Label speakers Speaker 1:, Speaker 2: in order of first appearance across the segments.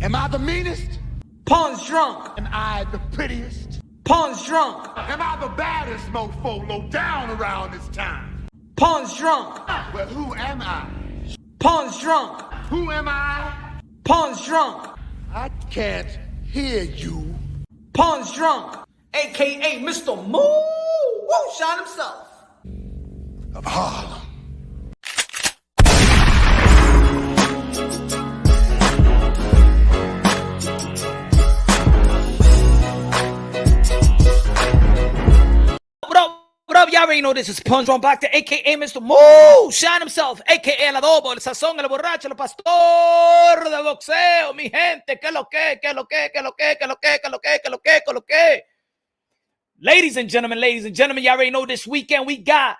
Speaker 1: Am I the meanest?
Speaker 2: Punch drunk.
Speaker 1: Am I the prettiest?
Speaker 2: Punch drunk.
Speaker 1: Am I the baddest mofo low down around this time?
Speaker 2: Punch drunk.
Speaker 1: Well, who am I?
Speaker 2: Punch drunk.
Speaker 1: Who am I?
Speaker 2: Punch drunk.
Speaker 1: I can't hear you.
Speaker 2: Punch drunk. AKA Mr. Moonshine himself.
Speaker 1: Of Harlem.
Speaker 2: What up, y'all already know this is Punch Drunk Back to AKA Mr. Moonshine himself, AKA El Adobo, el sazón, el borracho, el pastor de boxeo, mi gente, que lo que. Ladies and gentlemen, y'all already know this weekend we got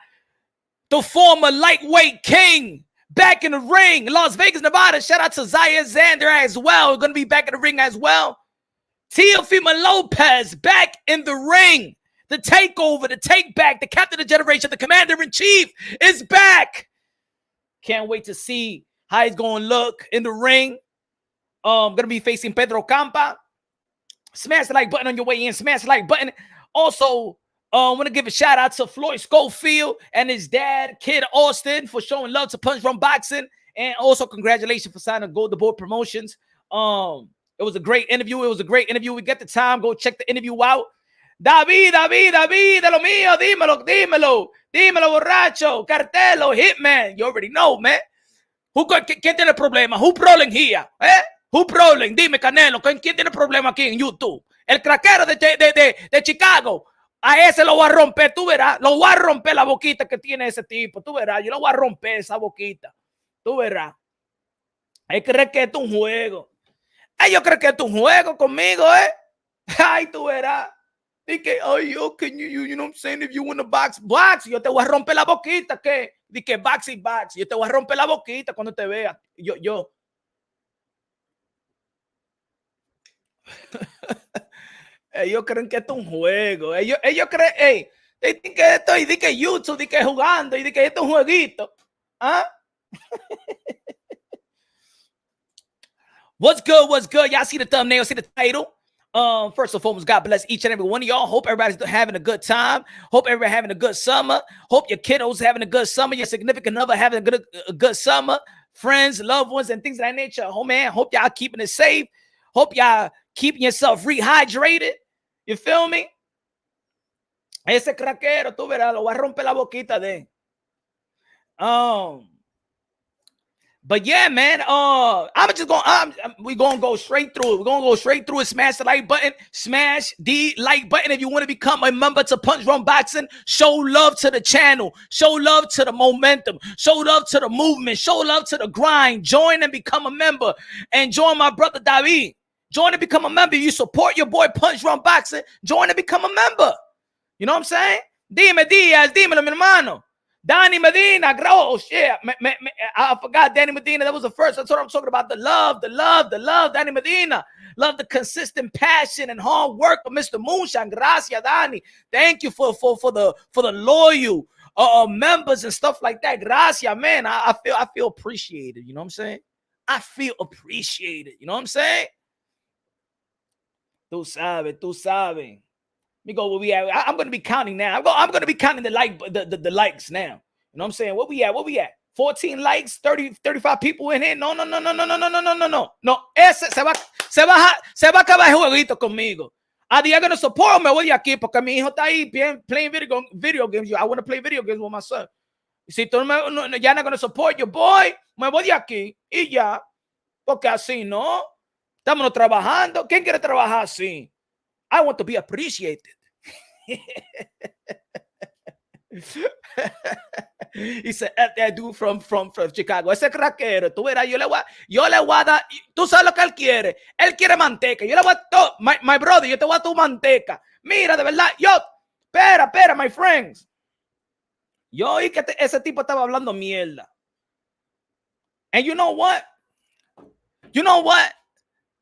Speaker 2: the former lightweight king back in the ring, Las Vegas, Nevada. Shout out to Zaya Xander as well. We're going to be back in the ring as well. Teofimo Lopez back in the ring. The takeover, the take back, the captain of the generation, the commander-in-chief is back. Can't wait to see how he's going to look in the ring. Going to be facing Pedro Campa. Smash the like button on your way in. Smash the like button. Also, I want to give a shout out to Floyd Schofield and his dad, Kid Austin, for showing love to Punch Drunk Boxing. And also, congratulations for signing Gold Board Promotions. It was a great interview. We get the time. Go check the interview out. David, de lo mío, dímelo, borracho, Cartelo, Hitman. You already know, man. ¿Quién tiene problema? Who problem here? Who problem? Dime, Canelo, ¿quién tiene problema aquí en YouTube? El craquero de Chicago. A ese lo voy a romper, tú verás. Lo voy a romper la boquita que tiene ese tipo, tú verás. Yo lo voy a romper esa boquita, tú verás. Hay que creer que esto es un juego. Yo creo que esto es un juego conmigo, Ay, tú verás. Dije, oh, yo, can you know what I'm saying? If you want to box, yo te voy a romper la boquita, ¿qué? Dije, box. Yo te voy a romper la boquita cuando te vea. Yo. Ellos creen que esto es un juego. Ellos creen, dicen que esto y dije YouTube, dije jugando y dije esto es un jueguito. ¿Ah? What's good? Y'all see the thumbnail, see the title? First and foremost, God bless each and every one of y'all. Hope everybody's having a good time. Hope everybody having a good summer. Hope your kiddos having a good summer. Your significant other having a good summer. Friends, loved ones, and things of that nature. Oh, man, hope y'all keeping it safe. Hope y'all keeping yourself rehydrated. You feel me? Ese craquero, tú verás, lo voy a romper la boquita de. But yeah, man, we're going to go straight through it. We're going to go straight through it. Smash the like button. Smash the like button if you want to become a member to Punch Drunk Boxing. Show love to the channel. Show love to the momentum. Show love to the movement. Show love to the grind. Join and become a member. And join my brother David. Join and become a member. You support your boy Punch Drunk Boxing. Join and become a member. You know what I'm saying? Dime Diaz, dímelo, mi hermano. Danny Medina, oh shit, I forgot Danny Medina. That was the first. That's what I'm talking about. The love, Danny Medina. Love the consistent passion and hard work of Mr. Moonshine. Gracias, Danny. Thank you for the loyal members and stuff like that. Gracias, man. I feel appreciated. You know what I'm saying? I feel appreciated. You know what I'm saying? Tú sabes. Me go where we at. I'm going to be counting now. I'm going to be counting the likes now. You know what I'm saying? What we at? 14 likes, 35 people in here. No. No, ese se va a acabar el jueguito conmigo. Are you going to support me? Voy de aquí porque mi hijo está ahí playing video games. I want to play video games with my son. Si tú ya no going to support your boy, me voy de aquí y ya. Porque así no. Estamos trabajando. ¿Quién quiere trabajar así? I want to be appreciated. He said, that dude from Chicago. Ese craquero, tú verás, yo le voy a dar, tú sabes lo que él quiere. Él quiere manteca. Yo le voy a dar, my brother, yo te voy a dar tu manteca. Mira, de verdad, espera, my friends. Yo oí que ese tipo estaba hablando mierda. And you know what?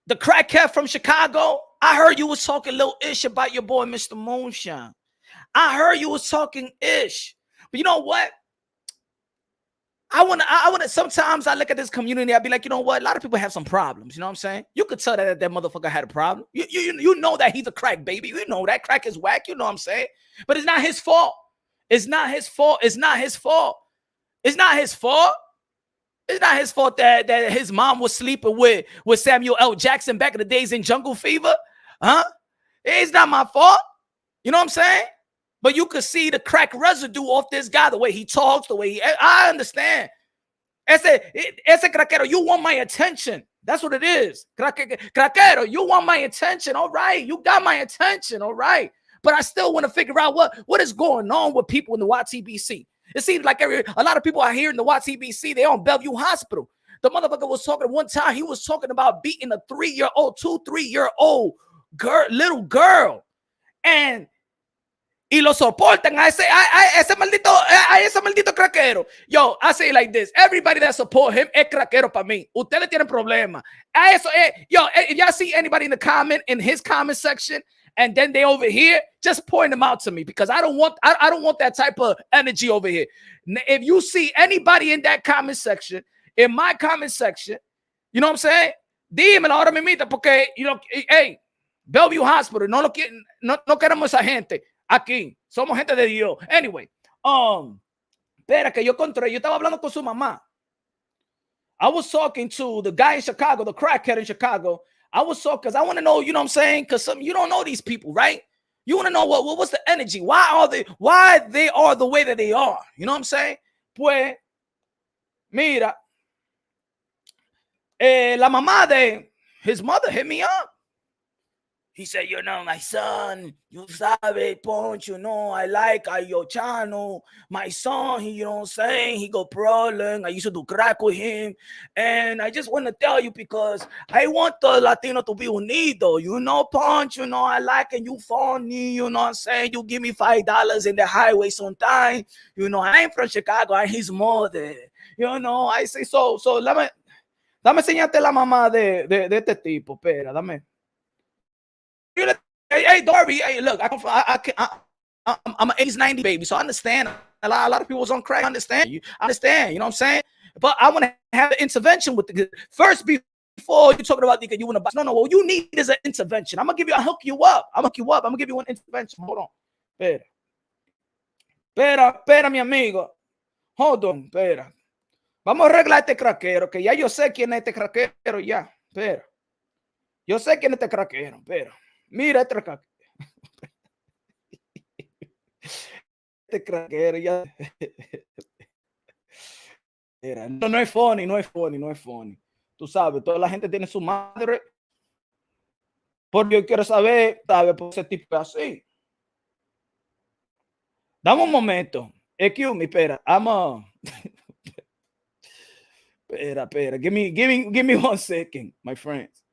Speaker 2: The crackhead from Chicago, I heard you was talking a little ish about your boy, Mr. Moonshine. I heard you was talking ish. But you know what? I want to, sometimes I look at this community, I'll be like, you know what? A lot of people have some problems. You know what I'm saying? You could tell that motherfucker had a problem. You know that he's a crack baby. You know that crack is whack. You know what I'm saying? But it's not his fault. It's not his fault. It's not his fault. It's not his fault. It's not his fault that his mom was sleeping with Samuel L. Jackson back in the days in Jungle Fever. Huh? It's not my fault. You know what I'm saying? But you could see the crack residue off this guy, the way he talks, the way he... I understand. Ese craquero, you want my attention. That's what it is. Craquero, you want my attention. All right. You got my attention. All right. But I still want to figure out what is going on with people in the YTBC. It seems like a lot of people out here in the YTBC, they're on Bellevue Hospital. The motherfucker was talking one time, he was talking about beating a 3-year-old little girl. And y lo soportan a ese maldito craquero. Yo, I say it like this. Everybody that support him es craquero para mí. Ustedes tienen problemas. If y'all see anybody in his comment section, and then they over here, just point them out to me, because I don't want that type of energy over here. If you see anybody in that comment section, in my comment section, you know what I'm saying? Dímelo ahora mismo, porque, you know, hey, Bellevue Hospital, no queremos esa gente aquí. Somos gente de Dios. Anyway, espera que yo estaba hablando con su mamá. I was talking to the guy in Chicago, the crackhead in Chicago. I was talking because I want to know, you know what I'm saying? Because you don't know these people, right? You want to know what's the energy? Why they are the way that they are? You know what I'm saying? Pues, mira, la mamá de his mother hit me up. He said, you know, my son, you sabe, Punch, you know, I like your channel. My son, you know what I'm saying? He got problem. I used to do crack with him. And I just want to tell you, because I want the Latino to be unido. You know, Punch, you know, I like it. You funny, you know what I'm saying? You give me $5 in the highway sometime. You know, I ain't from Chicago. I'm his mother. You know, I say, so dame enseñarte la mamá de este tipo. Espera, dame. Hey, Darby, hey, look, I'm an 80s, 90s baby, so I understand. A lot of people was on crack. I understand, you know what I'm saying? But I want to have an intervention with the first before you're talking about you want to buy. No, what you need is an intervention. I'll hook you up. I'm gonna give you an intervention. Hold on. Espera, mi amigo. Hold on, espera. Vamos a arreglar este craquero, que ya yo sé quién es este craquero, ya. Espera. Yo sé quién es este craquero, espera. Mira este craquero. Este craquero ya. No es funny. Tú sabes, toda la gente tiene su madre. Porque yo quiero saber, ¿sabes? Por ese tipo así. Dame un momento. Excuse me, espera. Espera. Give me 1 second, my friends.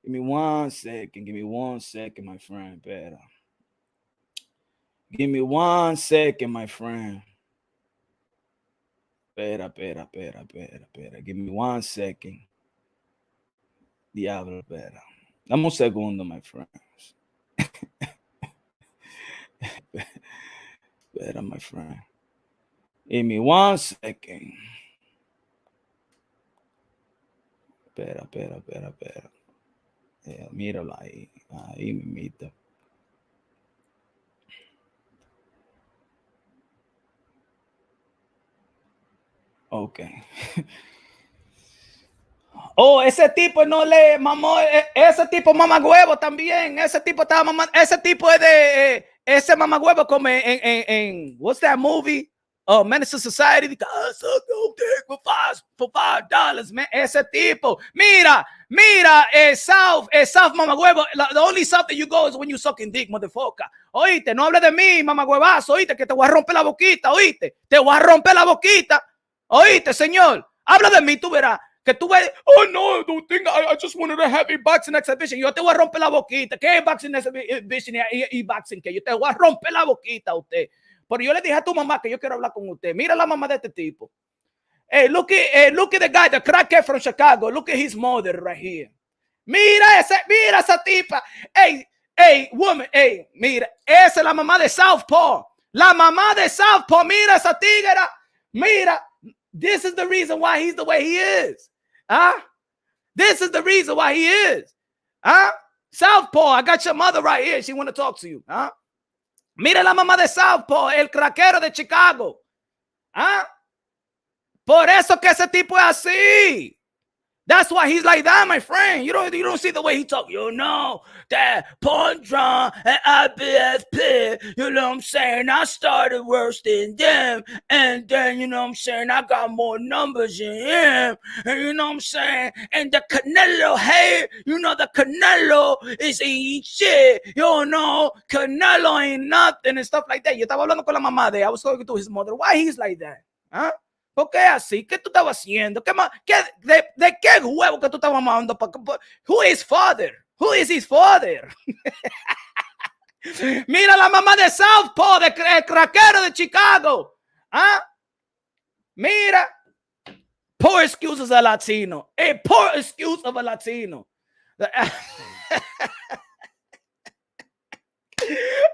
Speaker 2: Give me 1 second, my friend. Espera. Give me 1 second, my friend. Espera. Give me 1 second. Diablo, espera. Dame un segundo, my friends. Espera, my friend. Give me 1 second. Espera. Míralo ahí mimito. Ok. Oh, ese tipo no le mamó, ese tipo mamagüevo también. Ese tipo estaba mamando, ese tipo es de ese mamagüevo como en what's that movie? Menace to Society. For $5, man. Ese tipo. Mira, South mamagüevo. The only South that you go is when you sucking dick, motherfucker. Oíste, no hables de mí, mamagüevazo. Oíste, que te voy a romper la boquita. Oíste, te voy a romper la boquita. Oíste, señor. Habla de mí, tú verás. Que tú ves, oh no, don't think I just wanted a heavy boxing exhibition. Yo te voy a romper la boquita. ¿Qué es boxing exhibition y boxing? Que yo te voy a romper la boquita a usted. Pero yo le dije a tu mamá que yo quiero hablar con usted. Mira la mamá de este tipo. Hey, look at the guy, the crackhead from Chicago. Look at his mother right here. Mira esa tipa. Hey, woman. Hey, mira. Esa es la mamá de Southpaw. La mamá de Southpaw. Mira esa tigera. Mira. This is the reason why he's the way he is. Huh? This is the reason why he is. Huh? Southpaw, I got your mother right here. She want to talk to you. Huh? Mira la mamá de Southpaw, el craquero de Chicago. ¿Ah? Por eso que ese tipo es así. That's why he's like that, my friend. You don't see the way he talk. You know that Pondron and IBFP, you know what I'm saying? I started worse than them. And then, you know what I'm saying, I got more numbers than him. And you know what I'm saying? And the Canelo, hey, you know the Canelo is ain't shit. You know, Canelo ain't nothing and stuff like that. Yo estaba hablando con la mamá de, I was talking to his mother. Why he's like that? Huh? ¿Por qué así? ¿Qué tú estabas haciendo? ¿De qué huevo que tú estabas mamando? Who is father? Who is his father? Mira la mamá de Southpaw, el craquero de Chicago. ¿Ah? Mira. Poor excuse of a Latino. A poor excuse of a Latino.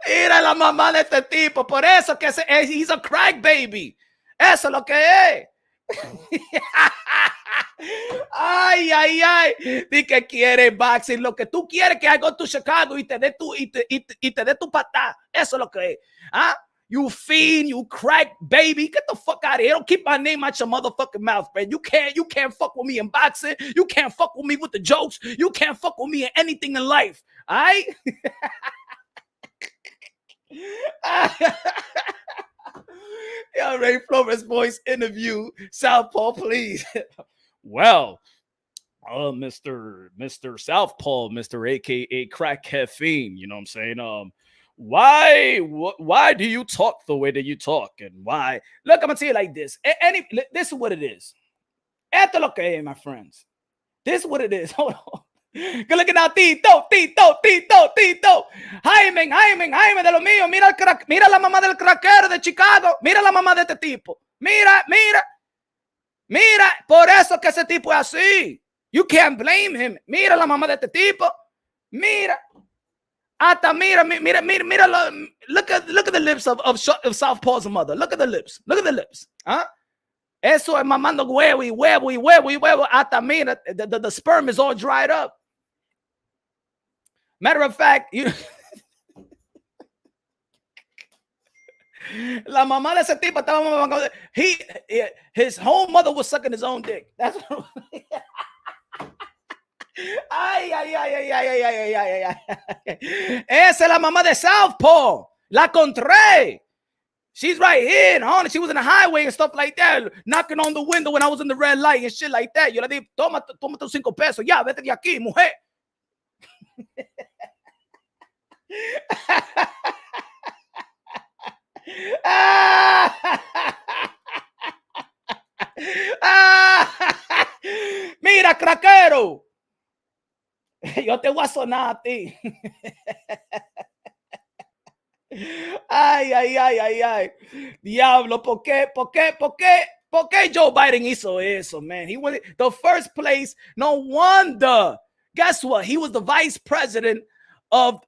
Speaker 2: Mira la mamá de este tipo. Por eso que he's a crack baby. Eso es lo que es. Ay, ay, ay. Di que quiere boxing. Lo que tú quieres que I go to Chicago y te dé tu patá. Eso es lo que es. ¿Ah? You fiend, you crack baby. Get the fuck out of here. Don't keep my name out your motherfucking mouth, man. You can't fuck with me in boxing. You can't fuck with me with the jokes. You can't fuck with me in anything in life. All right? Yeah, Ray Flores voice interview. Southpaw, please. Well, Mr. Southpaw, Mr. AKA Crackhead Fiend, you know what I'm saying? Why do you talk the way that you talk? And why? Look, I'm gonna tell you like this. This is what it is. Esto lo que es, my friends. This is what it is. Hold on. Good looking out, Tito. Jaime de lo mío. Mira la mamá del craquero de Chicago. Mira la mamá de este tipo. Mira. Por eso que ese tipo es así. You can't blame him. Mira la mamá de este tipo. Mira. Hasta mira. Look at the lips of Southpaw's mother. Look at the lips. Huh? Eso es mamando huevo. Hasta mira, the sperm is all dried up. Matter of fact, la mamá de ese tipo estaba mamando. His whole mother was sucking his own dick. That's what. Ay. Esa es la mamá de Southpaw. La encontré. She's right here, honey. She was in the highway and stuff like that, knocking on the window when I was in the red light and shit like that. Yo le dije, toma tus 5 pesos. Ya, vete de aquí, mujer. Mira, craquero. Yo te voy a sonar a ti. Ay. Diablo, ¿por qué Joe Biden hizo eso, man? He was the first place. No wonder. Guess what? He was the vice president of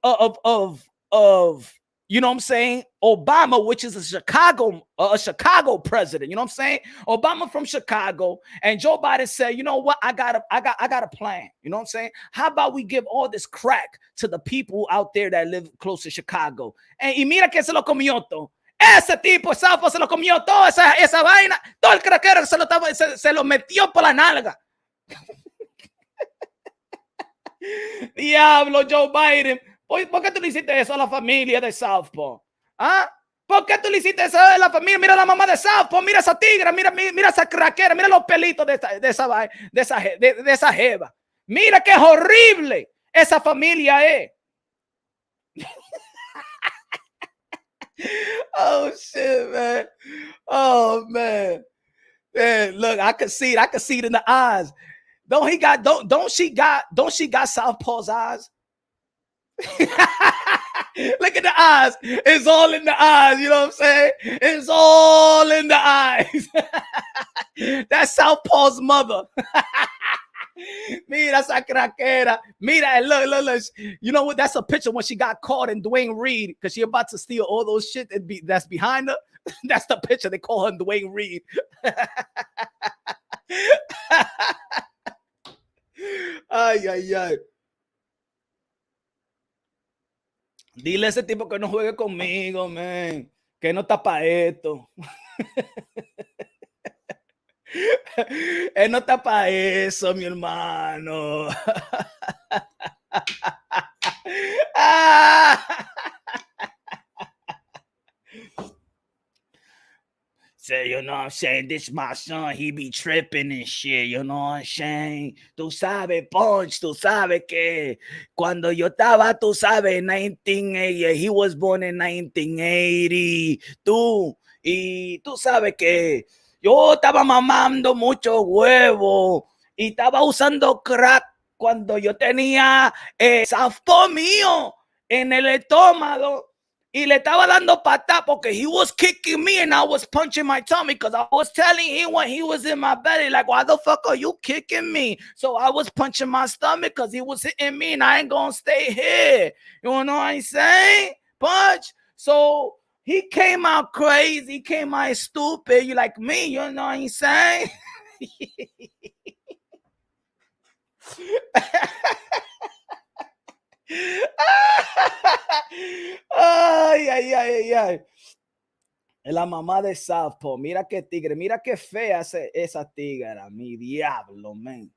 Speaker 2: you know what I'm saying? Obama, which is a Chicago president. You know what I'm saying? Obama from Chicago, and Joe Biden said, you know what? I got a plan. You know what I'm saying? How about we give all this crack to the people out there that live close to Chicago? Y mira que se lo comió todo. Ese tipo, Southpaw, se lo comió todo, esa vaina. Todo el craquero se lo metió por la nalga. Diablo, Joe Biden. ¿Por qué tú le hiciste eso a la familia de Southpaw? ¿Ah? ¿Por qué tú le hiciste eso a la familia? Mira la mamá de Southpaw, mira esa tigra, mira esa craquera, mira los pelitos de esa jeva. Mira qué horrible esa familia es. Oh shit, man. Oh man. Man, look, I could see it in the eyes. Don't she got Southpaw's eyes? Look at the eyes. It's all in the eyes. You know what I'm saying? It's all in the eyes. That's Southpaw's mother. Mira esa craquera. Mira, look. You know what? That's a picture when she got caught in Dwayne Reed because she about to steal all those shit that's behind her. That's the picture. They call him Dwayne Reed. Ay, ay, ay. Dile a ese tipo que no juegue conmigo, man. Que no está para esto. Él no está para eso, mi hermano. Say, you know what I'm saying? This my son, he be tripping and shit, you know what I'm saying? Tú sabes, Punch, tú sabes que cuando yo estaba, tú sabes, 1980, he was born in 1980, y tú sabes que yo estaba mamando mucho huevo y estaba usando crack cuando yo tenía zafto mío en el estómago. Y le estaba dando patada porque he was kicking me and I was punching my tummy because I was telling him when he was in my belly, like, why the fuck are you kicking me? So I was punching my stomach because he was hitting me and I ain't gonna stay here. You know what I'm saying? Punch. So he came out crazy. He came out stupid. You like me, you know what I'm saying? Ay, ay, ay, ay. La mamá de Southpaw. Mira qué tigre. Mira qué fea esa tigra. Mi diablo, man.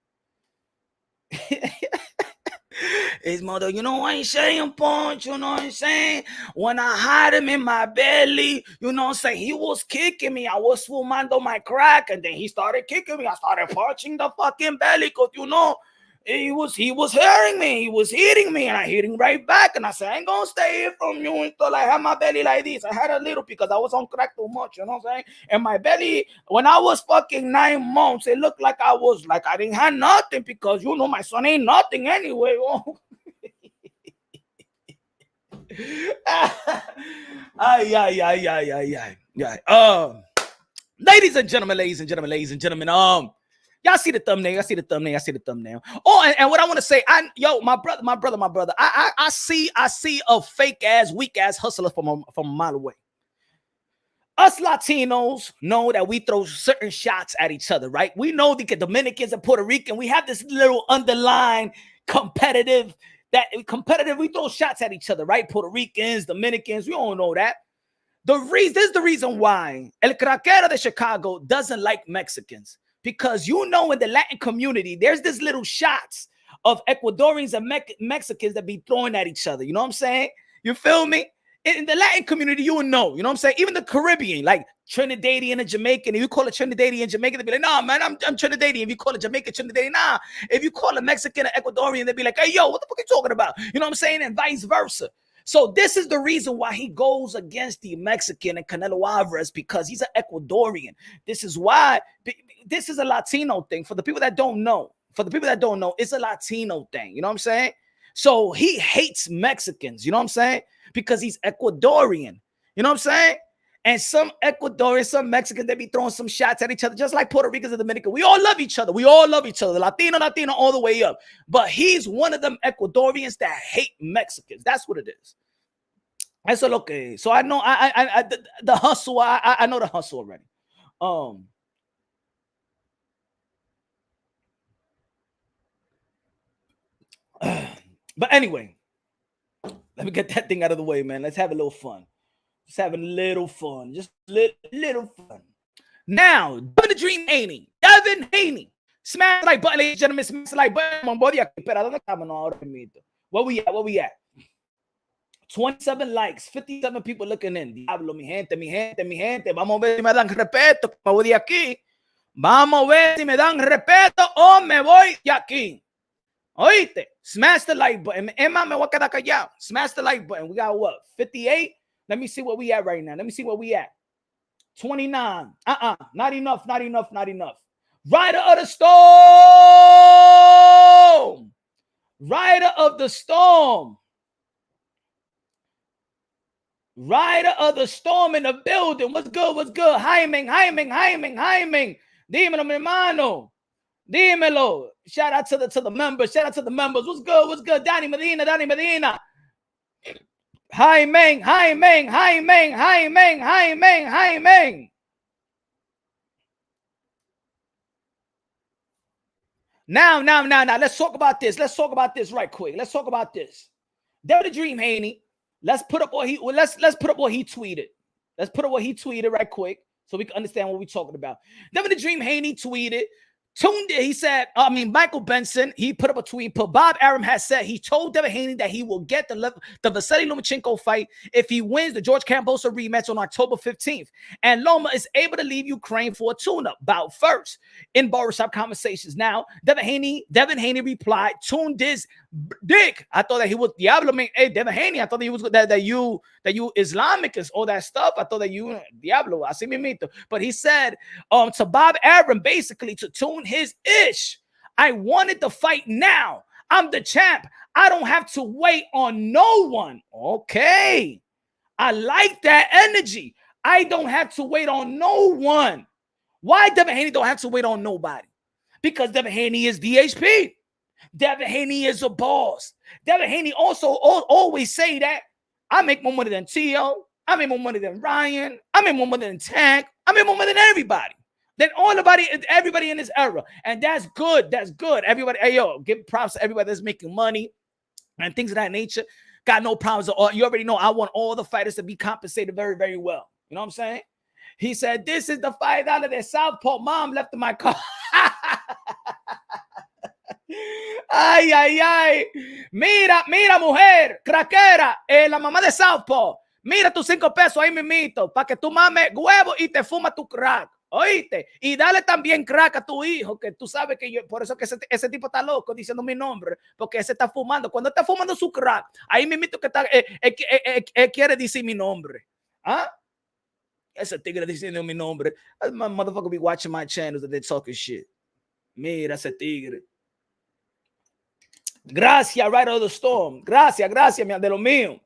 Speaker 2: His mother, you know what I'm saying, Punch? You know what I'm saying? When I had him in my belly, you know what I'm saying? He was kicking me. I was fumando my crack, and then he started kicking me. I started punching the fucking belly because, you know, he was hearing me. He was hitting me, and I hit him right back. And I said, I ain't gonna stay here from you until I have my belly like this. I had a little because I was on crack too much, you know what I'm saying? And my belly, when I was fucking 9 months, it looked like I didn't have nothing because, you know, my son ain't nothing anyway. Ay, ay, ay, ay, ay, ay. Ladies and gentlemen, y'all see the thumbnail. Oh, and what I want to say, my brother, I see a fake ass, weak ass hustler from a mile away. Us Latinos know that we throw certain shots at each other, right? We know the Dominicans and Puerto Rican, we have this little underlying competitive, we throw shots at each other, right? Puerto Ricans, Dominicans, we all know that. This is the reason why El Craquero de Chicago doesn't like Mexicans. Because, you know, in the Latin community, there's this little shots of Ecuadorians and Mexicans that be throwing at each other. You know what I'm saying? You feel me? In the Latin community, you know what I'm saying? Even the Caribbean, like Trinidadian and Jamaican. If you call it Trinidadian and Jamaican, they'll be like, nah, man, I'm Trinidadian. If you call it Jamaican, Trinidadian, nah. If you call it Mexican or Ecuadorian, they'll be like, hey, yo, what the fuck are you talking about? You know what I'm saying? And vice versa. So this is the reason why he goes against the Mexican and Canelo Alvarez, because he's an Ecuadorian. This is why. This is a Latino thing. For the people that don't know, it's a Latino thing. You know what I'm saying? So he hates Mexicans. You know what I'm saying? Because he's Ecuadorian. You know what I'm saying? And some Ecuadorians, some Mexicans, they be throwing some shots at each other, just like Puerto Ricans and Dominicans. We all love each other. Latino, all the way up. But he's one of them Ecuadorians that hate Mexicans. That's what it is. Eso es lo que es. So I know the hustle. I know the hustle already. But anyway, let me get that thing out of the way, man. Let's have a little fun. Just having a little fun. Just little fun. Now, Devin the Dream Haney. Devin Haney. Smash the like button, ladies and gentlemen. Smash the like button. Where we at? 27 likes, 57 people looking in. Diablo, mi gente. Vamos a ver si me dan respeto. Me voy de aquí. Vamos a ver si me dan respeto o me voy de aquí. Oíste, smash the like button. Emma, me voy a quedar callado. Smash the like button. We got what? 58? Let me see what we at right now. 29. Not enough. Rider of the storm. Rider of the storm in the building. What's good? Jaiming. Dímelo, mi hermano. Dímelo. Shout out to the members. What's good? Danny Medina. Hi Meng, hi Meng, hi Meng, hi Meng, hi Meng, hi Meng. Now, let's talk about this. Let's talk about this right quick. Let's talk about this. Devin the Dream Haney. Let's put up what he let's put up what he tweeted. Let's put up what he tweeted right quick so we can understand what we're talking about. Devin the Dream Haney tweeted. He said, Michael Benson, he put up a tweet. Bob Arum has said he told Devin Haney that he will get the Vasily Lomachenko fight if he wins the George Kambosos rematch on October 15th. And Loma is able to leave Ukraine for a tune-up bout first in barbershop conversations. Now, Devin Haney replied, tune this dick. I thought that he was Diablo. Hey, Devin Haney, I thought that he was that you Islamic and all that stuff. I thought that you Diablo. I see me mito. But he said to Bob Arum basically to tune his ish. I wanted the fight now. I'm the champ. I don't have to wait on no one. Okay. I like that energy. I don't have to wait on no one. Why Devin Haney don't have to wait on nobody? Because Devin Haney is DHP. Devin Haney is a boss. Devin Haney also always say that I make more money than Tio. I make more money than Ryan. I make more money than Tank. I make more money than everybody. Than everybody in this era. And that's good. That's good. Everybody, hey, yo, give props to everybody that's making money and things of that nature. Got no problems. You already know I want all the fighters to be compensated very, very well. You know what I'm saying? He said, this is the fight out of the Southpaw. Mom left in my car. Ay, ay, ay. Mira, mujer, craquera, la mamá de Southpaw. Mira tus 5 pesos ahí mimito, para que tú mames huevo y te fuma tu crack. Oíste, y dale también crack a tu hijo, que tú sabes que yo, por eso que ese tipo está loco diciendo mi nombre, porque ese está fumando. Cuando está fumando su crack, ahí mimito que está, quiere decir mi nombre. ¿Ah? Ese tigre diciendo mi nombre. My motherfucker be watching my channels that they talking shit. Mira ese tigre. Gracias, right out of the storm. Gracias, de lo mío.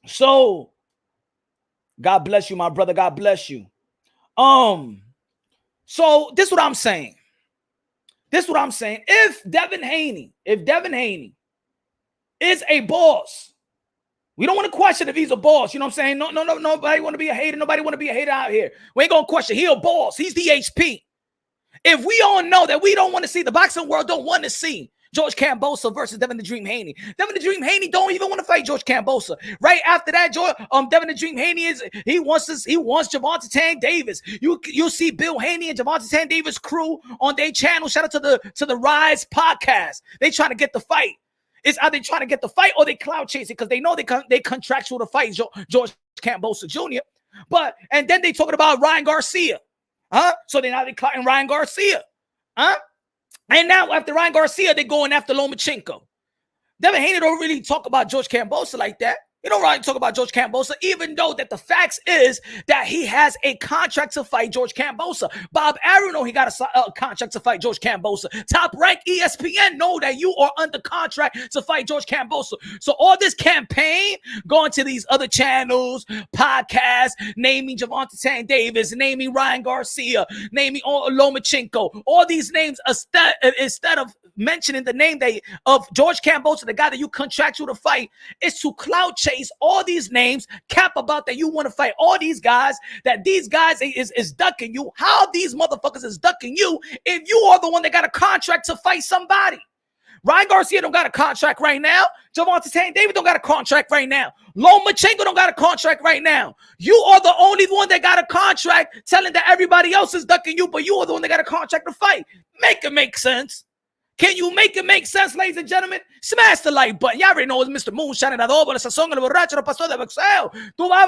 Speaker 2: So, God bless you, my brother. God bless you. So this is what I'm saying. If Devin Haney is a boss, we don't want to question if he's a boss. You know what I'm saying? No, nobody want to be a hater. Nobody want to be a hater out here. We ain't gonna question. He a boss. He's the HP. If we all know that we don't want to see, the boxing world don't want to see George Kambosos versus Devin the Dream Haney. Devin the Dream Haney don't even want to fight George Kambosos. Right after that, Devin the Dream Haney wants Javante Tank Davis. You see Bill Haney and Javante Tank Davis crew on their channel. Shout out to the Rise podcast. They trying to get the fight. It's either trying to get the fight or they cloud chasing because they know they contractual to fight George Kambosos Jr. And then they talking about Ryan Garcia. So they're clocking Ryan Garcia. And now after Ryan Garcia, they're going after Lomachenko. Devin Haney don't really talk about George Kambosos like that. You don't really talk about George Kambosos, even though that the facts is that he has a contract to fight George Kambosos. Bob Arum know he got a contract to fight George Kambosos. Top Rank ESPN know that you are under contract to fight George Kambosos. So all this campaign going to these other channels, podcasts, naming Javante Tank Davis, naming Ryan Garcia, naming Lomachenko, all these names instead of mentioning the name of George Kambosos, the guy that you contractual to fight, is to clout chase all these names, cap about that you want to fight all these guys, that these guys is ducking you. How these motherfuckers is ducking you if you are the one that got a contract to fight somebody? Ryan Garcia don't got a contract right now. Javante Tank Davis don't got a contract right now. Lomachenko don't got a contract right now. You are the only one that got a contract telling that everybody else is ducking you, but you are the one that got a contract to fight. Make it make sense. Can you make it make sense, ladies and gentlemen? Smash the like button. Y'all already know it's Mr. Moonshine, el adobo, la sazón, el borracho, el pastor de boxeo.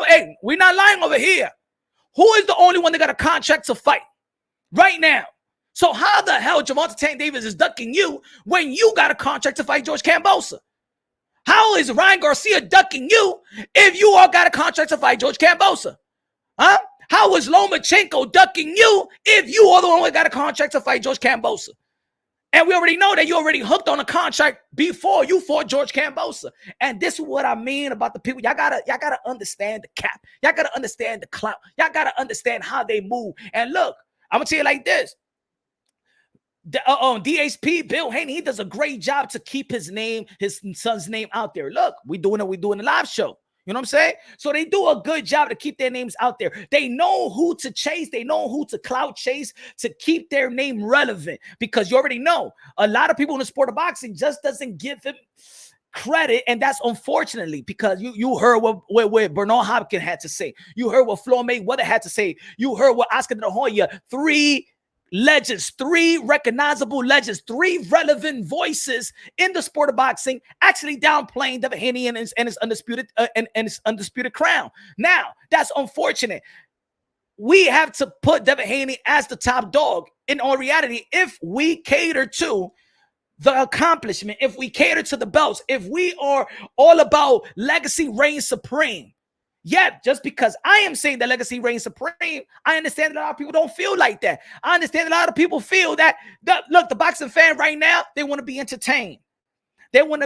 Speaker 2: Hey, we're not lying over here. Who is the only one that got a contract to fight right now? So how the hell Javante Tank Davis is ducking you when you got a contract to fight George Kambosos? How is Ryan Garcia ducking you if you all got a contract to fight George Kambosos? How is Lomachenko ducking you if you are the one that got a contract to fight George Kambosos? And we already know that you already hooked on a contract before you fought George Kambosos. And this is what I mean about the people. Y'all gotta understand the cap. Y'all gotta understand the clout. Y'all gotta understand how they move. And look, I'm gonna tell you like this. DHP, Bill Haney, he does a great job to keep his son's name out there. Look, we're doing a live show. You know what I'm saying? So they do a good job to keep their names out there. They know who to chase. They know who to clout chase to keep their name relevant, because you already know a lot of people in the sport of boxing just doesn't give him credit, and that's unfortunately because you heard what Bernard Hopkins had to say. You heard what Floyd Mayweather had to say. You heard what Oscar De La Hoya, three legends, three recognizable legends, three relevant voices in the sport of boxing, actually downplaying Devin Haney and his undisputed crown. Now, that's unfortunate. We have to put Devin Haney as the top dog. In all reality, if we cater to the accomplishment, if we cater to the belts, if we are all about legacy reigns supreme, yeah, just because I am saying that legacy reigns supreme, I understand that a lot of people don't feel like that. I understand a lot of people feel that, look, the boxing fan right now, they want to be entertained. They want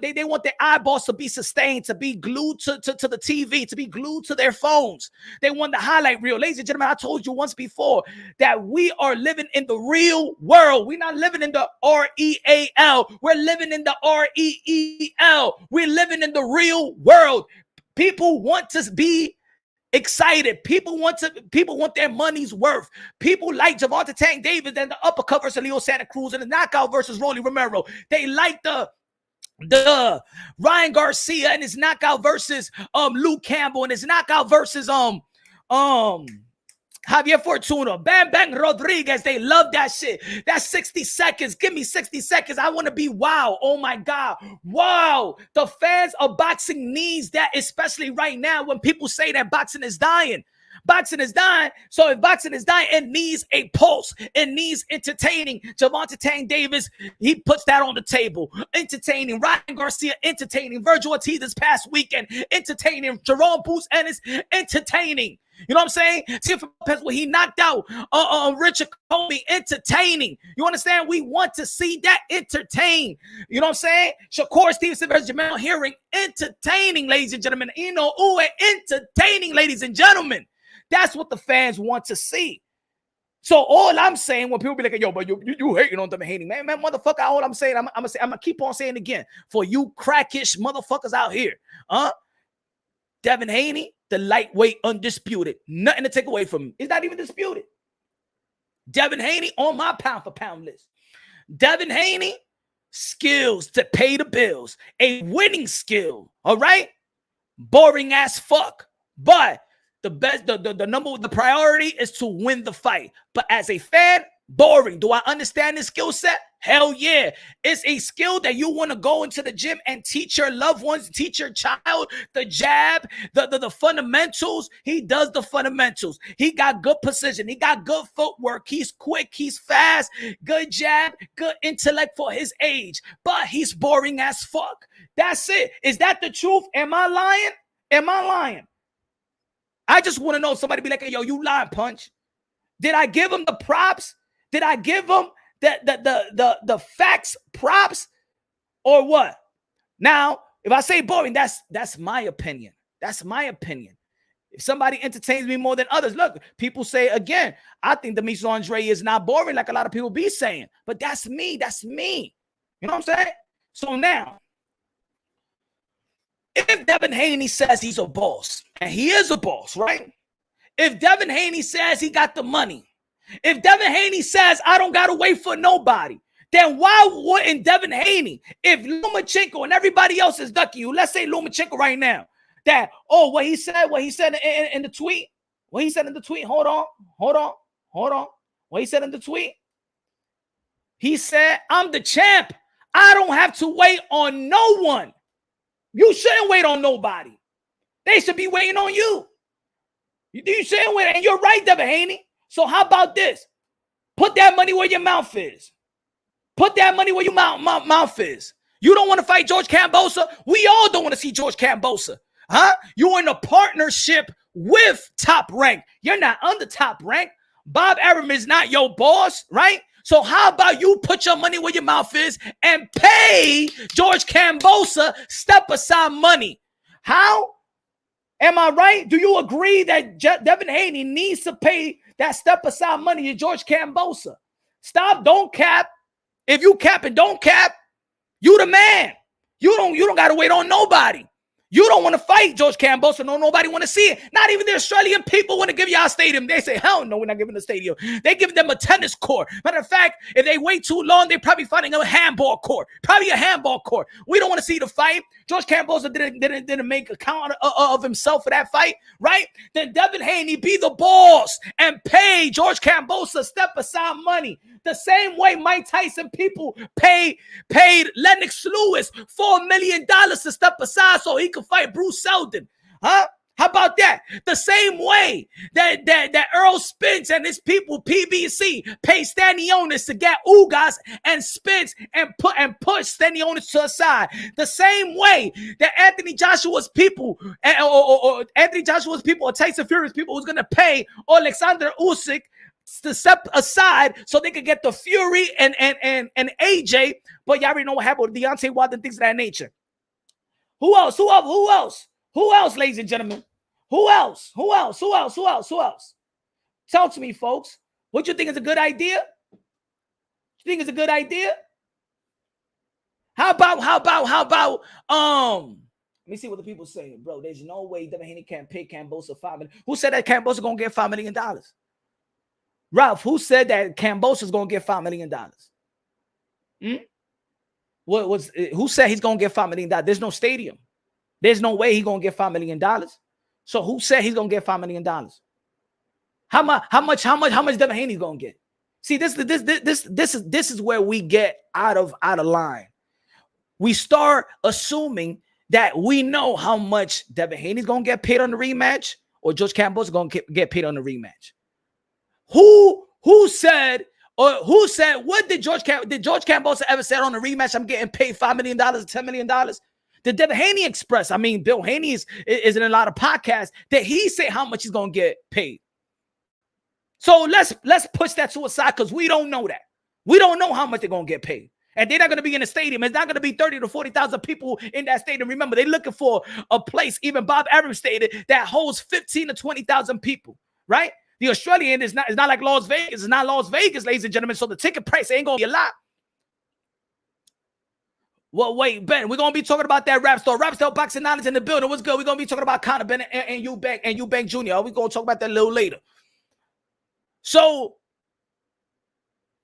Speaker 2: their eyeballs to be sustained, to be glued to the TV, to be glued to their phones. They want the highlight reel. Ladies and gentlemen, I told you once before that we are living in the real world. We're not living in the REAL. We're living in the REEL. We're living in the real world. People want to be excited. People want their money's worth. People like Gervonta Tank Davis and the uppercut versus Leo Santa Cruz and the knockout versus Rolly Romero. They like the Ryan Garcia and his knockout versus Luke Campbell and his knockout versus Javier Fortuna, Bam Bang Rodriguez. They love that shit. That's 60 seconds. Give me 60 seconds. I want to be wow. Oh my God. Wow. The fans of boxing needs that, especially right now when people say that boxing is dying. Boxing is dying. So if boxing is dying, it needs a pulse. It needs entertaining. Gervonta Tank Davis, he puts that on the table. Entertaining. Ryan Garcia, entertaining. Virgil Ortiz this past weekend, entertaining. Jerome Boots Ennis, entertaining. You know what I'm saying? Teofimo Lopez, when he knocked out Richard Comey, entertaining. You understand? We want to see that entertain. You know what I'm saying? Shakur Stevenson versus Jamel Herring, entertaining, ladies and gentlemen. Entertaining, ladies and gentlemen. That's what the fans want to see. So all I'm saying, when people be like, yo, but you hating on Devin Haney, man, motherfucker, all I'm saying, I'm gonna keep on saying again for you crackish motherfuckers out here, Devin Haney, the lightweight undisputed, nothing to take away from him. It's not even disputed. Devin Haney on my pound for pound list. Devin Haney, skills to pay the bills, a winning skill. All right, boring as fuck, but the priority is to win the fight. But as a fan, boring. Do I understand this skill set? Hell yeah. It's a skill that you want to go into the gym and teach your loved ones, teach your child the jab, the fundamentals. He does the fundamentals. He got good precision. He got good footwork. He's quick. He's fast. Good jab. Good intellect for his age. But he's boring as fuck. That's it. Is that the truth? Am I lying? Am I lying? I just want to know. Somebody be like, hey, yo, you lying, Punch. Did I give him the props? Did I give him the facts props or what? Now, if I say boring, that's my opinion. That's my opinion. If somebody entertains me more than others, look, people say again, I think Demetrius Andre is not boring like a lot of people be saying, but that's me. That's me. You know what I'm saying? So now, if Devin Haney says he's a boss, and he is a boss, right? If Devin Haney says he got the money, if Devin Haney says I don't got to wait for nobody, then why wouldn't Devin Haney, if Lomachenko and everybody else is ducking you, let's say Lomachenko right now, that, what he said in the tweet, what he said in the tweet, hold on. What he said in the tweet, he said, I'm the champ. I don't have to wait on no one. You shouldn't wait on nobody. They should be waiting on you. You shouldn't wait. And you're right, Devin Haney. So how about this? Put that money where your mouth is. Put that money where your mouth is. You don't want to fight George Kambosos? We all don't want to see George Kambosos. Huh? You're in a partnership with Top Rank. You're not under Top Rank. Bob Arum is not your boss, right? So how about you put your money where your mouth is and pay George Kambosos step aside money? How? Am I right? Do you agree that Devin Haney needs to pay that step aside money to George Kambosos? Stop. Don't cap. If you cap and don't cap, you the man. You don't got to wait on nobody. You don't want to fight George Kambosos. No, nobody want to see it. Not even the Australian people want to give y'all a stadium. They say, hell no, we're not giving the stadium. They give them a tennis court. Matter of fact, if they wait too long, they're probably finding a handball court. Probably a handball court. We don't want to see the fight. George Kambosos didn't make account of himself for that fight, right? Then Devin Haney be the boss and pay George Kambosos step aside money. The same way Mike Tyson people paid Lennox Lewis $4 million to step aside so he could fight Bruce Seldon. Huh? How about that? The same way that Earl Spence and his people, PBC, pay Stanionis to get Ugas and Spence and push Stanionis to the side. The same way that Anthony Joshua's people, or Tyson Fury's people, was going to pay Alexander Usyk to step aside so they could get the Fury and AJ. But y'all already know what happened with Deontay Wilder and things of that nature. Who else, ladies and gentlemen? Who else? Talk to me, folks. What you think is a good idea? You think it's a good idea? How about let me see what the people saying, bro. There's no way Devin Haney can't pay Kambosos $5 million. Who said that Kambosos gonna get $5 million? Ralph, who said that Kambosos is gonna get $5 million? Who said he's gonna get $5 million? There's no stadium. There's no way he's gonna get $5 million. So who said he's gonna get $5 million? How much Devin Haney's gonna get? See, this is where we get out of line. We start assuming that we know how much Devin Haney's gonna get paid on the rematch, or George Kambosos is gonna get paid on the rematch. Who said what did George Kambosos ever said on the rematch? I'm getting paid $5 million, $10 million. Did Devin Haney express? I mean, Bill Haney is in a lot of podcasts that he say how much he's gonna get paid. So let's push that to a side because we don't know that. We don't know how much they're gonna get paid. And they're not going to be in a stadium. It's not going to be 30 to 40,000 people in that stadium. Remember, they're looking for a place, even Bob Arum stated, that holds 15 to 20,000 people, right? The Australian is not like Las Vegas. It's not Las Vegas, ladies and gentlemen. So the ticket price ain't going to be a lot. Well, wait, Ben, we're going to be talking about that rap store. Rap store boxing knowledge in the building. What's good? We're going to be talking about Conor Bennett and Eubank Jr. We're going to talk about that a little later. So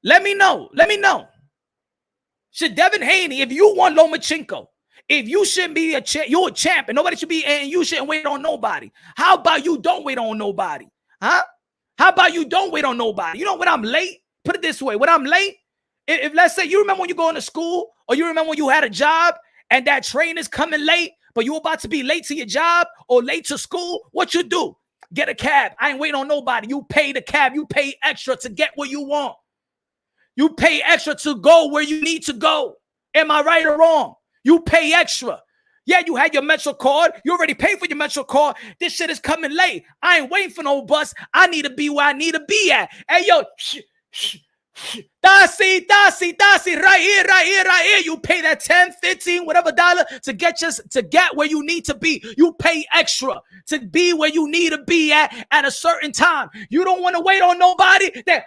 Speaker 2: let me know. Should Devin Haney, if you want Lomachenko, if you shouldn't be you're a champ and nobody should be, and you shouldn't wait on nobody. How about you don't wait on nobody? Huh? How about you don't wait on nobody? You know, when I'm late, put it this way, when I'm late, if let's say you remember when you're going to school, or you remember when you had a job and that train is coming late, but you're about to be late to your job or late to school, what you do? Get a cab. I ain't waiting on nobody. You pay the cab. You pay extra to get where you want. You pay extra to go where you need to go. Am I right or wrong? You pay extra. Yeah, you had your Metro card. You already paid for your Metro card. This shit is coming late. I ain't waiting for no bus. I need to be where I need to be at. Hey, yo, Darcy, right here. You pay that 10, 15, whatever dollar to get where you need to be. You pay extra to be where you need to be at a certain time. You don't want to wait on nobody that...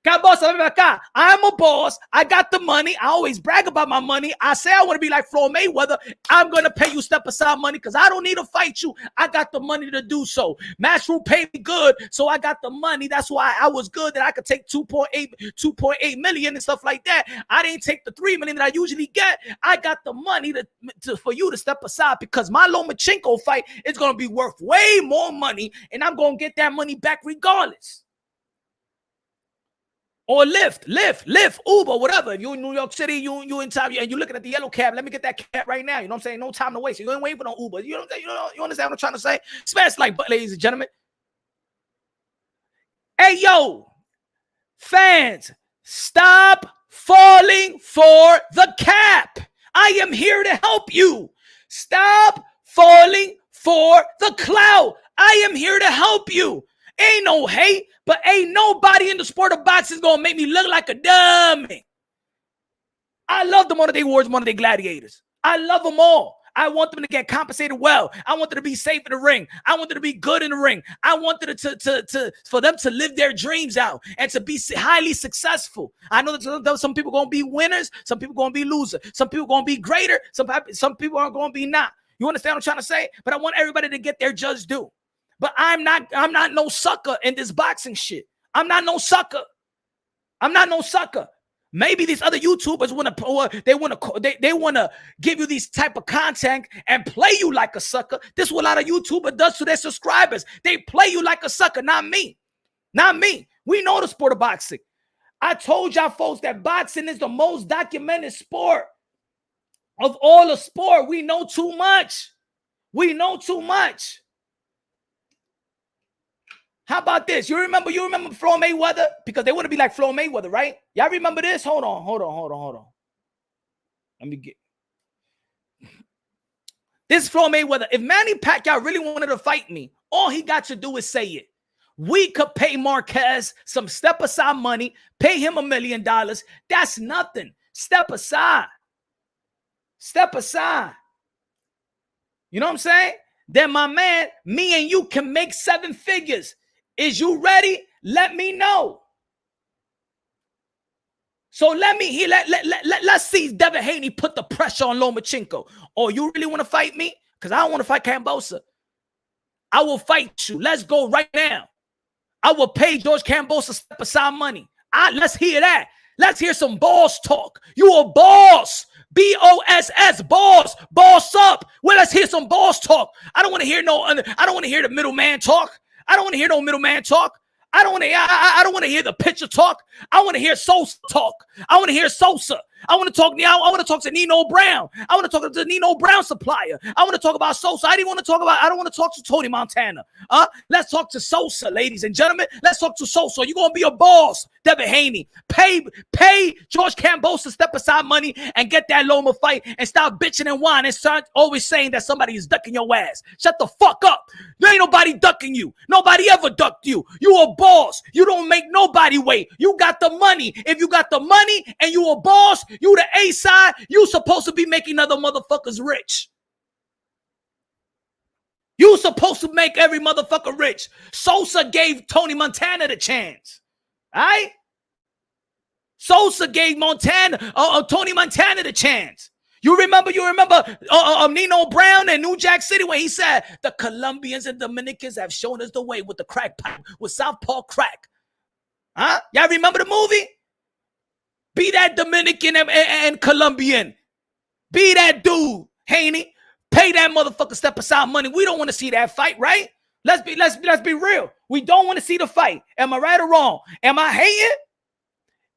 Speaker 2: I'm a boss. I got the money. I always brag about my money. I say I want to be like Floyd Mayweather. I'm going to pay you step aside money because I don't need to fight you. I got the money to do so. Matchroom paid me good, so I got the money. That's why I was good that I could take 2.8 million and stuff like that. I didn't take the 3 million that I usually get. I got the money for you to step aside because my Lomachenko fight is going to be worth way more money, and I'm going to get that money back regardless. Or Lyft, Uber, whatever. If you're in New York City, you in time, and you're looking at the yellow cab, let me get that cab right now. You know what I'm saying? No time to waste. You ain't waiting for no Uber. You understand what I'm trying to say? Smash like, ladies and gentlemen. Hey, yo, fans, stop falling for the cap. I am here to help you. Stop falling for the clout. I am here to help you. Ain't no hate, but ain't nobody in the sport of boxing gonna make me look like a dummy. I love the modern day warriors, modern day gladiators. I love them all. I want them to get compensated well. I want them to be safe in the ring. I want them to be good in the ring. I want them for them to live their dreams out and to be highly successful. I know that some people going to be winners. Some people going to be losers. Some people going to be greater. Some people are going to be not. You understand what I'm trying to say? But I want everybody to get their just due. But I'm not no sucker in this boxing shit. I'm not no sucker. I'm not no sucker. Maybe these other YouTubers they want to give you these type of content and play you like a sucker. This is what a lot of YouTubers does to their subscribers. They play you like a sucker, not me. Not me. We know the sport of boxing. I told y'all folks that boxing is the most documented sport of all the sport. We know too much. We know too much. How about this? You remember Floyd Mayweather? Because they want to be like Floyd Mayweather, right? Y'all remember this? Hold on. Let me get this. Floyd Mayweather. If Manny Pacquiao really wanted to fight me, all he got to do is say it. We could pay Marquez some step aside money, pay him $1 million. That's nothing. Step aside. Step aside. You know what I'm saying? Then my man, me and you can make 7 figures. Is you ready? Let me know. So let's see Devin Haney put the pressure on Lomachenko. Oh, you really want to fight me? Because I don't want to fight Kambosos. I will fight you. Let's go right now. I will pay George Kambosos step aside money. Let's hear that. Let's hear some boss talk. You a boss. B-O-S-S, boss. Boss up. Well, let's hear some boss talk. I don't want to hear the middleman talk. I don't want to hear no middleman talk. I don't want to hear the pitcher talk. I want to hear Sosa talk. I want to hear Sosa. I want to talk to Nino Brown. I want to talk to the Nino Brown supplier. I want to talk about Sosa. I don't want to talk to Tony Montana. Let's talk to Sosa, ladies and gentlemen. Let's talk to Sosa. You're going to be a boss, Devin Haney. Pay George Kambosos step aside money and get that Loma fight and stop bitching and whining and start always saying that somebody is ducking your ass. Shut the fuck up. There ain't nobody ducking you. Nobody ever ducked you. You a boss. You don't make nobody wait. You got the money. If you got the money and you a boss, you the A side, you supposed to be making other motherfuckers rich. You supposed to make every motherfucker rich. Sosa gave Tony Montana the chance. All right? Sosa gave Tony Montana the chance. You remember Nino Brown in New Jack City when he said, the Colombians and Dominicans have shown us the way with the crack pipe, with Southpaw crack. Huh? Y'all remember the movie? Be that Dominican and Colombian. Be that dude, Haney. Pay that motherfucker step aside money. We don't want to see that fight, right? Let's be real. We don't want to see the fight. Am I right or wrong? Am I hating?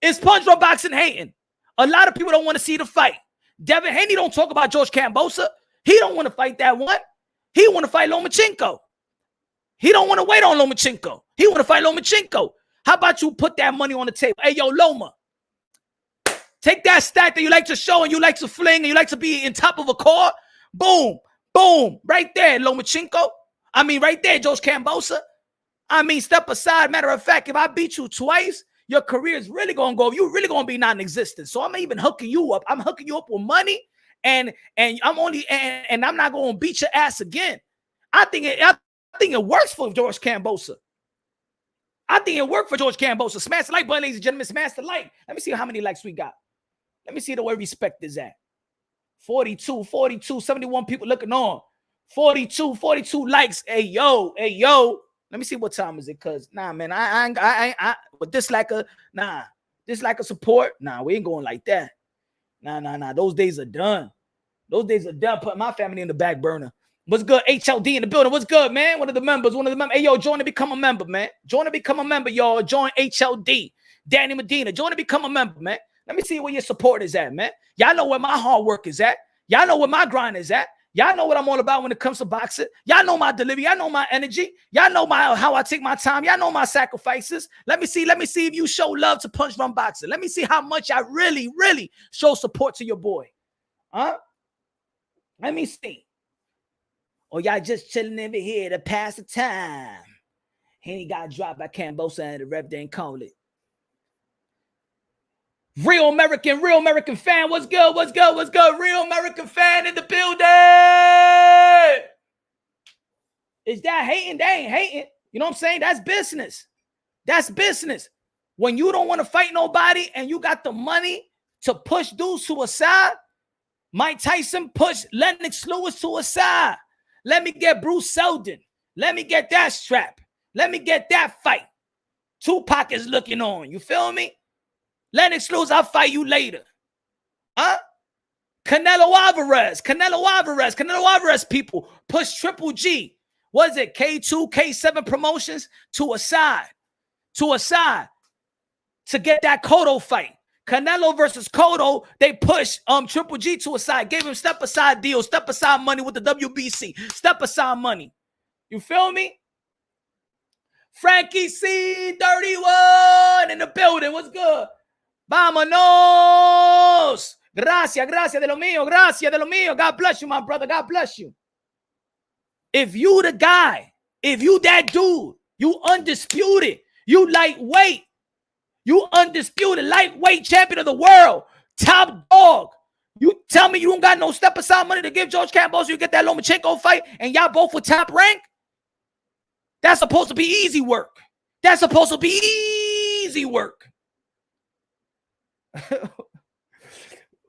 Speaker 2: Is Punch Drunk Boxing hating? A lot of people don't want to see the fight. Devin Haney don't talk about George Kambosos. He don't want to fight that one. He want to fight Lomachenko. He don't want to wait on Lomachenko. He want to fight Lomachenko. How about you put that money on the table? Hey, yo, Loma. Take that stack that you like to show and you like to fling and you like to be in top of a car. Boom, boom, right there, Lomachenko. Right there, George Kambosos. Step aside. Matter of fact, if I beat you twice, your career is really going to go. You're really going to be non-existent. So I'm even hooking you up. I'm hooking you up with money, and I'm not going to beat your ass again. I think it works for George Kambosos. I think it worked for George Kambosos. Smash the like button, ladies and gentlemen. Smash the like. Let me see how many likes we got. Let me see the way respect is at. 42, 71 people looking on. 42 likes. Hey, yo. Let me see what time is it, cause nah, man, I with this like a support. Nah, we ain't going like that. Nah. Those days are done. Put my family in the back burner. What's good? HLD in the building. What's good, man? One of the members. Hey, yo, join to become a member, man. Join to become a member, y'all. Join HLD. Danny Medina. Join to become a member, man. Let me see where your support is at, man. Y'all know where my hard work is at. Y'all know where my grind is at. Y'all know what I'm all about when it comes to boxing. Y'all know my delivery. Y'all know my energy. Y'all know how I take my time. Y'all know my sacrifices. Let me see if you show love to Punch Drunk Boxing. Let me see how much I really, really show support to your boy. Huh? Let me see. Or y'all just chilling over here to pass the time. He got dropped by Kambosos and the ref didn't call it. Real American fan. What's good? What's good? What's good? Real American fan in the building. Is that hating? They ain't hating. You know what I'm saying? That's business. That's business. When you don't want to fight nobody and you got the money to push dudes to a side, Mike Tyson pushed Lennox Lewis to a side. Let me get Bruce Seldon. Let me get that strap. Let me get that fight. Tupac is looking on. You feel me? Lennox Lewis, I'll fight you later. Huh? Canelo Alvarez, people push Triple G. What is it? K2, K7 promotions to a side. To get that Cotto fight. Canelo versus Cotto, they pushed Triple G to a side, gave him step aside deals, step aside money with the WBC, step aside money. You feel me? Frankie C31 in the building. What's good? Vámonos. Gracias de lo mío. God bless you, my brother. God bless you. If you the guy, if you that dude, you undisputed, you lightweight, you undisputed lightweight champion of the world, top dog. You tell me you don't got no step aside money to give George Kambosos, you get that Lomachenko fight, and y'all both with top rank? That's supposed to be easy work.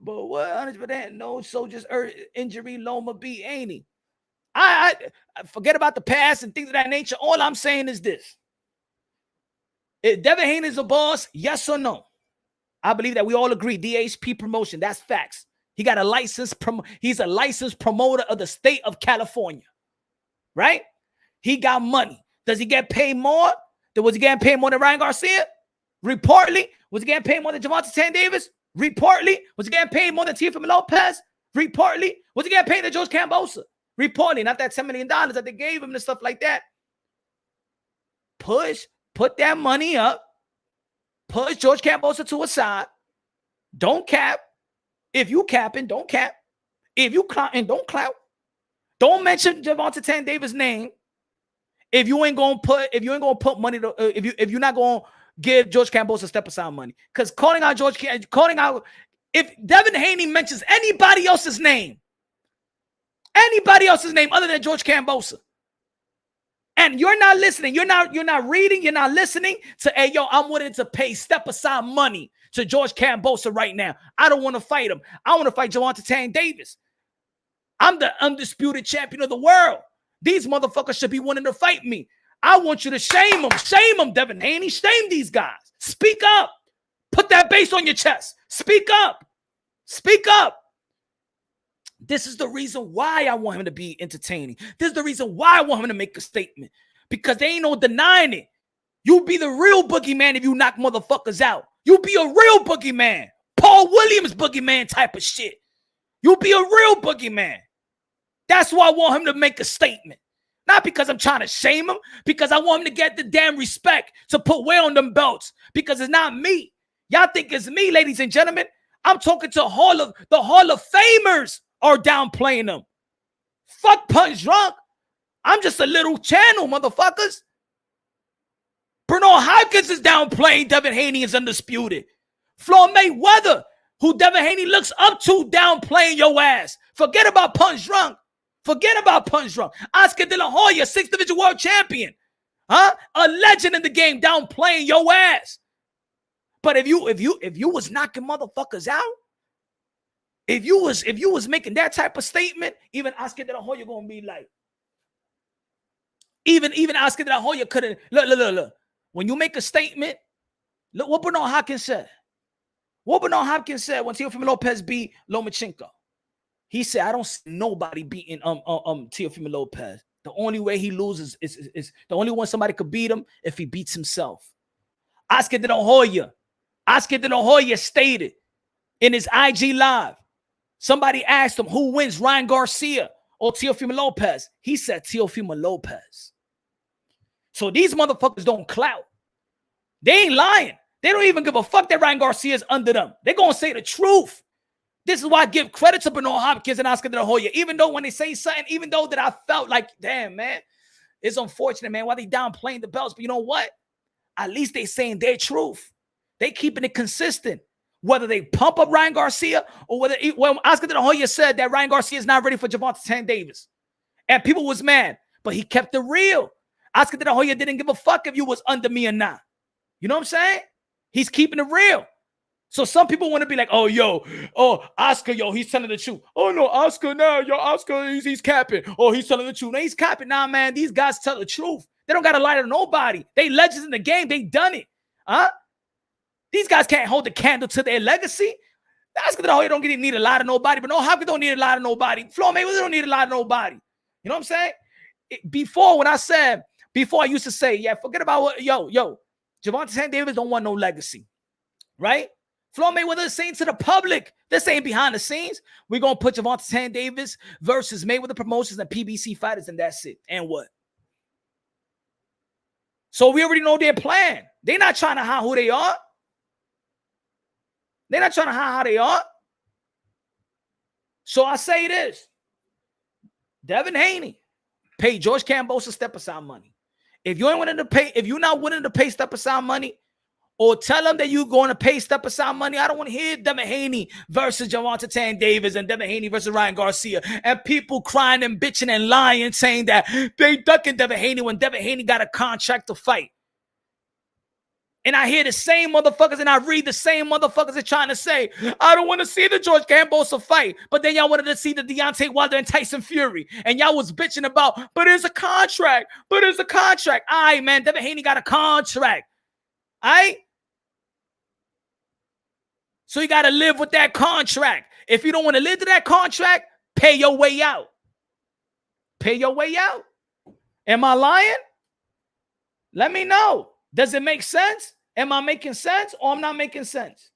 Speaker 2: But what 100% no soldiers injury, Loma beat Haney. I forget about the past and things of that nature. All I'm saying is this. If Devin Haney is a boss, yes or no? I believe that we all agree. DHP promotion, that's facts. He got a license. He's a licensed promoter of the state of California, right? He got money. Does he get paid more? Was he getting paid more than Ryan Garcia? Reportedly. Was he getting paid more than Javante Tan Davis? Reportedly. Was he getting paid more than Teofimo Lopez? Reportedly. Was he getting paid than George Kambosos? Reportedly. Not that $10 million that they gave him and stuff like that. Put that money up. Push George Kambosos to a side. Don't cap. If you capping, don't cap. If you clowning, don't clout. Don't mention Javante Tan Davis' name. If you ain't gonna put money to, if you're not gonna give George Kambosos step aside money, because if Devin Haney mentions anybody else's name other than George Kambosos, and you're not listening, you're not reading, you're not listening to, hey, yo, I'm willing to pay step aside money to George Kambosos right now. I don't want to fight him. I want to fight Javante Tan Davis. I'm the undisputed champion of the world. These motherfuckers should be wanting to fight me. I want you to shame them. Shame them, Devin Haney. Shame these guys. Speak up. Put that bass on your chest. Speak up. Speak up. This is the reason why I want him to be entertaining. This is the reason why I want him to make a statement. Because they ain't no denying it. You be the real boogeyman if you knock motherfuckers out. You be a real boogeyman. Paul Williams boogeyman type of shit. You be a real boogeyman. That's why I want him to make a statement. Not because I'm trying to shame him, because I want him to get the damn respect to put weight on them belts, because it's not me. Y'all think it's me, ladies and gentlemen. I'm talking to the Hall of Famers are downplaying them. Fuck Punch Drunk. I'm just a little channel, motherfuckers. Bernard Hopkins is downplaying Devin Haney is undisputed. Floyd Mayweather, who Devin Haney looks up to, downplaying your ass. Forget about Punch Drunk. Oscar De La Hoya, 6th Division World Champion. Huh? A legend in the game, downplaying your ass. But if you was knocking motherfuckers out, if you was making that type of statement, even Oscar De La Hoya gonna be like, even Oscar De La Hoya couldn't look. When you make a statement, look what Bernard Hopkins said. What Bernard Hopkins said when Teofimo Lopez beat Lomachenko. He said, I don't see nobody beating Teofimo Lopez. The only way he loses is the only one somebody could beat him if he beats himself. Oscar De La Hoya stated in his IG live. Somebody asked him who wins, Ryan Garcia or Teofimo Lopez. He said Teofimo Lopez. So these motherfuckers don't clout. They ain't lying. They don't even give a fuck that Ryan Garcia is under them. They're going to say the truth. This is why I give credit to Bernard Hopkins and Oscar De La Hoya. Even though when they say something, even though that I felt like, damn, man, it's unfortunate, man, why they downplaying the belts. But you know what? At least they saying their truth. They keeping it consistent. Whether they pump up Ryan Garcia or whether Oscar De La Hoya said that Ryan Garcia is not ready for Gervonta Tank Davis. And people was mad, but he kept it real. Oscar De La Hoya didn't give a fuck if you was under me or not. You know what I'm saying? He's keeping it real. So some people want to be like, Oscar, he's telling the truth. Oh, no, Oscar, Oscar, he's capping. Oh, he's telling the truth. No, he's capping. Nah, man, these guys tell the truth. They don't got to lie to nobody. They legends in the game. They done it. Huh? These guys can't hold the candle to their legacy. Oscar De La Hoya don't need a lie to nobody, but no, Hopkins don't need a lie to nobody. Floyd Mayweather don't need a lie to nobody. You know what I'm saying? Before I used to say, yeah, forget about what, Gervonta Tank Davis don't want no legacy, right? Floyd Mayweather is saying to the public, this ain't behind the scenes. We're going to put Gervonta Tank Davis versus Mayweather Promotions and PBC fighters, and that's it. And what? So we already know their plan. They're not trying to hide who they are. They're not trying to hide how they are. So I say this. Devin Haney, pay George Kambosos step aside money. If you ain't willing to pay, if you're not willing to pay step aside money, or tell them that you're going to pay step aside money, I don't want to hear Devin Haney versus Gervonta Tank Davis and Devin Haney versus Ryan Garcia. And people crying and bitching and lying, saying that they ducking Devin Haney when Devin Haney got a contract to fight. And I hear the same motherfuckers and I read the same motherfuckers are trying to say, I don't want to see the George Kambosos fight. But then y'all wanted to see the Deontay Wilder and Tyson Fury. And y'all was bitching about, but it's a contract. But it's a contract. All right, man, Devin Haney got a contract. All right? So you got to live with that contract. If you don't want to live to that contract, pay your way out. Pay your way out. Am I lying? Let me know. Does it make sense? Am I making sense or I'm not making sense?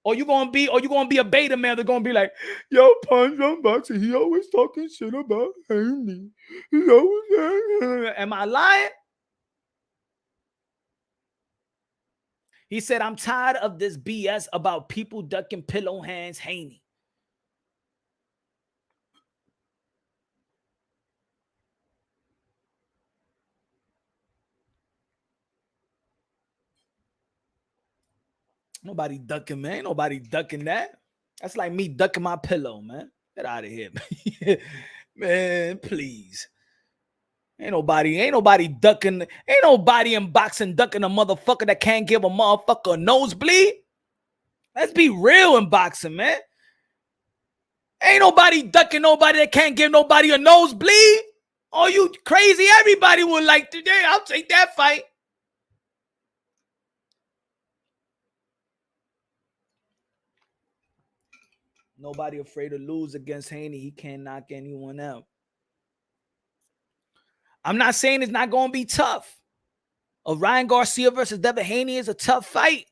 Speaker 2: Or you gonna be a beta male that's gonna be like, yo, Punch Unboxing, he always talking shit about Haney. Am I lying? He said, I'm tired of this BS about people ducking pillow hands Haney. Nobody ducking, man. Ain't nobody ducking that. That's like me ducking my pillow, man. Get out of here, man. Man, please. Ain't nobody ducking. Ain't nobody in boxing ducking a motherfucker that can't give a motherfucker a nosebleed. Let's be real in boxing, man. Ain't nobody ducking nobody that can't give nobody a nosebleed. Oh, you crazy? Everybody would like today. I'll take that fight. Nobody afraid to lose against Haney. He can't knock anyone out. I'm not saying it's not going to be tough. Ryan Garcia versus Devin Haney is a tough fight.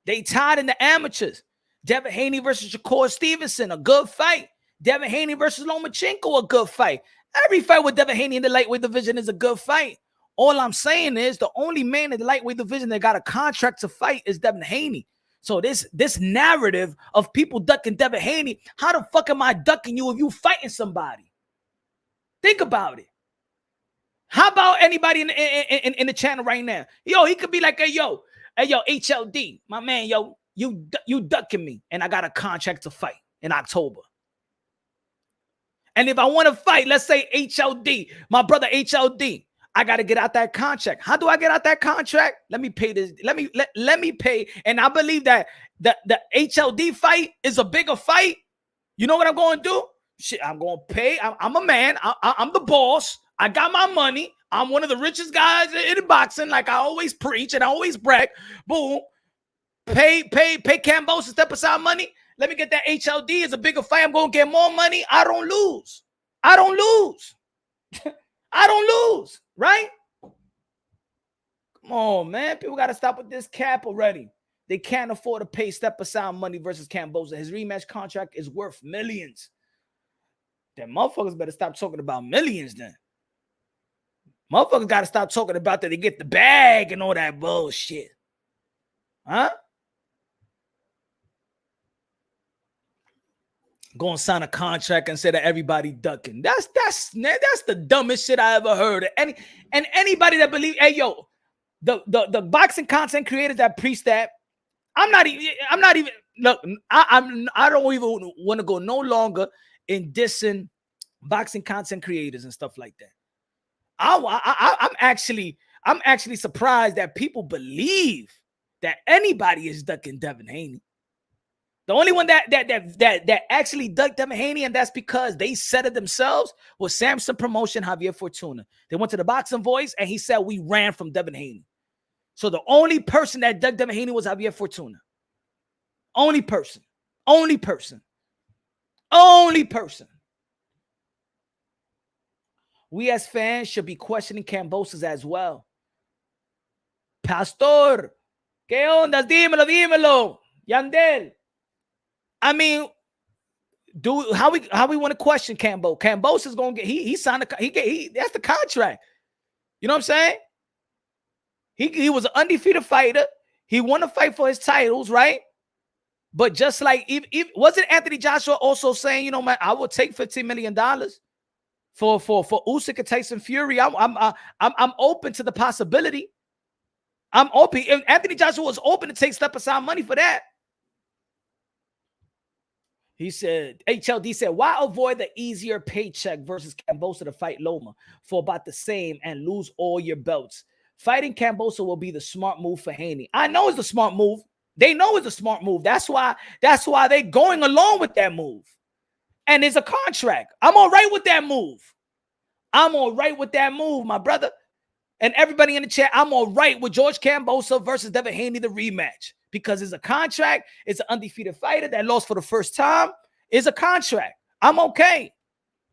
Speaker 2: They tied in the amateurs. Devin Haney versus Shakur Stevenson, a good fight. Devin Haney versus Lomachenko, a good fight. Every fight with Devin Haney in the lightweight division is a good fight. All I'm saying is the only man in the lightweight division that got a contract to fight is Devin Haney. So this narrative of people ducking Devin Haney, how the fuck am I ducking you if you fighting somebody? Think about it. How about anybody in the channel right now? Yo, he could be like, hey, HLD, my man, you ducking me, and I got a contract to fight in October. And if I want to fight, let's say HLD, my brother HLD, I got to get out that contract. How do I get out that contract? Let me pay this. Let me pay. And I believe that the HLD fight is a bigger fight. You know what I'm going to do? Shit, I'm going to pay. I'm a man. I'm the boss. I got my money. I'm one of the richest guys in boxing, like I always preach and I always brag. Boom. Pay Kambosos step aside money. Let me get that HLD. It's a bigger fight. I'm going to get more money. I don't lose. I don't lose. I don't lose, right? Come on, man. People got to stop with this cap already. They can't afford to pay step aside money versus Kambosos. His rematch contract is worth millions. Then motherfuckers better stop talking about millions then. Motherfuckers got to stop talking about that they get the bag and all that bullshit. Huh? Go and sign a contract and say that everybody ducking. That's the dumbest shit I ever heard. And anybody that believe, hey, yo, the boxing content creators that preach that, I'm not even. Look, I don't even want to go no longer in dissing boxing content creators and stuff like that. I'm actually surprised that people believe that anybody is ducking Devin Haney. The only one that actually ducked Devin Haney, and that's because they said it themselves, was Samson Promotion, Javier Fortuna. They went to the Boxing Voice, and he said we ran from Devin Haney. So the only person that ducked Devin Haney was Javier Fortuna. Only person. Only person. Only person. We as fans should be questioning Kambosos as well. Pastor, ¿qué onda? Dímelo, dímelo. Yandel. I mean, dude, how we want to question Kambo? Kambosos is gonna get he signed that's the contract. You know what I'm saying? He was an undefeated fighter. He won a fight for his titles, right? But just like wasn't Anthony Joshua also saying, you know, man, I will take $15 million for Usyk and Tyson Fury. I'm open to the possibility. I'm open. If Anthony Joshua was open to take step aside money for that. He said, HLD said, why avoid the easier paycheck versus Kambosos to fight Loma for about the same and lose all your belts? Fighting Kambosos will be the smart move for Haney. I know it's the smart move. They know it's a smart move. That's why they're going along with that move. And it's a contract. I'm all right with that move. I'm all right with that move, my brother. And everybody in the chat, I'm all right with George Kambosos versus Devin Haney, the rematch. Because it's a contract. It's an undefeated fighter that lost for the first time. It's a contract. I'm okay.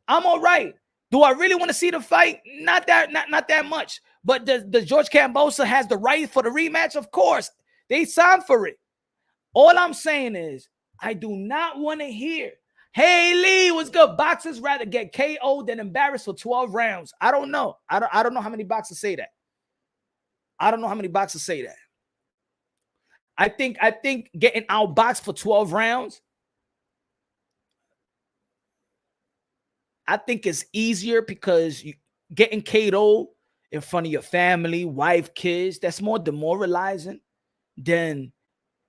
Speaker 2: I'm all right. Do I really want to see the fight? Not that much. But does George Kambosos has the right for the rematch? Of course. They signed for it. All I'm saying is, I do not want to hear, hey, Lee, what's good? Boxers rather get KO'd than embarrassed for 12 rounds. I don't know. I don't know how many boxers say that. I don't know how many boxers say that. I think getting outboxed for 12 rounds, I think it's easier because getting KO'd in front of your family, wife, kids, that's more demoralizing than,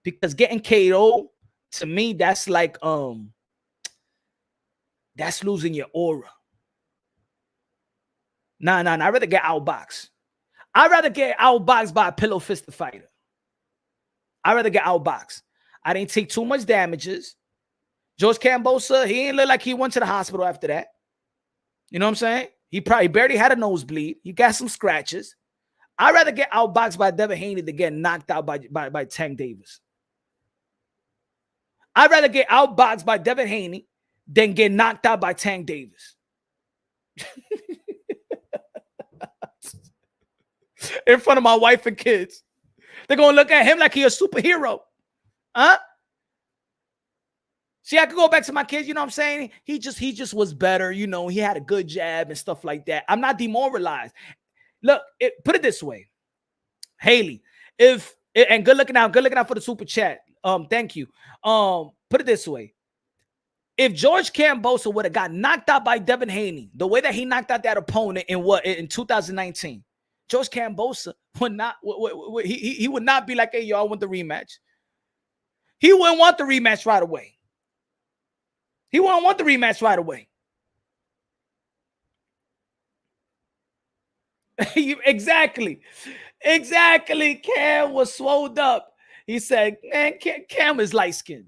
Speaker 2: because getting KO'd, to me, that's like that's losing your aura. Nah, I'd rather get outboxed. I'd rather get outboxed by a pillow fisted fighter. I'd rather get outboxed. I didn't take too much damages. George Kambosos, he ain't look like he went to the hospital after that. You know what I'm saying? He probably barely had a nosebleed. He got some scratches. I'd rather get outboxed by Devin Haney than get knocked out by Tank Davis. I'd rather get outboxed by Devin Haney than get knocked out by Tank Davis. In front of my wife and kids. They're going to look at him like he's a superhero. Huh? See, I could go back to my kids, you know what I'm saying? He just was better, you know, he had a good jab and stuff like that. I'm not demoralized. Look, put it this way. Haley, and good looking out for the super chat. Thank you. Put it this way. If George Kambosos would have got knocked out by Devin Haney, the way that he knocked out that opponent in 2019, George Kambosos would not, he would not be like, hey, y'all want the rematch. He wouldn't want the rematch right away. He wouldn't want the rematch right away. Exactly. Cam was swolled up. He said, man, Cam is light-skinned.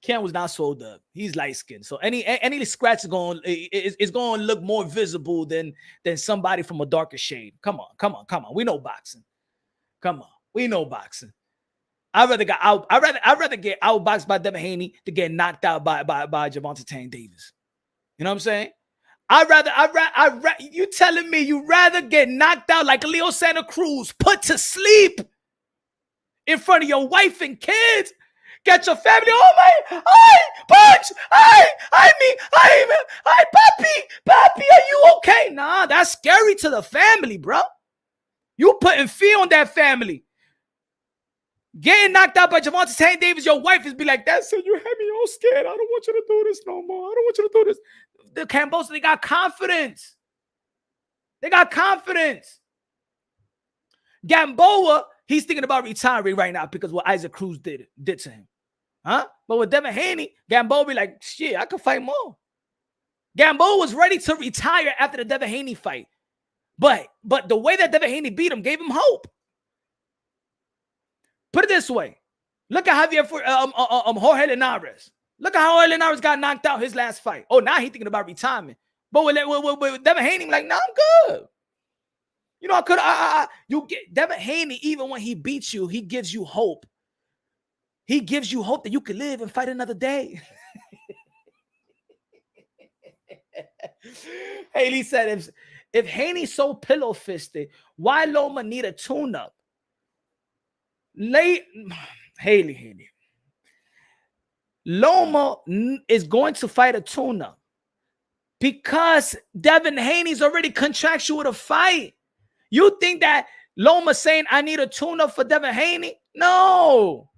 Speaker 2: Cam was not swolled up. He's light-skinned. So any scratch is going to look more visible than somebody from a darker shade. Come on. We know boxing. Come on. We know boxing. I'd rather get outboxed by Devin Haney to get knocked out by Gervonta Tank Davis. You know what I'm saying? You telling me you rather get knocked out like Leo Santa Cruz, put to sleep in front of your wife and kids, get your family, oh my, punch, Papi, are you okay? Nah, that's scary to the family, bro. You putting fear on that family. Getting knocked out by Gervonta Tank Davis, your wife is be like, that said you had me all scared. I don't want you to do this no more. I don't want you to do this. The Kambosos, they got confidence. Gamboa He's thinking about retiring right now because what Isaac Cruz did to him. Huh? But with Devin Haney, Gamboa be like, shit, I could fight more. Gamboa was ready to retire after the Devin Haney fight. But the way that Devin Haney beat him gave him hope. Put it this way. Look at Javier Jorge Linares. Look at how Jorge Linares got knocked out his last fight. Oh, now he's thinking about retirement. But with Devin Haney, I'm like, nah, I'm good. You know, you get Devin Haney, even when he beats you, he gives you hope. He gives you hope that you can live and fight another day. Haley said, if Haney's so pillow-fisted, why Loma need a tune-up? Haley. Loma is going to fight a tune-up because Devin Haney's already contractual to fight. You think that Loma's saying, I need a tune-up for Devin Haney? No.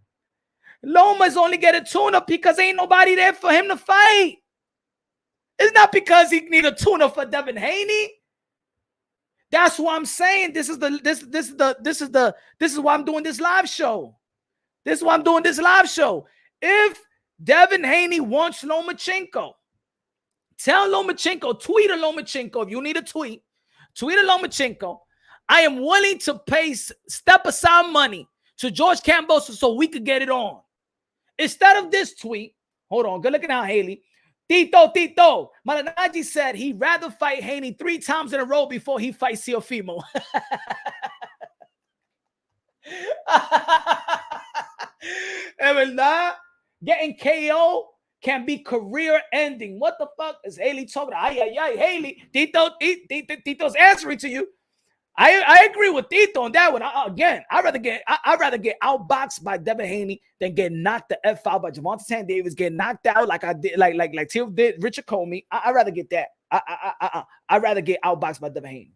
Speaker 2: Loma's only get a tune-up because ain't nobody there for him to fight. It's not because he need a tune-up for Devin Haney. That's why I'm saying this is why I'm doing this live show. This is why I'm doing this live show. If Devin Haney wants Lomachenko, tell Lomachenko, tweet a Lomachenko. If you need a tweet a Lomachenko. I am willing to pay step aside money to George Kambosos so we could get it on. Instead of this tweet, hold on, good looking out, Haley. Tito. Malanaji said he'd rather fight Haney 3 times in a row before he fights Teofimo. Getting KO can be career ending. What the fuck is Haley talking about? Haley. Tito's answering to you. I agree with Tito on that one. I'd rather get outboxed by Devin Haney than get knocked the F out by Javante San Davis, get knocked out like I did, like Till did Richard Comey. I'd rather get that. I'd rather get outboxed by Devin Haney.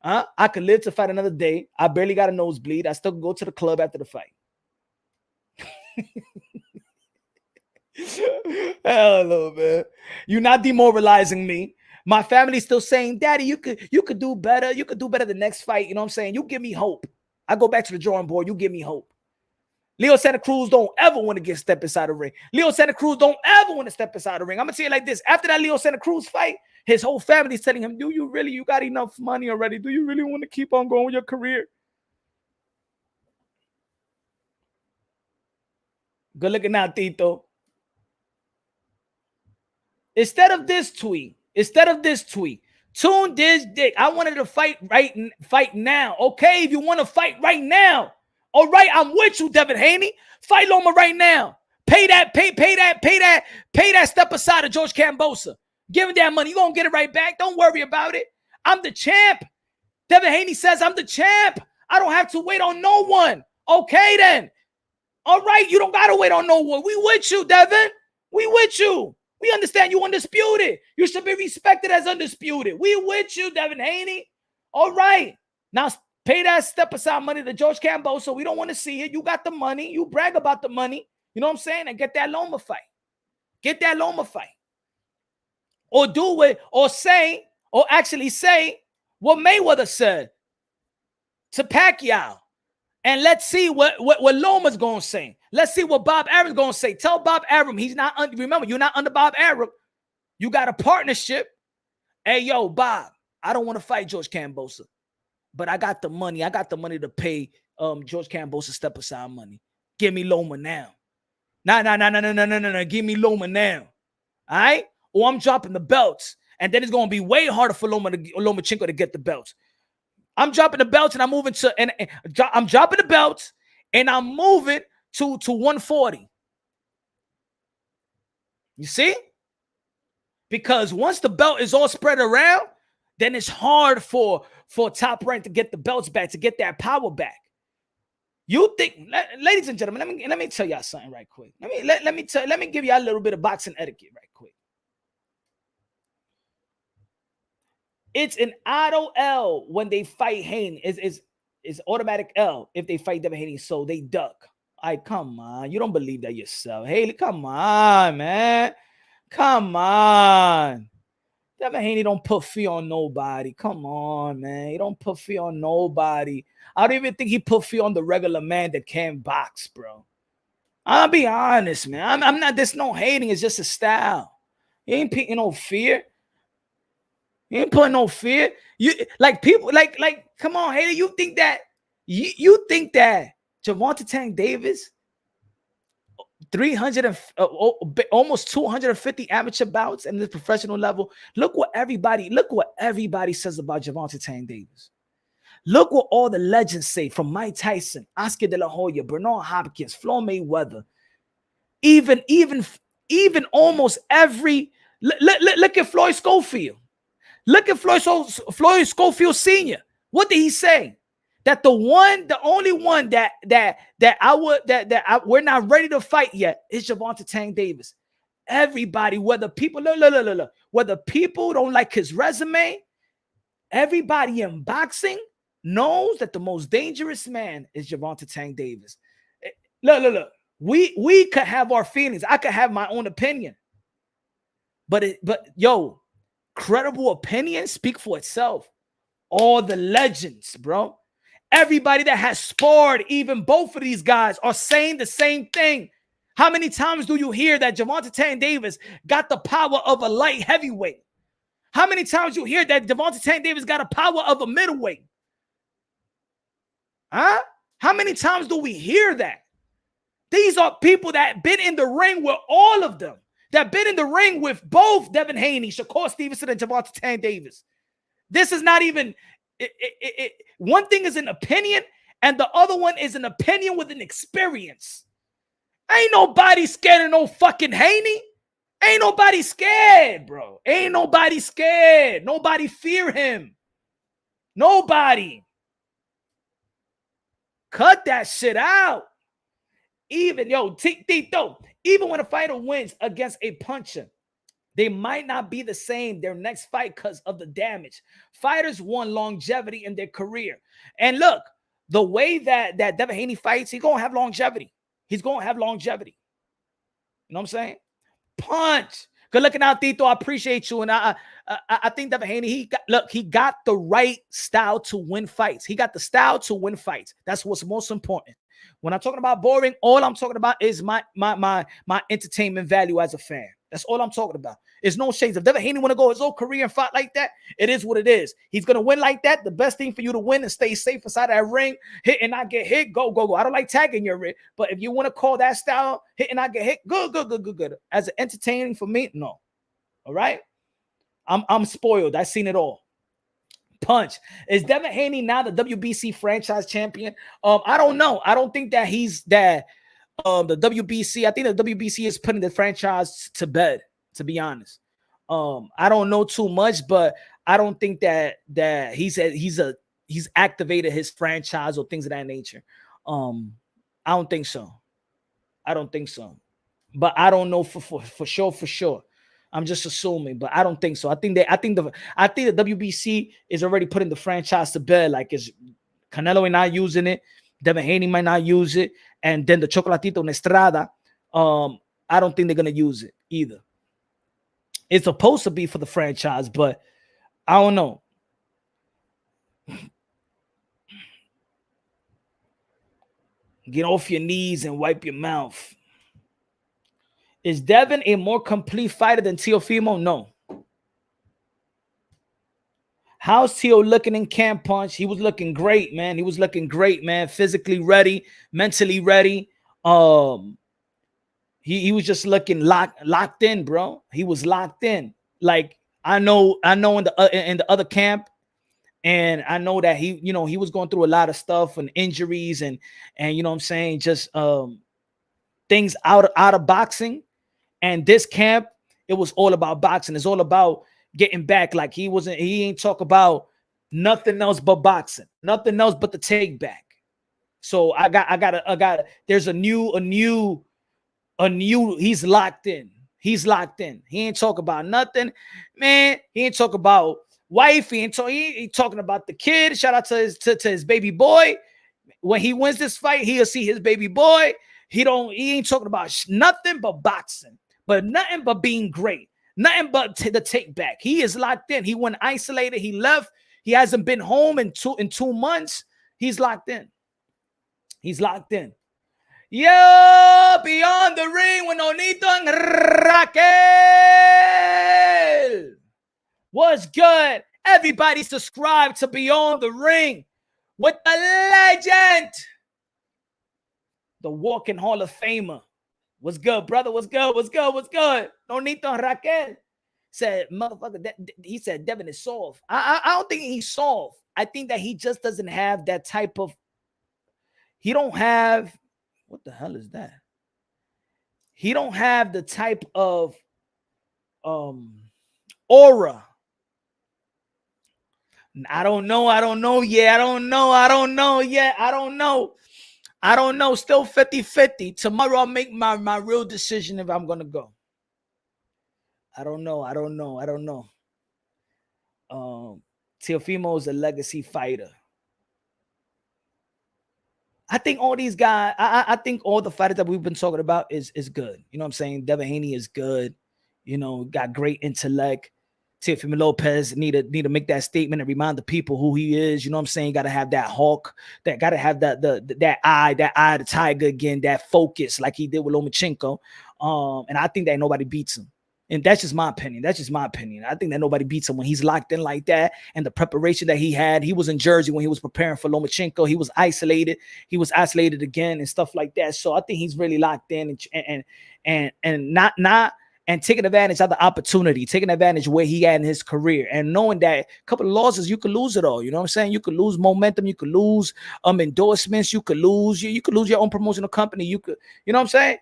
Speaker 2: I could live to fight another day. I barely got a nosebleed. I still can go to the club after the fight. Hello, man. You're not demoralizing me. My family's still saying, Daddy, you could do better. You could do better the next fight. You know what I'm saying? You give me hope. I go back to the drawing board. You give me hope. Leo Santa Cruz don't ever want to get step inside the ring. Leo Santa Cruz don't ever want to step inside the ring. I'm going to tell you like this. After that Leo Santa Cruz fight, his whole family's telling him, you got enough money already? Do you really want to keep on going with your career? Good looking now, Tito. Instead of this tweet, tune this dick. I wanted to fight now. Okay, if you want to fight right now, all right, I'm with you, Devin Haney. Fight Loma right now. Pay that step aside of George Kambosos. Give him that money. You're gonna get it right back. Don't worry about it. I'm the champ. Devin Haney says I'm the champ. I don't have to wait on no one. Okay, then. All right, you don't gotta wait on no one. We with you, Devin. We with you. We understand you undisputed. You should be respected as undisputed. We with you, Devin Haney. All right. Now pay that step aside money to George Kambosos. We don't want to see it. You got the money. You brag about the money. You know what I'm saying? And get that Loma fight. Get that Loma fight. Or do it, or actually say what Mayweather said to Pacquiao. And let's see what Loma's going to say. Let's see what Bob Arum's going to say. Tell Bob Arum he's not under. Remember, you're not under Bob Arum. You got a partnership. Hey, yo, Bob, I don't want to fight George Kambosos, but I got the money. I got the money to pay George Kambosos step aside money. Give me Loma now. No. Give me Loma now. All right? Or I'm dropping the belts. And then it's going to be way harder for Lomachenko to get the belts. I'm dropping the belts and I'm moving to, and I'm dropping the belts and I'm moving to 140. You see? Because once the belt is all spread around, then it's hard for Top Rank to get the belts back, to get that power back. You think, ladies and gentlemen, let me tell y'all something right quick. Let me give y'all a little bit of boxing etiquette right quick. It's an auto L when they fight Haney. It's automatic L if they fight Devin Haney, so they duck. Come on. You don't believe that yourself. Haley, come on, man. Come on. Devin Haney don't put fear on nobody. Come on, man. He don't put fear on nobody. I don't even think he put fear on the regular man that can't box, bro. I'll be honest, man. I'm not, there's no hating. It's just a style. He ain't putting no fear. He ain't putting no fear. You like people like come on, hater. You think that you think that Gervonta Tank Davis 300 almost 250 amateur bouts in the professional level. Look what everybody says about Gervonta Tank Davis. Look what all the legends say, from Mike Tyson, Oscar De La Hoya, Bernard Hopkins, Floyd Mayweather, even almost every look at Floyd Schofield. Look at Floyd Schofield Sr. What did he say? That the only one that we're not ready to fight yet is Gervonta Tank Davis. Everybody, whether people whether people don't like his resume, everybody in boxing knows that the most dangerous man is Gervonta Tank Davis. Look. We could have our feelings. I could have my own opinion, but yo, credible opinions speak for itself. All the legends, bro. Everybody that has sparred, even both of these guys, are saying the same thing. How many times do you hear that Gervonta Tank Davis got the power of a light heavyweight? How many times you hear that Gervonta Tank Davis got the power of a middleweight? Huh? How many times do we hear that? These are people that been in the ring with all of them. That been in the ring with both Devin Haney, Shakur Stevenson, and Gervonta Tank Davis. This is not even... one thing is an opinion, and the other one is an opinion with an experience. Ain't nobody scared of no fucking Haney. Ain't nobody scared, bro. Ain't nobody scared. Nobody fear him. Nobody. Cut that shit out. Even, Tito, even when a fighter wins against a puncher, they might not be the same their next fight because of the damage. Fighters want longevity in their career. And look, the way that Devin Haney fights, he's going to have longevity. He's going to have longevity. You know what I'm saying? Punch. Good looking out, Tito. I appreciate you. And I think Devin Haney, he got the right style to win fights. He got the style to win fights. That's what's most important. When I'm talking about boring, all I'm talking about is my entertainment value as a fan. That's all I'm talking about. There's no shades. If Devin Haney want to go his whole career and fight like that, it is what it is. He's going to win like that. The best thing for you to win and stay safe inside that ring, hit and not get hit, go. I don't like tagging your ring, but if you want to call that style, hit and not get hit, good. As entertaining for me, no. All right? I'm spoiled. I've seen it all. Punch. Is Devin Haney now the WBC franchise champion? I don't know. I don't think that he's that. The WBC, I think the WBC is putting the franchise to bed, to be honest. I don't know too much, but I don't think that he's activated his franchise or things of that nature. I don't think so. But I don't know for sure. I'm just assuming, but I don't think so. I think the WBC is already putting the franchise to bed. Like, is Canelo not using it? Devin Haney might not use it, and then the Chocolatito and Estrada, I don't think they're gonna use it either. It's supposed to be for the franchise, but I don't know. Get off your knees and wipe your mouth. Is Devin a more complete fighter than Teofimo? No. How's Teo looking in camp, Punch? He was looking great, man. Physically ready, mentally ready. He was just looking locked in, bro. He was locked in. Like, I know in the other camp, and I know that he was going through a lot of stuff and injuries and you know what I'm saying, just things out of boxing. And this camp, it was all about boxing. It's all about getting back. Like, he ain't talk about nothing else but boxing, nothing else but the take back. So I got there's a new he's locked in. He ain't talk about nothing, man. He ain't talk about wife. He ain't talking about the kid. Shout out to his baby boy. When he wins this fight, he'll see his baby boy. He ain't talking about nothing but boxing, but nothing but being great. Nothing but the take back. He is locked in. He went isolated. He left. He hasn't been home in 2 months. He's locked in. He's locked in. Yo, Beyond the Ring with Nonito and Raquel. What's good? Everybody subscribe to Beyond the Ring with the legend, the walking Hall of Famer. What's good, brother? What's good? What's good? What's good? Nonito and Raquel said, motherfucker, he said Devin is soft. I don't think he's soft. I think that he just doesn't have that type of, he don't have, what the hell is that? He don't have the type of aura. I don't know yet. I don't know yet. I don't know. Still 50-50. Tomorrow I'll make my real decision if I'm going to go. I don't know. Teofimo is a legacy fighter. I think all these guys, I think all the fighters that we've been talking about is good. You know what I'm saying? Devin Haney is good. You know, got great intellect. Teofimo Lopez need to make that statement and remind the people who he is. You know what I'm saying? Got to have that hawk, that got to have that eye of the tiger again, that focus like he did with Lomachenko. And I think that nobody beats him. And that's just my opinion. I think that nobody beats him when he's locked in like that. And the preparation that he had, he was in Jersey when he was preparing for Lomachenko. He was isolated. He was isolated again and stuff like that. So I think he's really locked in and not taking advantage of the opportunity, taking advantage of where he at in his career, and knowing that a couple of losses, you could lose it all. You know what I'm saying? You could lose momentum. You could lose endorsements. You could lose your own promotional company. You know what I'm saying?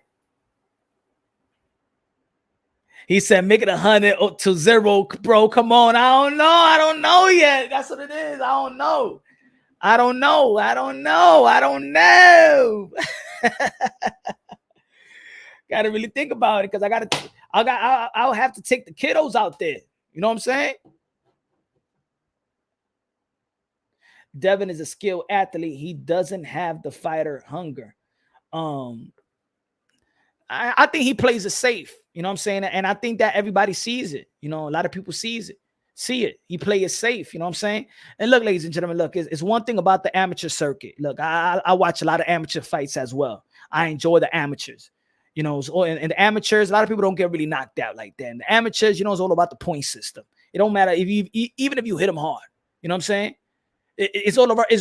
Speaker 2: He said, make it 100 to 0, bro. Come on. I don't know yet. That's what it is. I don't know. Got to really think about it because I'll have to take the kiddos out there. You know what I'm saying? Devin is a skilled athlete. He doesn't have the fighter hunger. I think he plays it safe. You know what I'm saying? And I think that everybody sees it. You know, a lot of people see it. He plays it safe. You know what I'm saying? And look, ladies and gentlemen, look, it's one thing about the amateur circuit. Look, I watch a lot of amateur fights as well. I enjoy the amateurs. You know, and the amateurs, a lot of people don't get really knocked out like that. And the amateurs, you know, it's all about the point system. It don't matter even if you hit them hard. You know what I'm saying? It's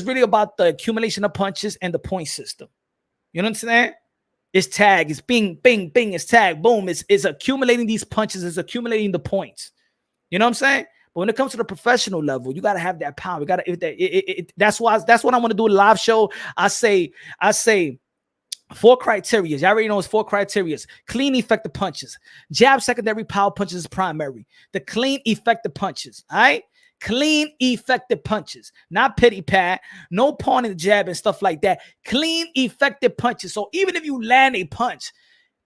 Speaker 2: really about the accumulation of punches and the point system. You know what I'm saying? It's tag, it's bing, bing, bing, it's tag, boom. It's accumulating these punches, it's accumulating the points. You know what I'm saying? But when it comes to the professional level, you got to have that power. You got to, that's what I want to do a live show. I say 4 criteria. You already know it's 4 criteria. Clean, effective punches. Jab, secondary, power punches is primary. The clean, effective punches. All right? Clean, effective punches. Not pity pat. No pawning the jab and stuff like that. Clean, effective punches. So even if you land a punch,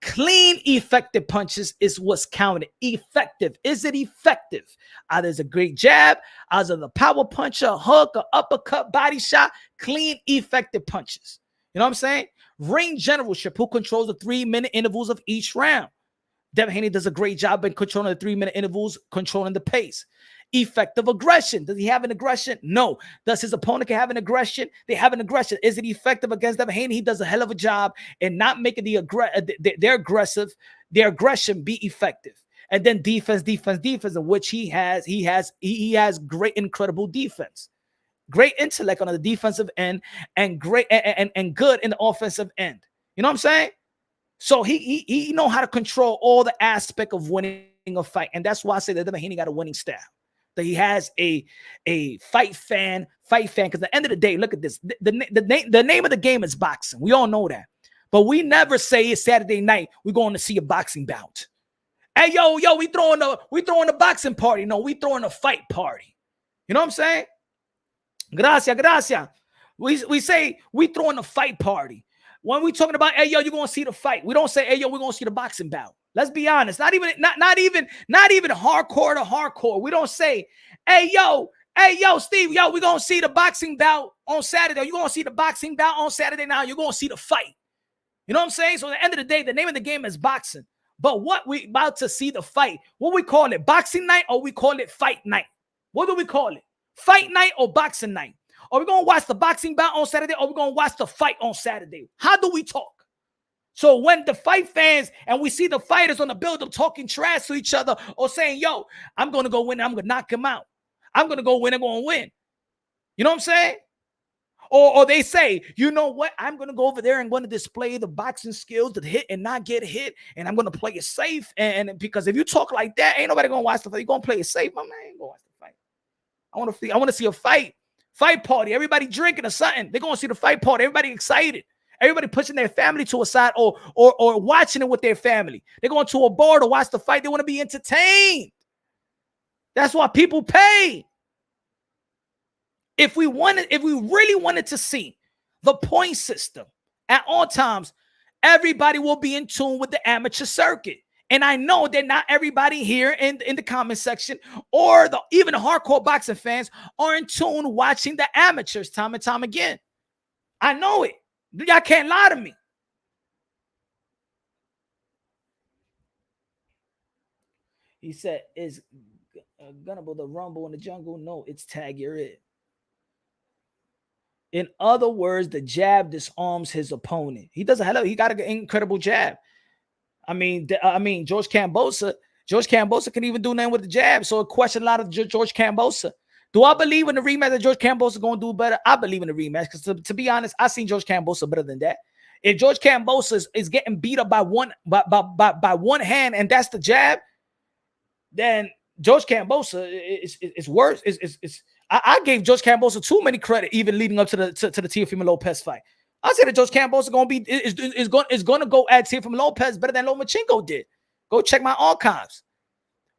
Speaker 2: clean, effective punches is what's counted. Effective. Is it effective? Either it's a great jab, either the power punch, a hook, a uppercut, body shot. Clean, effective punches. You know what I'm saying? Ring generalship, who controls the 3-minute intervals of each round. Devin Haney does a great job in controlling the 3-minute intervals, controlling the pace. Effective aggression. Does he have an aggression? No. Does his opponent have an aggression? They have an aggression. Is it effective against Devin Haney? He does a hell of a job in not making their aggression be effective. And then defense, in which he has great, incredible defense. Great intellect on the defensive end and great and good in the offensive end. You know what I'm saying? So he know how to control all the aspect of winning a fight. And that's why I say that Devin Haney got a winning style. That he has a fight fan. Because at the end of the day, look at this. The name of the game is boxing. We all know that. But we never say it's Saturday night, we're going to see a boxing bout. Hey, yo, we throwing a boxing party. No, we throwing a fight party. You know what I'm saying? Gracias. We say we throwing a fight party. When we talking about, hey, yo, you're going to see the fight. We don't say, hey, yo, we're going to see the boxing bout. Let's be honest. Not even hardcore to hardcore. We don't say, hey, yo, Steve, yo, we're going to see the boxing bout on Saturday. You're going to see the boxing bout on Saturday now. You're going to see the fight. You know what I'm saying? So at the end of the day, the name of the game is boxing. But what we about to see the fight, what we call it, boxing night or we call it fight night? What do we call it? Fight night or boxing night? Are we going to watch the boxing bout on Saturday or are we going to watch the fight on Saturday? How do we talk? So when the fight fans and we see the fighters on the build-up talking trash to each other or saying, yo, I'm going to go win, I'm going to knock him out. I'm going to go win, I'm going to win. You know what I'm saying? Or they say, you know what? I'm going to go over there and going to display the boxing skills to hit and not get hit. And I'm going to play it safe. And because if you talk like that, ain't nobody going to watch the fight. You're going to play it safe. My man ain't going to watch the fight. I want to see a fight party. Everybody drinking or something. They're going to see the fight party. Everybody excited. Everybody pushing their family to a side or watching it with their family. They're going to a bar to watch the fight. They want to be entertained. That's why people pay. If we really wanted to see the point system at all times, everybody will be in tune with the amateur circuit. And I know that not everybody here in the comment section or even the hardcore boxing fans are in tune watching the amateurs time and time again. I know it. Y'all can't lie to me. He said, is Gunnable the Rumble in the jungle? No, it's Tag Your It. In other words, the jab disarms his opponent. He does he got an incredible jab. I mean, George Kambosos can even do nothing with the jab. So it questioned a lot of George Kambosos. Do I believe in the rematch that George Kambosos is going to do better? I believe in the rematch because to be honest, I seen George Kambosos better than that. If George Kambosos is getting beat up by one hand and that's the jab, then George Kambosos is worse. I gave George Kambosos too many credit even leading up to the Teofimo Lopez fight. I said that George Kambosos is going to go at Teofimo Lopez better than Lomachenko did. Go check my archives.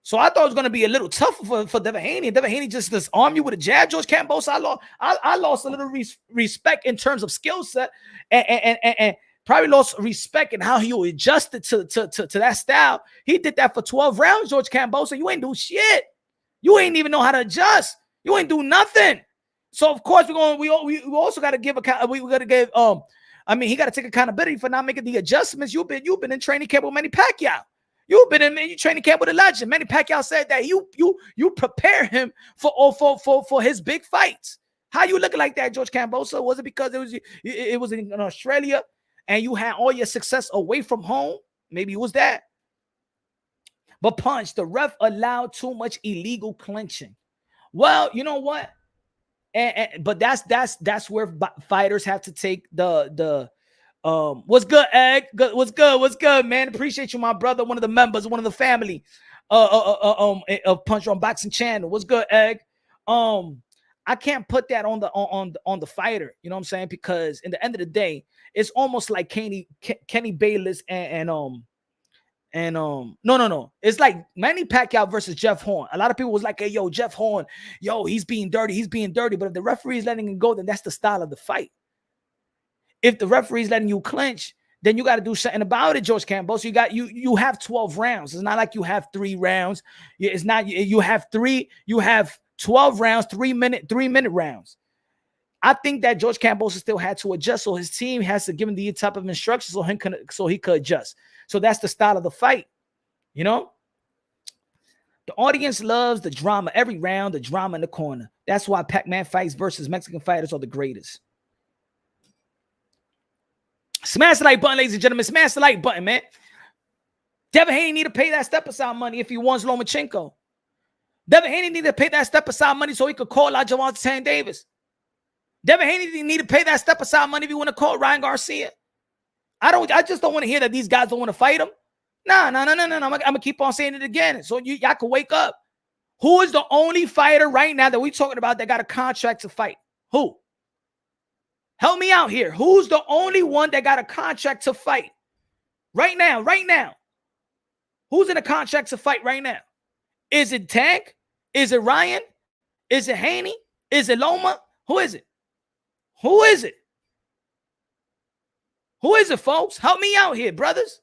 Speaker 2: So I thought it was going to be a little tougher for Devin Haney. Devin Haney just disarmed you with a jab. George Kambosos, I lost a little respect in terms of skill set and probably lost respect in how he adjusted to that style. He did that for 12 rounds, George Kambosos. You ain't do shit. You ain't even know how to adjust. You ain't do nothing. So of course we also got to give he got to take accountability for not making the adjustments. You've been in training camp with Manny Pacquiao. You've been in training camp with a legend. Manny Pacquiao said that you prepare him for his big fights. How you looking like that, George Kambosos? Was it because it was in Australia and you had all your success away from home? Maybe it was that. But Punch, the ref allowed too much illegal clinching. Well, you know what? But that's where fighters have to take the what's good, Egg? What's good, man? Appreciate you, my brother, one of the members, one of the family of Punch on Boxing Channel. What's good, Egg? I can't put that on the fighter, you know what I'm saying? Because in the end of the day, it's almost like Kenny Bayless and no. It's like Manny Pacquiao versus Jeff Horn. A lot of people was like, hey, yo, Jeff Horn, he's being dirty. But if the referee is letting him go, then that's the style of the fight. If the referee is letting you clinch, then you got to do something about it, George Kambosos. You have 12 rounds. It's not like you have 3 rounds. It's not you have 12 rounds, 3 minute rounds. I think that George Kambosos still had to adjust, so his team has to give him the type of instructions so he could adjust. So that's the style of the fight, you know? The audience loves the drama. Every round, the drama in the corner. That's why Pac-Man fights versus Mexican fighters are the greatest. Smash the like button, ladies and gentlemen. Smash the like button, man. Devin Haney need to pay that step-aside money if he wants Lomachenko. Devin Haney need to pay that step-aside money so he could call out Javante Tank Davis. Devin Haney need to pay that step-aside money if you want to call Ryan Garcia. I just don't want to hear that these guys don't want to fight him. No. I'm gonna keep on saying it again. So y'all can wake up. Who is the only fighter right now that we're talking about that got a contract to fight? Who? Help me out here. Who's the only one that got a contract to fight? Right now. Who's in a contract to fight right now? Is it Tank? Is it Ryan? Is it Haney? Is it Loma? Who is it? Who is it? Who is it, folks? Help me out here, brothers.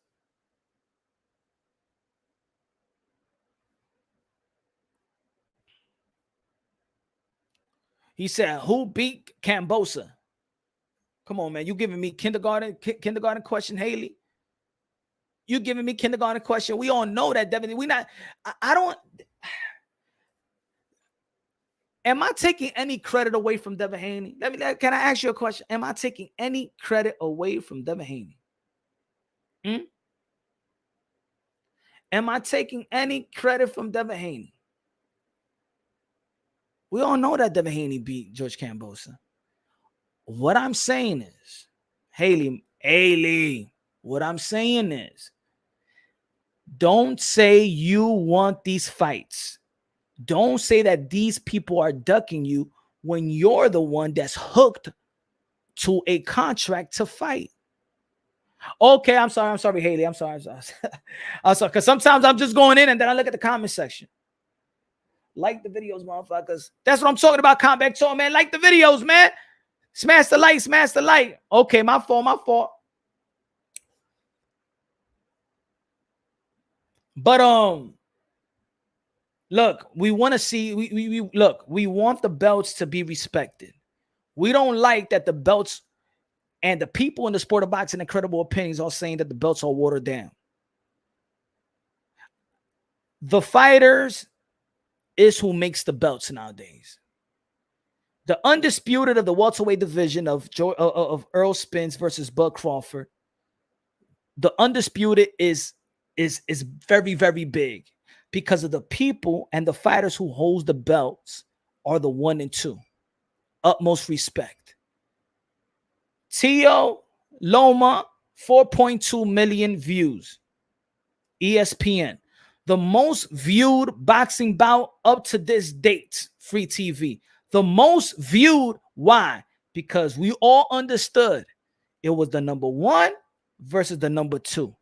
Speaker 2: He said, who beat Kambosos? Come on, man. You giving me kindergarten question, Haley? You giving me kindergarten question. We all know that, Devin. We not. I don't. Am I taking any credit away from Devin Haney? Can I ask you a question? Am I taking any credit away from Devin Haney? Am I taking any credit from Devin Haney? We all know that Devin Haney beat George Kambosos. What I'm saying is, Haley, what I'm saying is, don't say you want these fights. Don't say that these people are ducking you when you're the one that's hooked to a contract to fight. Okay, I'm sorry, Haley. I'm sorry. Because sometimes I'm just going in and then I look at the comment section. Like the videos, motherfuckers. That's what I'm talking about, Combat Talk, man. Like the videos, man. Smash the like. Okay, my fault. But look, we want to see. We want the belts to be respected. We don't like that the belts and the people in the sport of boxing, incredible opinions, are saying that the belts are watered down. The fighters is who makes the belts nowadays. The undisputed of the welterweight division of Earl Spence versus Bud Crawford. The undisputed is very, very big because of the people and the fighters who hold the belts are the 1 and 2. Utmost respect. Tio, Loma, 4.2 million views. ESPN. The most viewed boxing bout up to this date. Free TV. The most viewed. Why? Because we all understood it was the number 1 versus the number 2.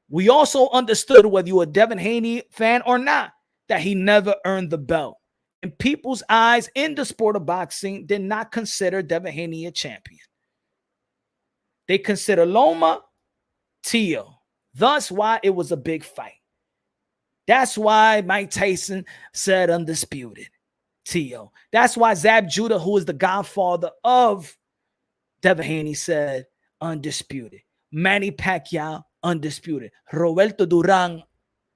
Speaker 2: We also understood, whether you were a Devin Haney fan or not, that he never earned the belt. In people's eyes in the sport of boxing, did not consider Devin Haney a champion. They consider Loma, Tio. Thus why it was a big fight. That's why Mike Tyson said undisputed. Tio. That's why Zab Judah, who is the godfather of Devin Haney, said undisputed. Manny Pacquiao, undisputed. Roberto Duran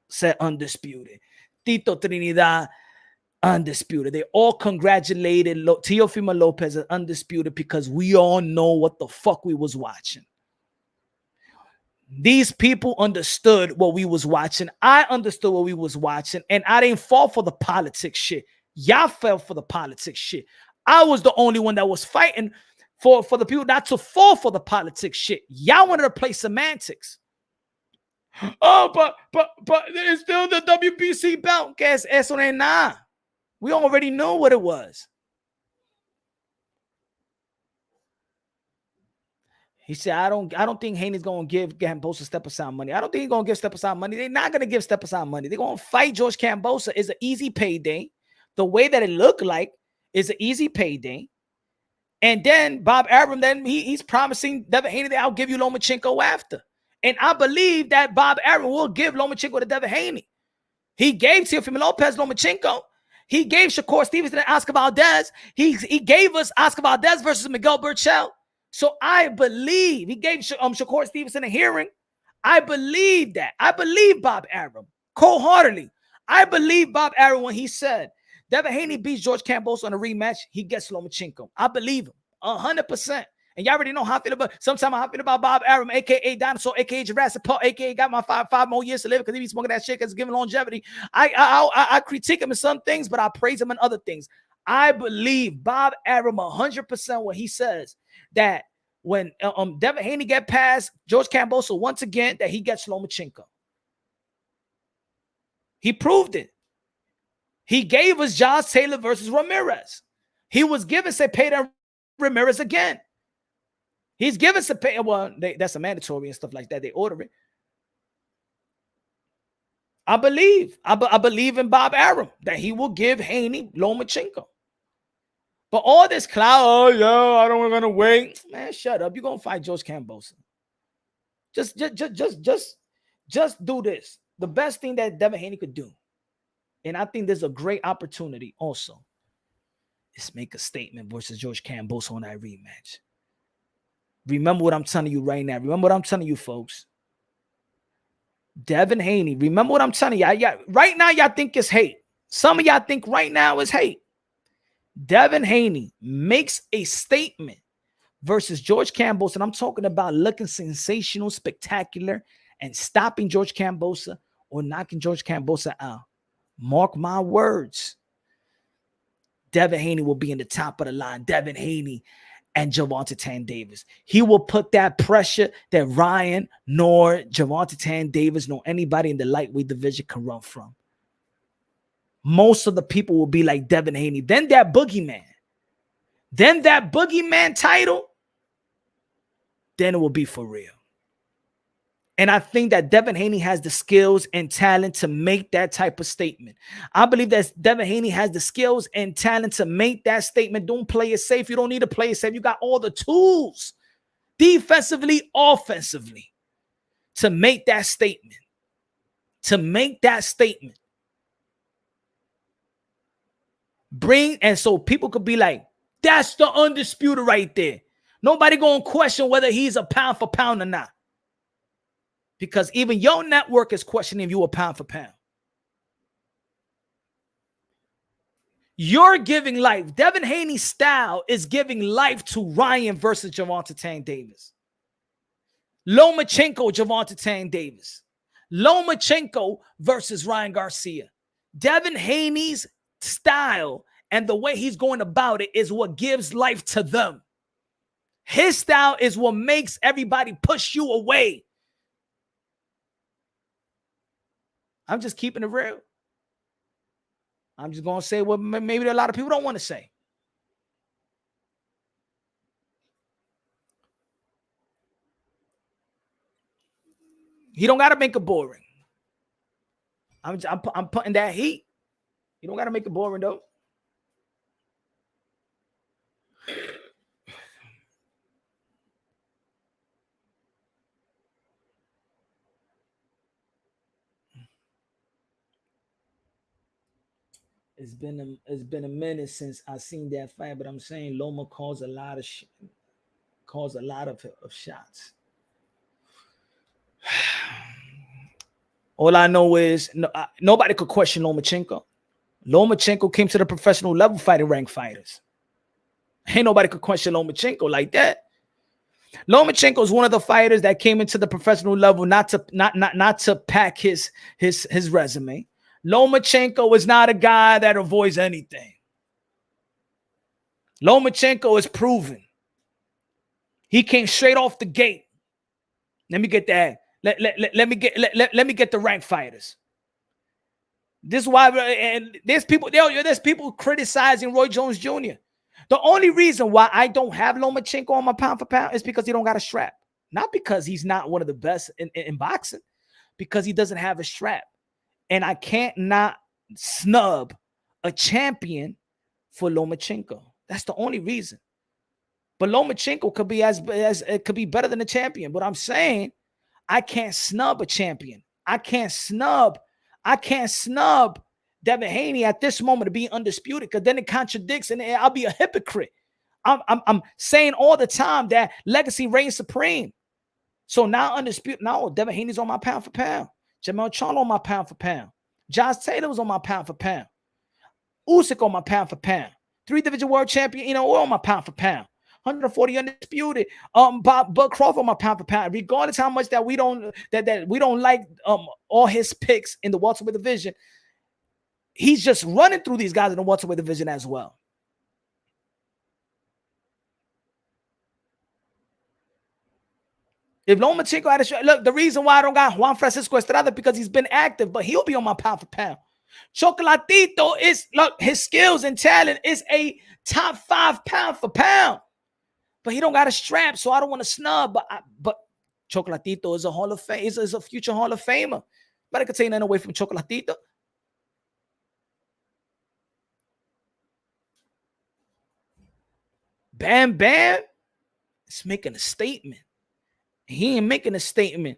Speaker 2: said undisputed. Tito Trinidad, undisputed. They all congratulated Teofimo Lopez as undisputed because we all know what the fuck we was watching. These people understood what we was watching. I understood what we was watching, and I didn't fall for the politics shit. Y'all fell for the politics shit. I was the only one that was fighting for the people not to fall for the politics shit. Y'all wanted to play semantics. Oh, but it's still the WBC belt. Guess eso ain't nah. We already know what it was. He said, I don't think Haney's going to give Kambosos step aside money. I don't think he's going to give step aside money. They're not going to give step aside money. They're going to fight George Kambosos. It's an easy payday. The way that it looked like is an easy payday. And then Bob Arum, then he's promising Devin Haney that I'll give you Lomachenko after. And I believe that Bob Arum will give Lomachenko to Devin Haney. He gave Teofimo Lopez Lomachenko. He gave Shakur Stevenson and Oscar Valdez. He gave us Oscar Valdez versus Miguel Burchell. So I believe he gave Shakur Stevenson a hearing. I believe that. I believe Bob Arum cold-heartedly. I believe Bob Arum when he said Devin Haney beats George Kambosos on a rematch, he gets Lomachenko. I believe him 100%. And y'all already know how I feel about. Sometimes I feel about Bob Arum, aka Dinosaur, aka Jurassic Park, aka got my five more years to live because he be smoking that shit because it's giving longevity. I critique him in some things, but I praise him in other things. I believe Bob Arum 100% when he says that when Devin Haney get past George Kambosos once again, that he gets Lomachenko. He proved it. He gave us Josh Taylor versus Ramirez. He was giving Cepeda Ramirez again. He's giving Cepeda, well, that's a mandatory and stuff like that. They order it. I believe in Bob Arum that he will give Haney Lomachenko. But all this cloud, oh yeah, I don't want to wait. Man, shut up. You're gonna fight George Kambosos. Just do this. The best thing that Devin Haney could do. And I think there's a great opportunity also is make a statement versus George Kambosos on that rematch. Remember what I'm telling you right now. Remember what I'm telling you, folks. Devin Haney. Remember what I'm telling y'all. Yeah, right now, y'all think it's hate. Some of y'all think right now is hate. Devin Haney makes a statement versus George Kambosos, and I'm talking about looking sensational, spectacular, and stopping George Kambosos or knocking George Kambosos out. Mark my words. Devin Haney will be in the top of the line. Devin Haney and Gervonta Tank Davis. He will put that pressure that Ryan nor Gervonta Tank Davis nor anybody in the lightweight division can run from. Most of the people will be like Devin Haney. Then that boogeyman. Then that boogeyman title. Then it will be for real. And I think that Devin Haney has the skills and talent to make that type of statement. I believe that Devin Haney has the skills and talent to make that statement. Don't play it safe. You don't need to play it safe. You got all the tools, defensively, offensively, to make that statement. To make that statement. And so people could be like, that's the undisputed right there. Nobody going to question whether he's a pound for pound or not. Because even your network is questioning if you a pound for pound. You're giving life. Devin Haney's style is giving life to Ryan versus Gervonta Tank Davis. Lomachenko, Gervonta Tank Davis. Lomachenko versus Ryan Garcia. Devin Haney's style and the way he's going about it is what gives life to them. His style is what makes everybody push you away. I'm just keeping it real. I'm just going to say what maybe a lot of people don't want to say. He don't got to make it boring. I'm putting that heat. You don't got to make it boring, though. It's been a minute since I seen that fight, but I'm saying Loma caused a lot of shots. All I know is nobody could question Lomachenko. Lomachenko came to the professional level fighting ranked fighters. Ain't nobody could question Lomachenko like that. Lomachenko is one of the fighters that came into the professional level not to pack his resume. Lomachenko is not a guy that avoids anything. Lomachenko is proven. He came straight off the gate. Let me get that. Let me get the ranked fighters. This is why, and there's people criticizing Roy Jones Jr. The only reason why I don't have Lomachenko on my pound for pound is because he don't got a strap. Not because he's not one of the best in boxing, because he doesn't have a strap. And I can't not snub a champion for Lomachenko. That's the only reason. But Lomachenko could be it could be better than a champion. But I'm saying I can't snub a champion. I can't snub Devin Haney at this moment to be undisputed, because then it contradicts and I'll be a hypocrite. I'm saying all the time that legacy reigns supreme. So now undisputed. No, Devin Haney's on my pound for pound. Jamel Charlo on my pound for pound. Josh Taylor was on my pound for pound. Usyk on my pound for pound. 3-division world champion, all on my pound for pound. 140 undisputed. Bud Crawford on my pound for pound. Regardless how much that we don't like all his picks in the welterweight division, he's just running through these guys in the welterweight division as well. If Lomachenko had a look, the reason why I don't got Juan Francisco Estrada because he's been active, but he'll be on my pound for pound. Chocolatito his skills and talent is a top 5 pound for pound, but he don't got a strap, so I don't want to snub. But Chocolatito is a Hall of Fame, is a future Hall of Famer. But I could take nothing away from Chocolatito. Bam Bam is making a statement. He ain't making a statement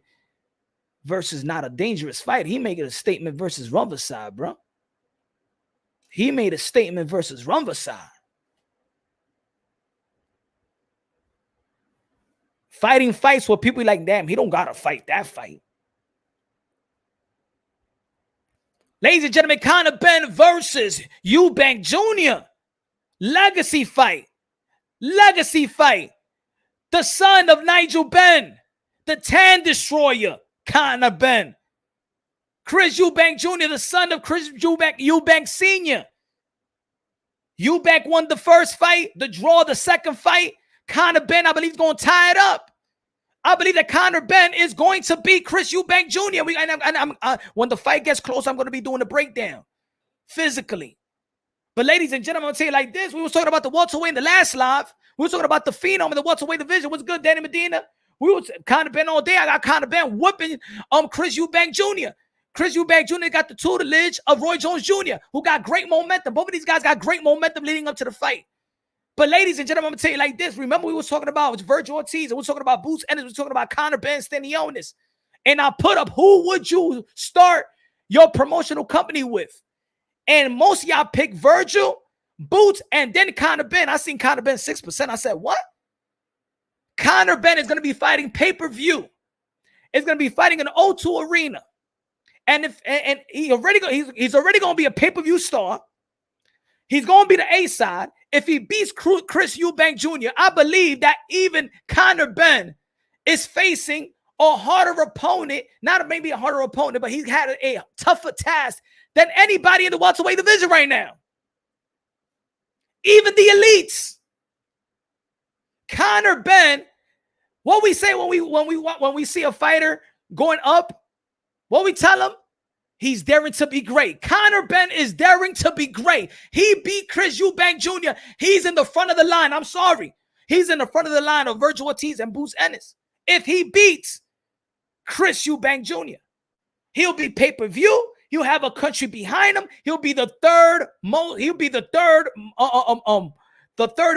Speaker 2: versus not a dangerous fight. He making a statement versus Rumberside, bro. He made a statement versus Rumberside. Fighting fights where people like, damn, he don't gotta fight that fight. Ladies and gentlemen, Conor Benn versus Eubank Jr. Legacy fight. Legacy fight. The son of Nigel Benn. The Tan Destroyer, Conor Benn. Chris Eubank Jr., the son of Chris Eubank Sr. Eubank won the first fight, the draw, the second fight. Conor Benn, I believe, is going to tie it up. I believe that Conor Benn is going to beat Chris Eubank Jr. When the fight gets close, I'm going to be doing a breakdown physically. But ladies and gentlemen, I'm going to tell you like this. We were talking about the welterweight in the last live. We were talking about the Phenom in the welterweight division. What's good, Danny Medina? We was Conor Benn all day. I got Conor Benn whooping Chris Eubank Jr. Chris Eubank Jr. got the tutelage of Roy Jones Jr., who got great momentum. Both of these guys got great momentum leading up to the fight. But ladies and gentlemen, I'm going to tell you like this. Remember we was talking about Virgil Ortiz, and we was talking about Boots Ennis, we was talking about Conor Benn Stanionis. And I put up, who would you start your promotional company with? And most of y'all picked Virgil, Boots, and then Conor Benn. I seen Conor Benn 6%. I said, what? Conor Benn is going to be fighting pay-per-view. It's going to be fighting in the O2 Arena. And he's already going to be a pay-per-view star. He's going to be the A side. If he beats Chris Eubank Jr., I believe that even Conor Benn is facing a harder opponent. Not maybe a harder opponent, but he's had a tougher task than anybody in the welterweight division right now. Even the elites. Conor Benn, what we say when we see a fighter going up, what we tell him? He's daring to be great. Conor Benn is daring to be great. He beat Chris Eubank Jr. He's in the front of the line. I'm sorry. He's in the front of the line of Virgil Ortiz and Boots Ennis. If he beats Chris Eubank Jr., he'll be pay-per-view. He'll have a country behind him. He'll be the third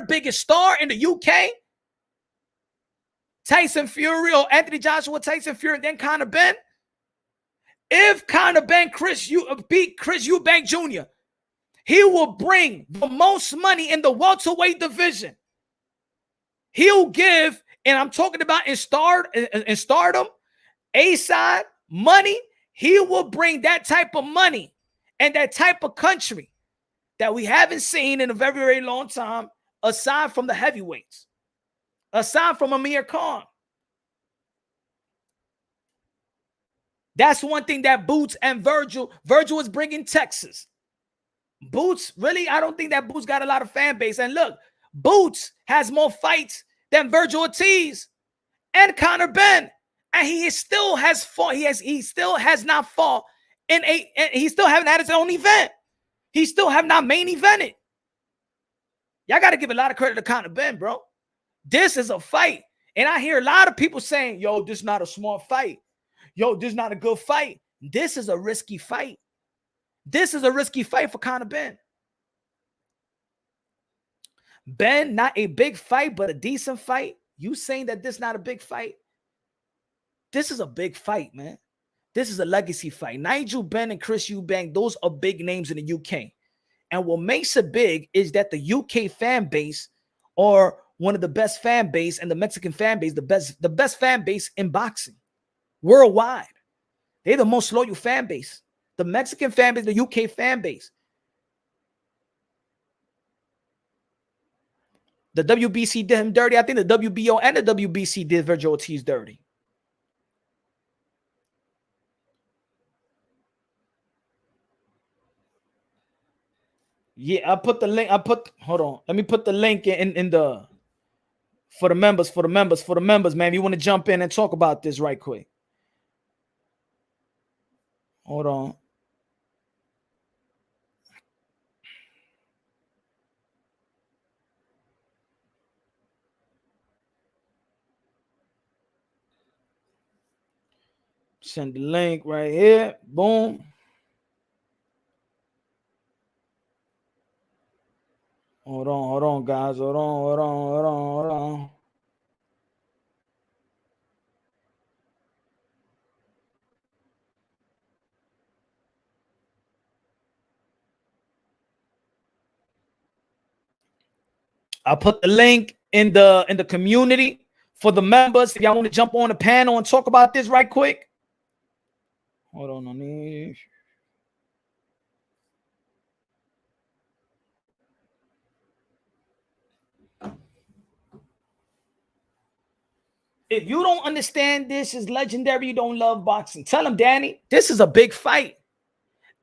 Speaker 2: biggest star in the UK. Tyson Fury or Anthony Joshua, Tyson Fury, and then Conor Benn. If Conor Benn beat Chris Eubank Jr., he will bring the most money in the welterweight division. He'll give, and I'm talking about in stardom, A-side, money. He will bring that type of money and that type of country that we haven't seen in a very, very long time, aside from the heavyweights, aside from Amir Khan. That's one thing that Boots and Virgil is bringing Texas. Boots, really, I don't think that Boots got a lot of fan base. And look, Boots has more fights than Virgil Ortiz and Conor Benn. And he still has fought. He still has not fought he still haven't had his own event. He still have not main evented. Y'all got to give a lot of credit to Conor Benn, bro. This is a fight. And I hear a lot of people saying, yo, this is not a smart fight. Yo, this is not a good fight. This is a risky fight. This is a risky fight for Conor Benn. Ben, not a big fight, but a decent fight. You saying that this is not a big fight? This is a big fight, man. This is a legacy fight. Nigel Benn and Chris Eubank, those are big names in the UK. And what makes it big is that the UK fan base, or one of the best fan base, and the Mexican fan base, the best fan base in boxing worldwide. They're the most loyal fan base. The Mexican fan base, the UK fan base. The WBC did him dirty. I think the WBO and the WBC did Virgil Ortiz dirty. Yeah, I put the link. Hold on. Let me put the link in the for the members, man. If you want to jump in and talk about this right quick. Hold on. Send the link right here. Boom. Hold on, guys. Hold on. I put the link in the community for the members. If y'all want to jump on the panel and talk about this right quick. Hold on. If you don't understand this is legendary, you don't love boxing. Tell him, Danny, this is a big fight.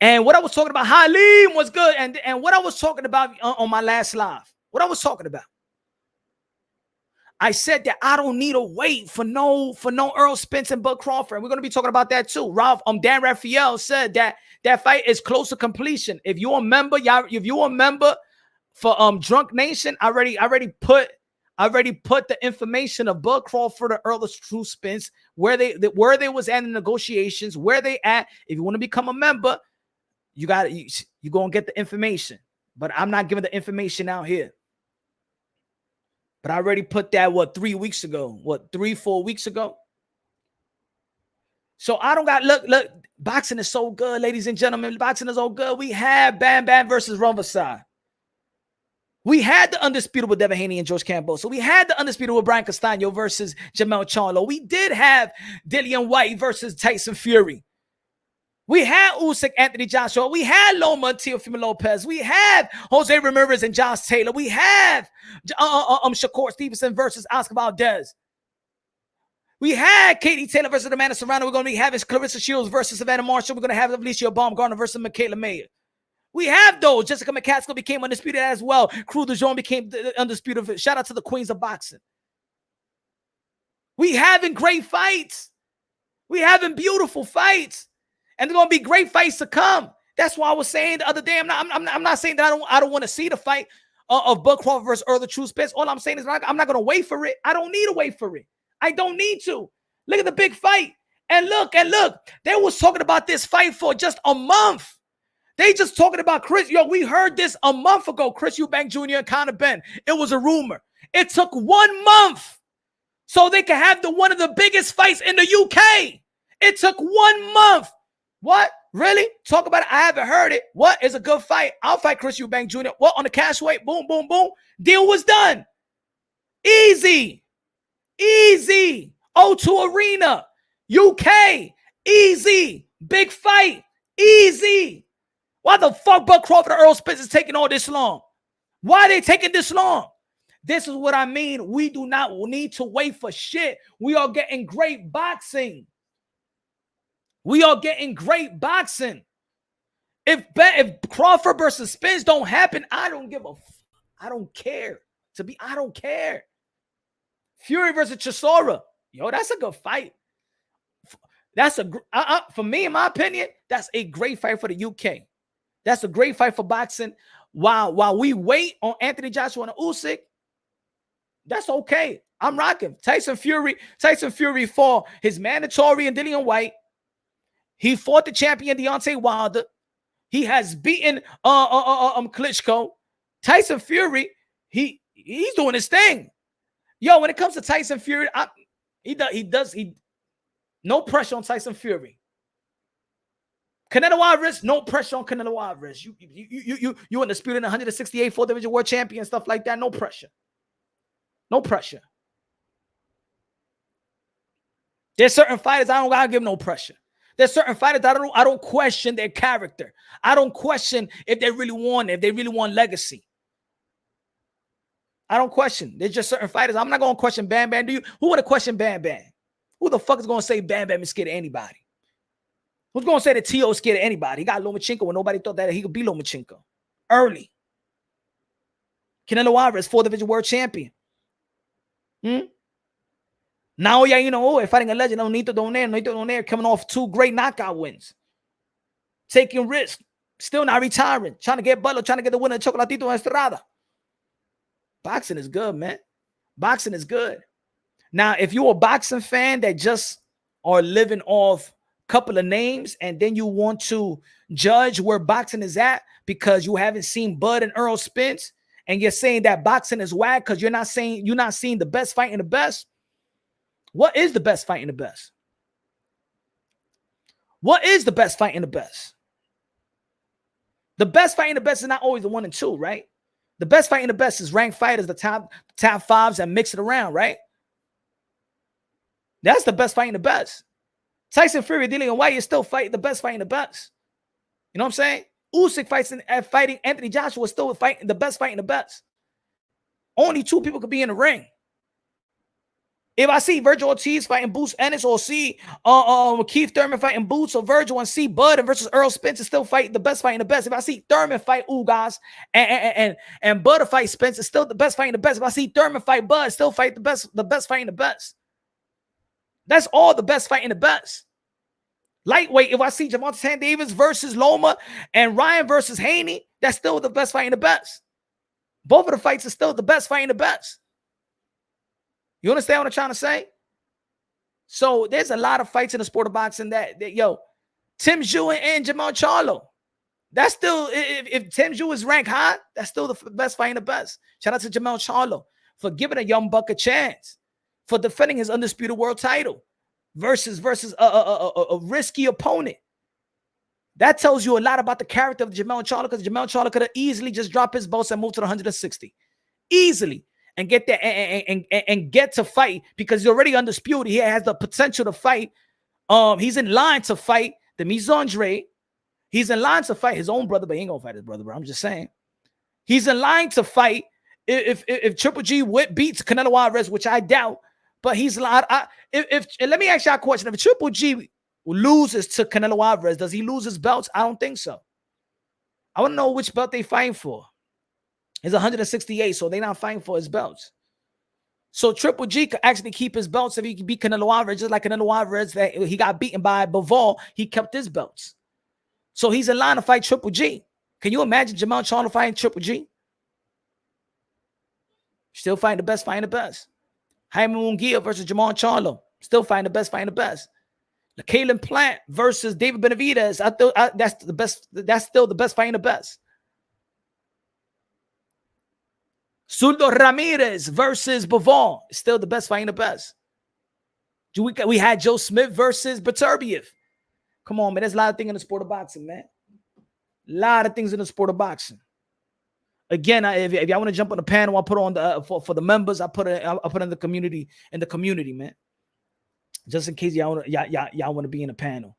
Speaker 2: And what I was talking about, Halim was good. And what I was talking about on my last live, what I was talking about, I said that I don't need to wait for no Earl Spence and Bud Crawford. We're going to be talking about that too. Dan Raphael said that fight is close to completion. If you're a member, for Drunk Nation, I already put the information of Bud Crawford or Earl Spence, where they was at in negotiations, where they at. If you want to become a member, you go and get the information. But I'm not giving the information out here. But I already put that, 3 weeks ago? 3-4 weeks ago? So I don't got, look, boxing is so good, ladies and gentlemen. Boxing is so good. We had Bam Bam versus Rumberside. We had the undisputable Devin Haney and George Kambosos. So we had the undisputed Brian Castaño versus Jamel Charlo. We did have Dillian White versus Tyson Fury. We had Usyk, Anthony Joshua. We had Loma, Teofimo Lopez. We had Jose Ramirez and Josh Taylor. We have Shakur Stevenson versus Oscar Valdez. We had Katie Taylor versus Amanda Serrano. We're going to be having Clarissa Shields versus Savannah Marshall. We're going to have Alicia Baumgartner versus Michaela Mayer. We have those. Jessica McCaskill became undisputed as well. Crew de Jean became undisputed. Shout out to the queens of boxing. We having great fights. We having beautiful fights. And there's going to be great fights to come. That's why I was saying the other day, I'm not saying that I don't want to see the fight of Bud Crawford versus Earl the True Spence. All I'm saying is I'm not going to wait for it. I don't need to wait for it. I don't need to. Look at the big fight. And look. They was talking about this fight for just a month. They just talking about Chris. Yo, we heard this a month ago. Chris Eubank Jr. and Conor Benn. It was a rumor. It took 1 month so they could have one of the biggest fights in the UK. It took 1 month. What? Really? Talk about it. I haven't heard it. What is a good fight? I'll fight Chris Eubank Jr. What? On the cash weight? Boom, boom, boom. Deal was done. Easy. O2 Arena. UK. Easy. Big fight. Easy. Why the fuck Bud Crawford and Earl Spence is taking all this long? Why are they taking this long? This is what I mean. We do not need to wait for shit. We are getting great boxing. We are getting great boxing. If Crawford versus Spence don't happen, I don't care. I don't care. Fury versus Chisora. Yo, that's a good fight. For me, in my opinion, that's a great fight for the UK. That's a great fight for boxing. While we wait on Anthony Joshua and Usyk, that's okay. I'm rocking. Tyson Fury fought his mandatory and Dillian White. He fought the champion Deontay Wilder. He has beaten Klitschko. Tyson Fury, he's doing his thing. Yo, when it comes to Tyson Fury, no pressure on Tyson Fury. Canelo Alvarez, no pressure on Canelo Alvarez. You undisputed 168 4th division world champion, stuff like that. No pressure. No pressure. There's certain fighters I don't gotta give no pressure. There's certain fighters that I don't question their character. I don't question if they really want legacy. I don't question. There's just certain fighters. I'm not gonna question Bam Bam. Who would have questioned Bam Bam? Who the fuck is gonna say Bam Bam is scared of anybody? Who's going to say that T.O. is scared of anybody? He got Lomachenko when nobody thought that he could be Lomachenko. Early. Canelo Alvarez, 4th division world champion. Now, fighting a legend. Nonito Donaire coming off 2 great knockout wins. Taking risks. Still not retiring. Trying to get Butler, trying to get the winner of Chocolatito Estrada. Boxing is good, man. Boxing is good. Now, if you're a boxing fan that just are living off couple of names and then you want to judge where boxing is at because you haven't seen Bud and Earl Spence and you're saying that boxing is whack because you're not seeing the best fight in the best. What is the best fight in the best? What is the best fight in the best? The best fight in the best is not always the 1 and 2, right? The best fight in the best is ranked fighters, the top 5s and mix it around, right? That's the best fight in the best. Tyson Fury, Dillian White is still the best fight in the best. You know what I'm saying? Usyk fighting Anthony Joshua is still the best fight in the best. Only 2 people could be in the ring. If I see Virgil Ortiz fighting Boots Ennis, or see Keith Thurman fighting Boots or Virgil, and see Bud versus Earl Spence still fight the best fighting the best. If I see Thurman fight Ugas and Bud fight Spence, it's still the best fighting the best. If I see Thurman fight Bud, still fight the best fighting the best. That's all the best fighting the best. Lightweight, if I see Javante Davis versus Loma and Ryan versus Haney, that's still the best fighting the best. Both of the fights are still the best fighting the best. You understand what I'm trying to say? So there's a lot of fights in the sport of boxing that Tim Zhu and Jamal Charlo. That's still, if Tim Zhu is ranked high, that's still the best fighting the best. Shout out to Jamal Charlo for giving a young buck a chance, for defending his undisputed world title versus a risky opponent. That tells you a lot about the character of Jamal Charlo, because Jamal Charlo could have easily just dropped his belts and moved to the 160. Easily. And get that and get to fight, because he's already undisputed. He has the potential to fight. He's in line to fight the Andre. He's in line to fight his own brother, but he ain't gonna fight his brother, bro. I'm just saying. He's in line to fight if Triple G beats Canelo Alvarez, which I doubt. But he's let me ask you a question. If Triple G loses to Canelo Alvarez, does he lose his belts? I don't think so. I want to know which belt they fighting for. He's 168, so they're not fighting for his belts. So Triple G could actually keep his belts if he can beat Canelo Alvarez, just like Canelo Alvarez that he got beaten by Bivol. He kept his belts. So he's in line to fight Triple G. Can you imagine Jamal Charlo fighting Triple G? Still fighting the best, fighting the best. Jaime Munguia versus Jamal Charlo. Still fighting the best, fighting the best. Kalen Plant versus David Benavidez. That's the best. That's still the best, fighting the best. Zurdo Ramirez versus Bivol. Still the best, fighting the best. We had Joe Smith versus Beterbiev. Come on, man. There's a lot of things in the sport of boxing, man. A lot of things in the sport of boxing. Again, if y'all want to jump on the panel, I'll put on the for the members. I'll put in the community, man. Just in case y'all want to be in the panel.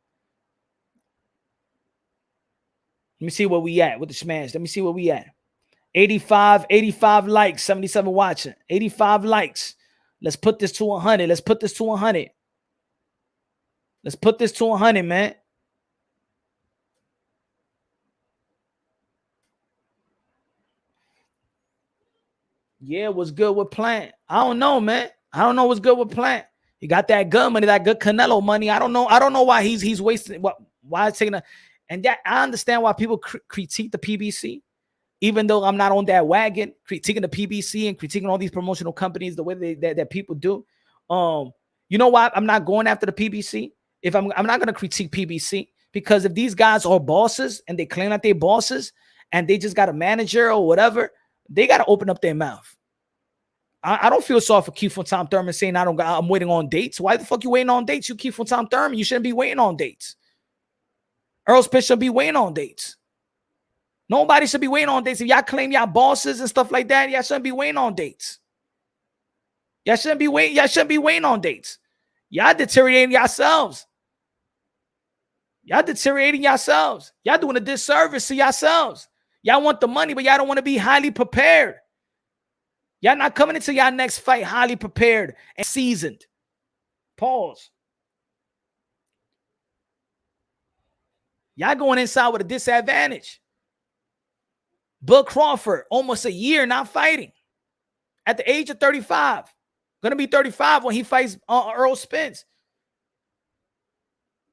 Speaker 2: Let me see where we at with the smash. Let me see where we at. 85 likes, 77 watching. 85 likes. Let's put this to 100. Let's put this to 100. Let's put this to 100, man. Yeah, what's good with Plant? I don't know, man. I don't know what's good with Plant. He got that good money, that good Canelo money. I don't know why he's wasting. Why it's taking a, and that I understand why people critique the PBC. Even though I'm not on that wagon, critiquing the PBC and critiquing all these promotional companies the way that people do. You know why I'm not going after the PBC? If I'm not going to critique PBC, because if these guys are bosses and they claim that they're bosses and they just got a manager or whatever, they got to open up their mouth. I don't feel sorry for Keith from Tom Thurman saying I'm waiting on dates. Why the fuck you waiting on dates? You Keith from Tom Thurman, you shouldn't be waiting on dates. Earl Spence should be waiting on dates. Nobody should be waiting on dates. If y'all claim y'all bosses and stuff like that, y'all shouldn't be waiting on dates. Y'all shouldn't be waiting on dates. Y'all deteriorating yourselves. Y'all deteriorating yourselves. Y'all doing a disservice to yourselves. Y'all want the money, but y'all don't want to be highly prepared. Y'all not coming into y'all next fight highly prepared and seasoned. Pause. Y'all going inside with a disadvantage. Bud Crawford, almost a year not fighting. At the age of 35. Going to be 35 when he fights Earl Spence.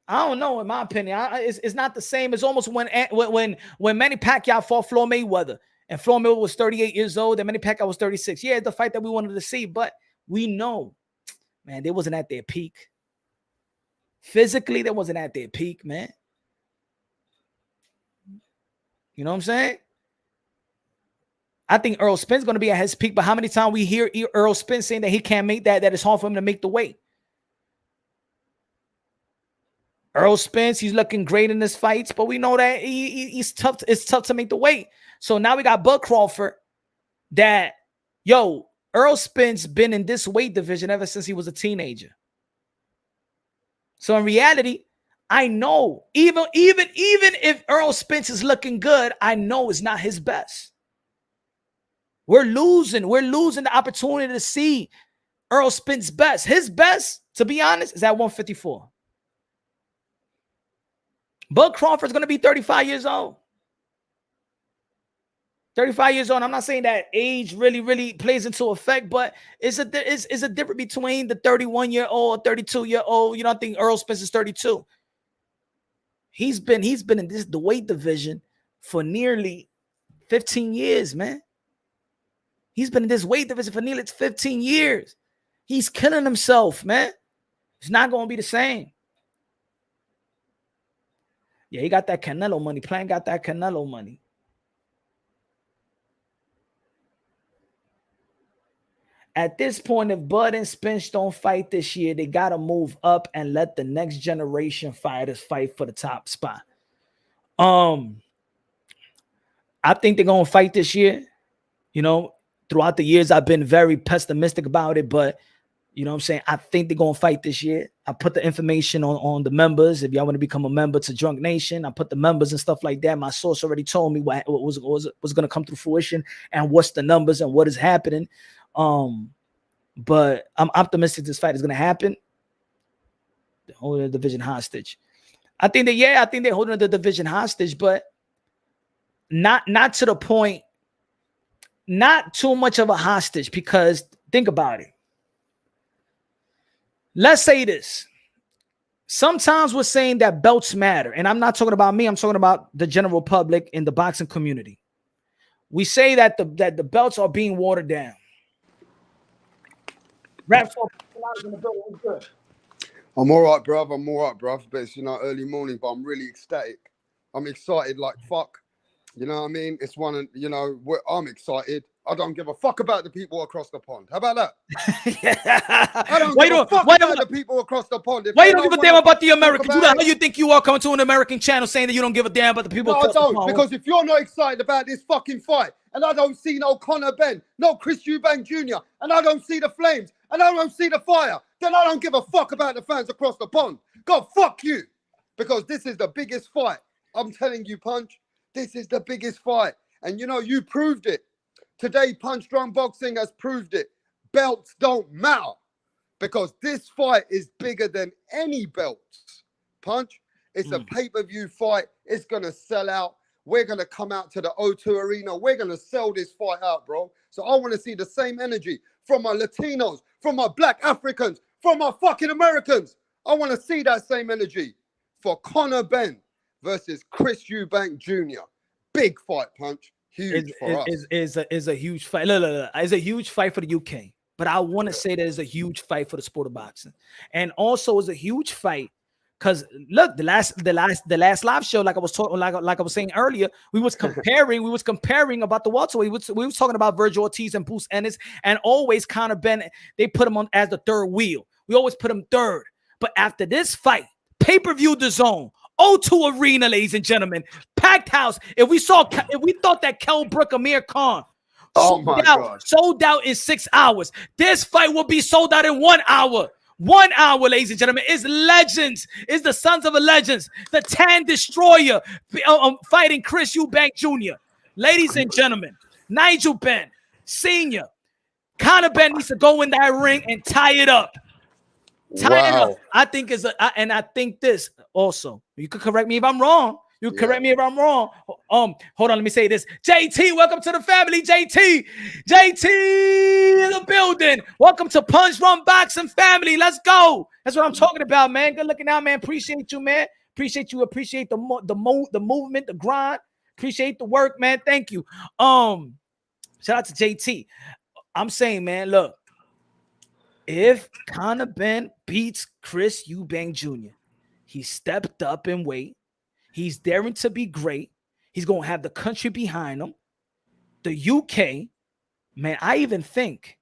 Speaker 2: I don't know, in my opinion. It's not the same. It's almost when Manny Pacquiao fought Floyd Mayweather. And Floyd Mayweather was 38 years old. And Manny Pacquiao was 36. Yeah, the fight that we wanted to see. But we know, man, they wasn't at their peak. Physically, they wasn't at their peak, man. You know what I'm saying? I think Earl Spence is going to be at his peak, but how many times we hear Earl Spence saying that he can't make that it's hard for him to make the weight? Earl Spence, he's looking great in his fights, but we know that he's tough. It's tough to make the weight. So now we got Bud Crawford that, Earl Spence been in this weight division ever since he was a teenager. So in reality, I know, even if Earl Spence is looking good, I know it's not his best. We're losing the opportunity to see Earl Spence best. His best, to be honest, is at 154. Bud Crawford's going to be 35 years old. 35 years old. I'm not saying that age really plays into effect, but it's a difference between the 31-year-old, 32-year-old. You know, I think Earl Spence is 32. He's been in the weight division for nearly 15 years, man. He's been in this weight division for nearly 15 years. He's killing himself, man. It's not going to be the same. Yeah, he got that Canelo money. Plant got that Canelo money. At this point, if Bud and Spence don't fight this year, they got to move up and let the next generation fighters fight for the top spot. I think they're going to fight this year. You know, throughout the years, I've been very pessimistic about it, but you know what I'm saying? I think they're going to fight this year. I put the information on the members. If y'all want to become a member to Drunk Nation, I put the members and stuff like that. My source already told me what was going to come to fruition and what's the numbers and what is happening. But I'm optimistic this fight is going to happen. They're holding the division hostage. I think they're holding the division hostage, but not to the point, not too much of a hostage, because think about it. Let's say this. Sometimes we're saying that belts matter, and I'm not talking about me. I'm talking about the general public in the boxing community. We say that the belts are being watered down. Raps in the building. What's good?
Speaker 3: I'm all right, bruv. But it's, early morning, but I'm really ecstatic. I'm excited like fuck. You know what I mean? It's one of, I'm excited. I don't give a fuck about the people across the pond. How about that? I don't give a fuck about the people across the pond.
Speaker 2: Why you don't give a damn about the Americans? How do you think you are coming to an American channel saying that you don't give a damn about the people across the pond?
Speaker 3: No, I don't. Because if you're not excited about this fucking fight, and I don't see no Conor Benn, no Chris Eubank Jr., and I don't see the flames, and I don't see the fire, then I don't give a fuck about the fans across the pond. God, fuck you. Because this is the biggest fight. I'm telling you, Punch, this is the biggest fight. And you proved it. Today, Punch Drunk Boxing has proved it. Belts don't matter. Because this fight is bigger than any belts. Punch, it's a pay-per-view fight. It's going to sell out. We're going to come out to the O2 Arena. We're going to sell this fight out, bro. So I want to see the same energy from my Latinos, from my Black Africans, from my fucking Americans. I want to see that same energy for Conor Benn versus Chris Eubank Jr. Big fight, Punch. Huge for us.
Speaker 2: Is a huge fight. Look. It's a huge fight for the UK. But I want to say that it's a huge fight for the sport of boxing. And also it's a huge fight because look, the last live show, like I was talking, like I was saying earlier, we was comparing about the welterweight. We was talking about Virgil Ortiz and Bruce Ennis, and always Conor Benn, they put him on as the third wheel. We always put him third. But after this fight, pay-per-view DAZN, O2 Arena, ladies and gentlemen, packed house. If we thought that Kell Brook, Amir Khan sold out in 6 hours, this fight will be sold out in 1 hour. 1 hour, ladies and gentlemen. It's legends. It's the sons of a legends. The Tan Destroyer fighting Chris Eubank Jr. Ladies and gentlemen, Nigel Benn Sr. Conor Benn needs to go in that ring and tie it up. Tie it up. I think and I think this also. You could correct me if I'm wrong. Correct me if I'm wrong. Hold on, let me say this. JT, welcome to the family. JT in the building. Welcome to Punch Run Boxing family. Let's go. That's what I'm talking about, man. Good looking out, man. Appreciate you, man. Appreciate you. Appreciate the movement, the grind. Appreciate the work, man. Thank you. Shout out to JT. I'm saying, man, look. If Conor Benn beats Chris Eubank Jr., he stepped up in weight. He's daring to be great. He's going to have the country behind him. The UK, man, I even think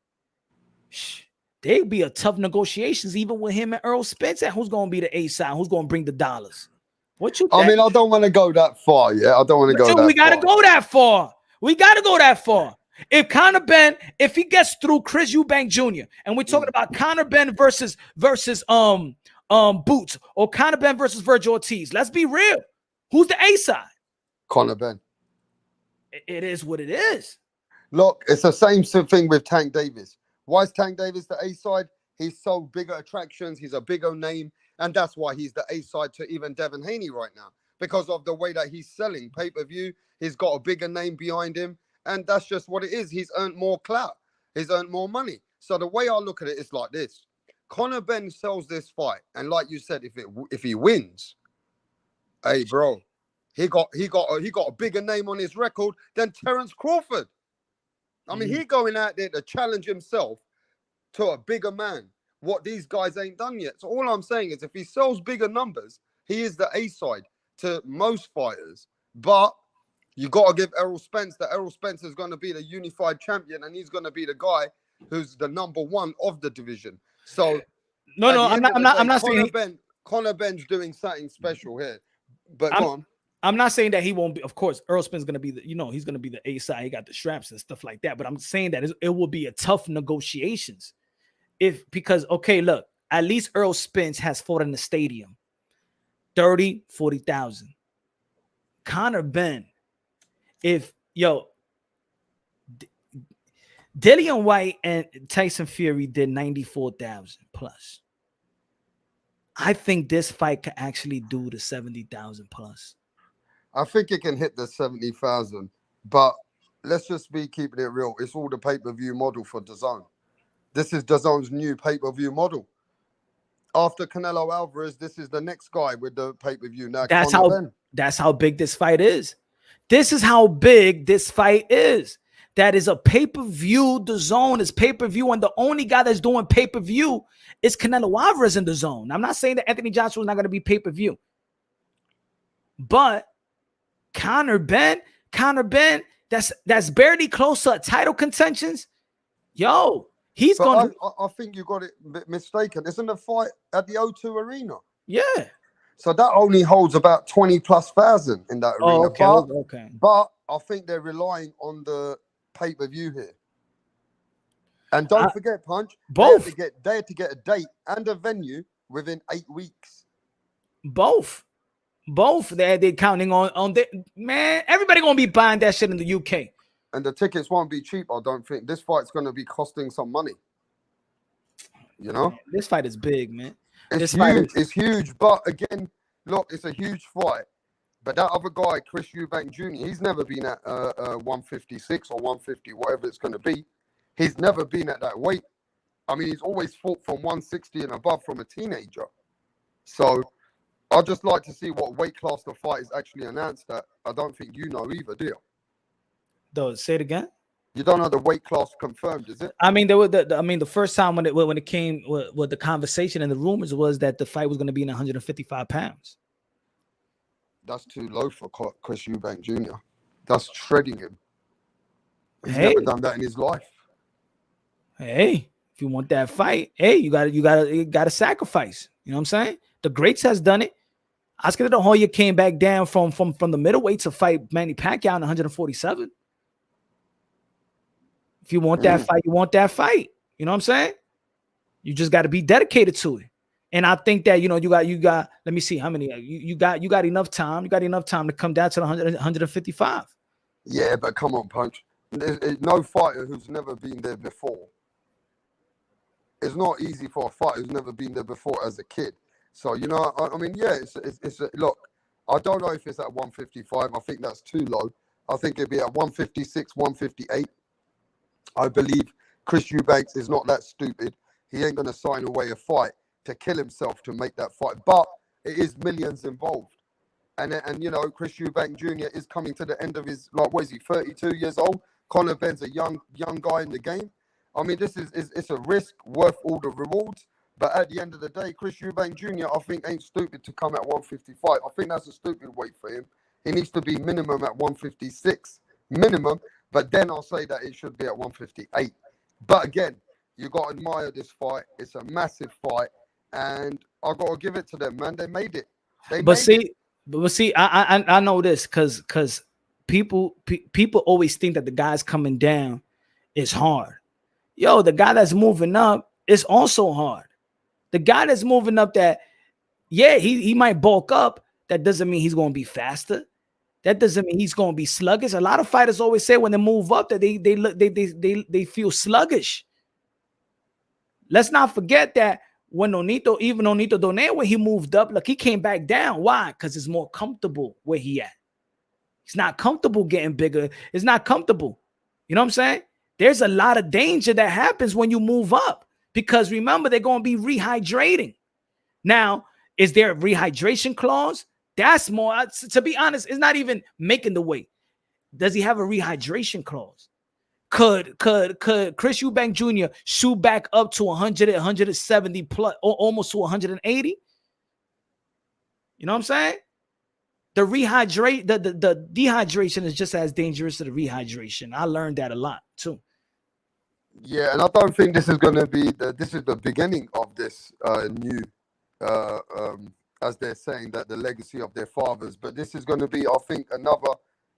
Speaker 2: they'd be a tough negotiations even with him and Earl Spence. And who's going to be the A side? Who's going to bring the dollars? What you think?
Speaker 3: I mean, I don't want to go that far. Yeah, I don't want to go that far.
Speaker 2: We got to go that far. We got to go that far. If Conor Benn, if he gets through Chris Eubank Jr., and we're talking about Conor Benn versus Boots, or Conor Benn versus Virgil Ortiz, let's be real. Who's the A side?
Speaker 3: Conor Benn.
Speaker 2: It is what it is.
Speaker 3: Look, it's the same thing with Tank Davis. Why is Tank Davis the A side? He's sold bigger attractions. He's a bigger name. And that's why he's the A side to even Devin Haney right now. Because of the way that he's selling pay-per-view. He's got a bigger name behind him. And that's just what it is. He's earned more clout. He's earned more money. So the way I look at it is like this. Conor Benn sells this fight. And like you said, if he wins, hey, bro, he got a bigger name on his record than Terence Crawford. I mean, he going out there to challenge himself to a bigger man, what these guys ain't done yet. So all I'm saying is if he sells bigger numbers, he is the A side to most fighters. But you got to give Errol Spence that Errol Spence is going to be the unified champion and he's going to be the guy who's the number one of the division. So
Speaker 2: no, I'm not saying
Speaker 3: Conor Benn's doing something special here. But go on.
Speaker 2: I'm not saying that he won't be. Of course, Errol Spence is going to be he's going to be the A side. He got the straps and stuff like that. But I'm saying that it will be a tough negotiations because okay, look, at least Errol Spence has fought in the stadium, 40,000. Conor Benn, Dillian White and Tyson Fury did 94,000 plus. I think this fight could actually do the 70,000 plus.
Speaker 3: I think it can hit the 70,000, but let's just be keeping it real. It's all the pay-per-view model for DAZN. This is DAZN's new pay-per-view model. After Canelo Alvarez, this is the next guy with the pay-per-view. Now,
Speaker 2: that's how big this fight is. This is how big this fight is. That is a pay-per-view. DAZN is pay-per-view, and the only guy that's doing pay-per-view is Canelo Alvarez in DAZN. I'm not saying that Anthony Joshua is not going to be pay-per-view, but Conor Benn, that's barely close to title contentions. Yo, he's going to...
Speaker 3: I think you got it mistaken. Isn't the fight at the O2 Arena?
Speaker 2: Yeah.
Speaker 3: So that only holds about 20,000+ in that arena.
Speaker 2: Okay.
Speaker 3: But I think they're relying on the pay-per-view here. And don't forget, Punch,
Speaker 2: both.
Speaker 3: They had to get a date and a venue within 8 weeks.
Speaker 2: Both. They're counting on the man. Everybody gonna be buying that shit in the UK,
Speaker 3: and the tickets won't be cheap. I don't think this fight's gonna be costing some money. You know,
Speaker 2: man, this fight is big, man.
Speaker 3: It's huge. It's huge. But again, look, it's a huge fight. But that other guy, Chris Eubank Jr., he's never been at 156 or 150, whatever it's gonna be. He's never been at that weight. I mean, he's always fought from 160 and above from a teenager. So I'd just like to see what weight class the fight is actually announced at. I don't think you know either, do you?
Speaker 2: Though, say it again.
Speaker 3: You don't know the weight class confirmed, is it?
Speaker 2: I mean, the first time when it came with the conversation and the rumors was that the fight was going to be in 155 pounds.
Speaker 3: That's too low for Chris Eubank Jr. That's shredding him. He's never done that in his life.
Speaker 2: Hey, if you want that fight, hey, you gotta sacrifice. You know what I'm saying? The greats has done it. Oscar De La Hoya came back down from the middleweight to fight Manny Pacquiao in 147. If you want that fight, you want that fight. You know what I'm saying? You just got to be dedicated to it. And I think that, you got, let me see how many, you got enough time. You got enough time to come down to the 155.
Speaker 3: Yeah, but come on, Punch. There's no fighter who's never been there before. It's not easy for a fighter who's never been there before as a kid. So, I mean, yeah, it's look, I don't know if it's at 155. I think that's too low. I think it'd be at 156, 158. I believe Chris Eubanks is not that stupid. He ain't going to sign away a fight to kill himself to make that fight. But it is millions involved. And Chris Eubank Jr. is coming to the end of his, what is he, 32 years old? Conor Benn's a young guy in the game. I mean, this is it's a risk worth all the rewards. But at the end of the day, Chris Eubank Jr., I think, ain't stupid to come at 155. I think that's a stupid weight for him. He needs to be minimum at 156. Minimum. But then I'll say that it should be at 158. But again, you got to admire this fight. It's a massive fight. And I got to give it to them, man. They made it. But
Speaker 2: see, I know this because people always think that the guys coming down is hard. Yo, the guy that's moving up is also hard. The guy that's moving up, that, yeah, he might bulk up. That doesn't mean he's going to be faster. That doesn't mean he's going to be sluggish. A lot of fighters always say when they move up that they feel sluggish. let's not forget that when Nonito Donaire, when he moved up, like he came back down. Why? Because it's more comfortable where he at. He's not comfortable getting bigger. It's not comfortable. You know what I'm saying? There's a lot of danger that happens when you move up, because remember, they're going to be rehydrating. Now, is there a rehydration clause? That's more, to be honest, it's not even making the weight. Does he have a rehydration clause? Could Chris Eubank Jr. shoot back up to 100, 170 plus, or almost to 180? You know what I'm saying? The dehydration is just as dangerous as the rehydration. I learned that a lot too.
Speaker 3: Yeah, and I don't think this is going to be this is the beginning of this new, as they're saying, that the legacy of their fathers. But this is going to be, I think,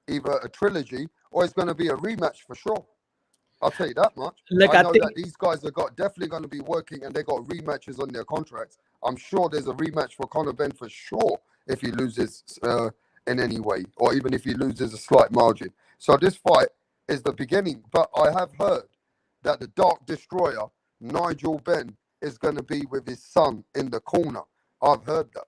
Speaker 3: either a trilogy or it's going to be a rematch for sure. I'll tell you that much. I know that these guys are definitely going to be working, and they got rematches on their contracts. I'm sure there's a rematch for Conor Benn for sure if he loses in any way, or even if he loses a slight margin. So this fight is the beginning. But I have heard that the Dark Destroyer, Nigel Benn, is going to be with his son in the corner. I've heard that.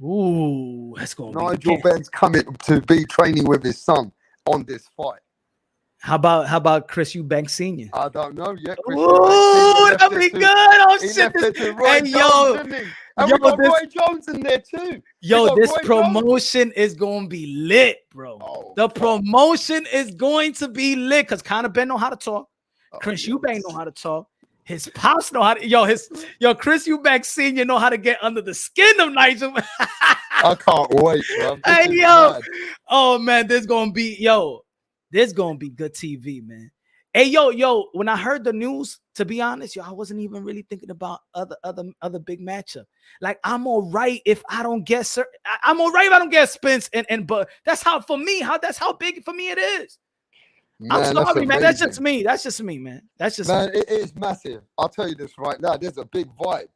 Speaker 2: Ooh, that's going to be
Speaker 3: Nigel Benn's coming to be training with his son on this fight.
Speaker 2: How about Chris Eubank Sr.?
Speaker 3: I don't know yet.
Speaker 2: Ooh, that'll be good. Oh shit!
Speaker 3: And we got Roy Jones in there too.
Speaker 2: Yo, this promotion is going to be lit, bro. Oh, the promotion is going to be lit because Conor Benn know how to talk. Chris Eubank know how to talk. His pops know how to. Chris Eubank Sr. know how to get under the skin of Nigel.
Speaker 3: I can't wait, bro.
Speaker 2: Hey, yo. Mad. Oh man, there's gonna be good TV, man. Hey, yo, when I heard the news, to be honest, I wasn't even really thinking about other big matchup. Like, I'm all right if I don't get Spence but that's how big for me it is. Man, I'm sorry, man. That's just me. Man.
Speaker 3: It is massive. I'll tell you this right now. There's a big vibe.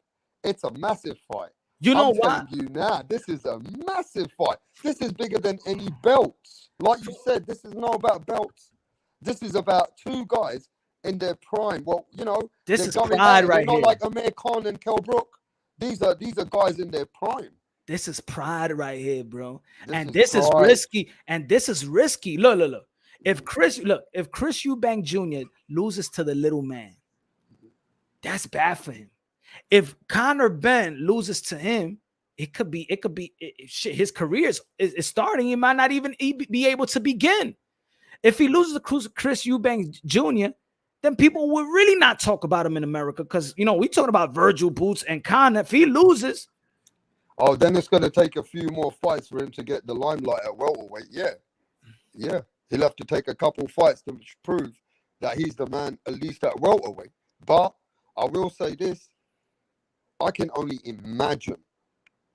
Speaker 3: It's a massive fight.
Speaker 2: You know why?
Speaker 3: You now, this is a massive fight. This is bigger than any belts. Like you said, this is not about belts. This is about two guys in their prime. Well,
Speaker 2: this is pride right here.
Speaker 3: Not like Amir Khan and Kell Brook. These are guys in their prime.
Speaker 2: This is pride right here, bro. This is risky. And this is risky. Look. If Chris Eubank Jr. loses to the little man, that's bad for him. If Conor Benn loses to him, it could be his career is starting. He might not even be able to begin. If he loses to Chris Eubank Jr., then people will really not talk about him in America because we talking about Virgil Boots and Conor. If he loses,
Speaker 3: then it's going to take a few more fights for him to get the limelight at welterweight. Yeah. He'll have to take a couple fights to prove that he's the man, at least at welterweight. But I will say this, I can only imagine,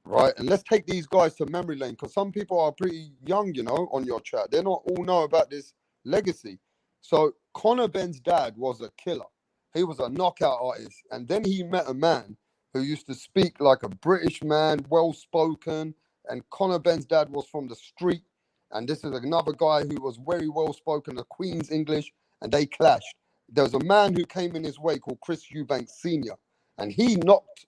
Speaker 3: right? And let's take these guys to memory lane, because some people are pretty young, on your chat. They not all know about this legacy. So Conor Benn's dad was a killer. He was a knockout artist. And then he met a man who used to speak like a British man, well-spoken. And Conor Benn's dad was from the street. And this is another guy who was very well-spoken, a Queen's English, and they clashed. There was a man who came in his way called Chris Eubank Sr., and he knocked.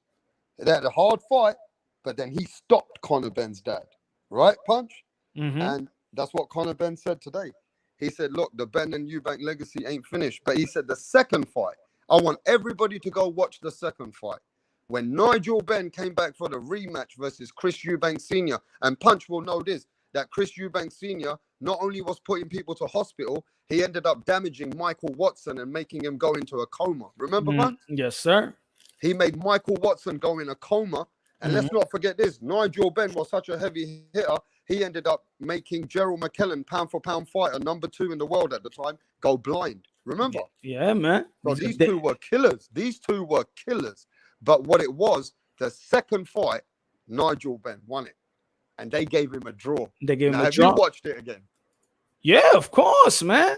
Speaker 3: They had a hard fight, but then he stopped Conor Benn's dad. Right, Punch? Mm-hmm. And that's what Conor Benn said today. He said, look, the Benn and Eubank legacy ain't finished. But he said the second fight, I want everybody to go watch the second fight. When Nigel Benn came back for the rematch versus Chris Eubank Sr., and Punch will know this, that Chris Eubank Sr. not only was putting people to hospital, he ended up damaging Michael Watson and making him go into a coma. Remember, man?
Speaker 2: Yes, sir.
Speaker 3: He made Michael Watson go in a coma. And let's not forget this. Nigel Benn was such a heavy hitter, he ended up making Gerald McKellen, pound-for-pound fighter, number 2 in the world at the time, go blind. Remember?
Speaker 2: Yeah, man.
Speaker 3: So these two were killers. But what it was, the second fight, Nigel Benn won it. And they gave him a draw.
Speaker 2: Have
Speaker 3: you watched it again?
Speaker 2: Yeah, of course, man.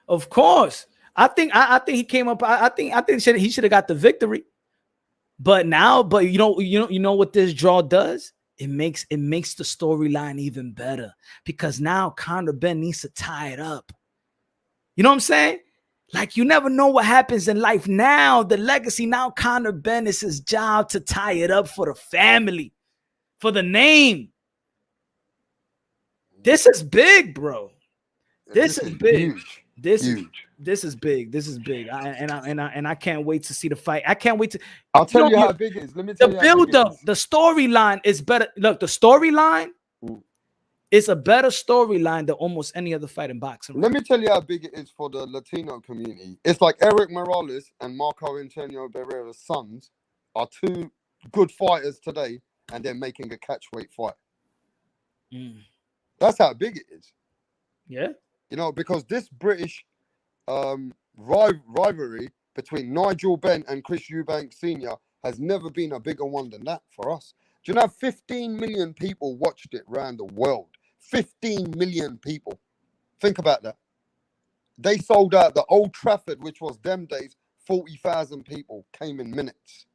Speaker 2: Of course. I think he came up. I think he should have got the victory. But you know what this draw does? It makes the storyline even better because now Conor Benn needs to tie it up. You know what I'm saying? Like, you never know what happens in life. Now, the legacy, now Conor Benn, is his job to tie it up for the family, for the name. This is big, bro. This is big.
Speaker 3: Huge.
Speaker 2: This
Speaker 3: Huge.
Speaker 2: this is big. This is big. I can't wait to see the fight. I can't wait to.
Speaker 3: I'll tell you how big it is. Let me tell you
Speaker 2: the
Speaker 3: how big
Speaker 2: build up,
Speaker 3: it is.
Speaker 2: the storyline is better. Look, the storyline is a better storyline than almost any other fight in boxing.
Speaker 3: Let me tell you how big it is for the Latino community. It's like Eric Morales and Marco Antonio Barrera's sons are two good fighters today, and they're making a catchweight fight. That's how big it is.
Speaker 2: Yeah.
Speaker 3: You know, because this British rivalry between Nigel Benn and Chris Eubank Sr. has never been a bigger one than that for us. Do you know 15 million people watched it around the world? 15 million people. Think about that. They sold out the Old Trafford, which was them days, 40,000 people came in minutes.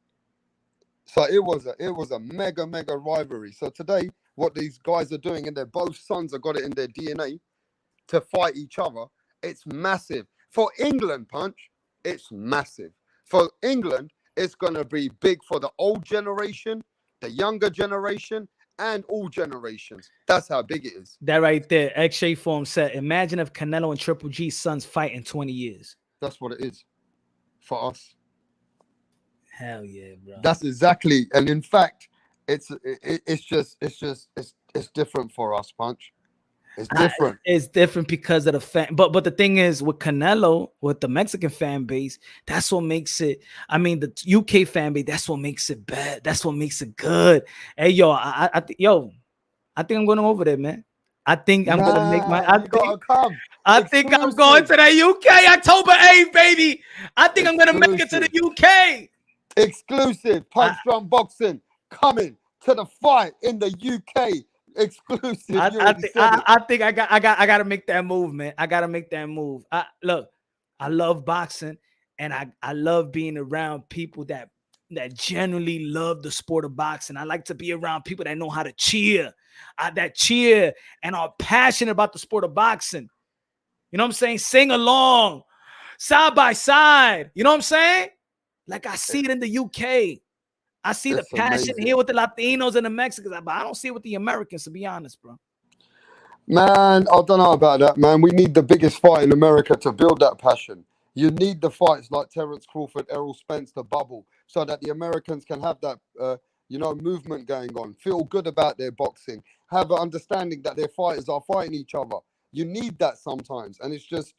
Speaker 3: So it was a mega rivalry. So today, what these guys are doing, and their both sons have got it in their DNA to fight each other, it's massive. For England, Punch, it's massive. For England, it's going to be big for the old generation, the younger generation, and all generations. That's how big it is.
Speaker 2: That right there, X-Shay Form said, imagine if Canelo and Triple G's sons fight in 20 years.
Speaker 3: That's what it is for us.
Speaker 2: Hell yeah, bro.
Speaker 3: That's exactly, and in fact, it's different for us, Punch. It's different.
Speaker 2: It's different because of the fan, but the thing is, with Canelo, with the Mexican fan base, that's what makes it. I mean, the UK fan base, that's what makes it bad. That's what makes it good. Hey, yo, I think I'm going over there, man. I think I'm gonna make my. I think I'm going to the UK October 8th, baby. I think I'm gonna make it to the UK.
Speaker 3: Exclusive Punch Drum Boxing coming to the fight in the UK. Exclusive.
Speaker 2: I think I gotta make that move, man. I gotta make that move. Look, I love boxing, and I love being around people that genuinely love the sport of boxing. I like to be around people that know how to cheer, that cheer and are passionate about the sport of boxing. You know what I'm saying? Sing along, side by side. You know what I'm saying? Like, I see it in the UK. I see the passion here with the Latinos and the Mexicans, but I don't see it with the Americans, to be honest, bro.
Speaker 3: Man, I don't know about that, man. We need the biggest fight in America to build that passion. You need the fights like Terence Crawford, Errol Spence, the bubble, so that the Americans can have that, movement going on, feel good about their boxing, have an understanding that their fighters are fighting each other. You need that sometimes, and it's just,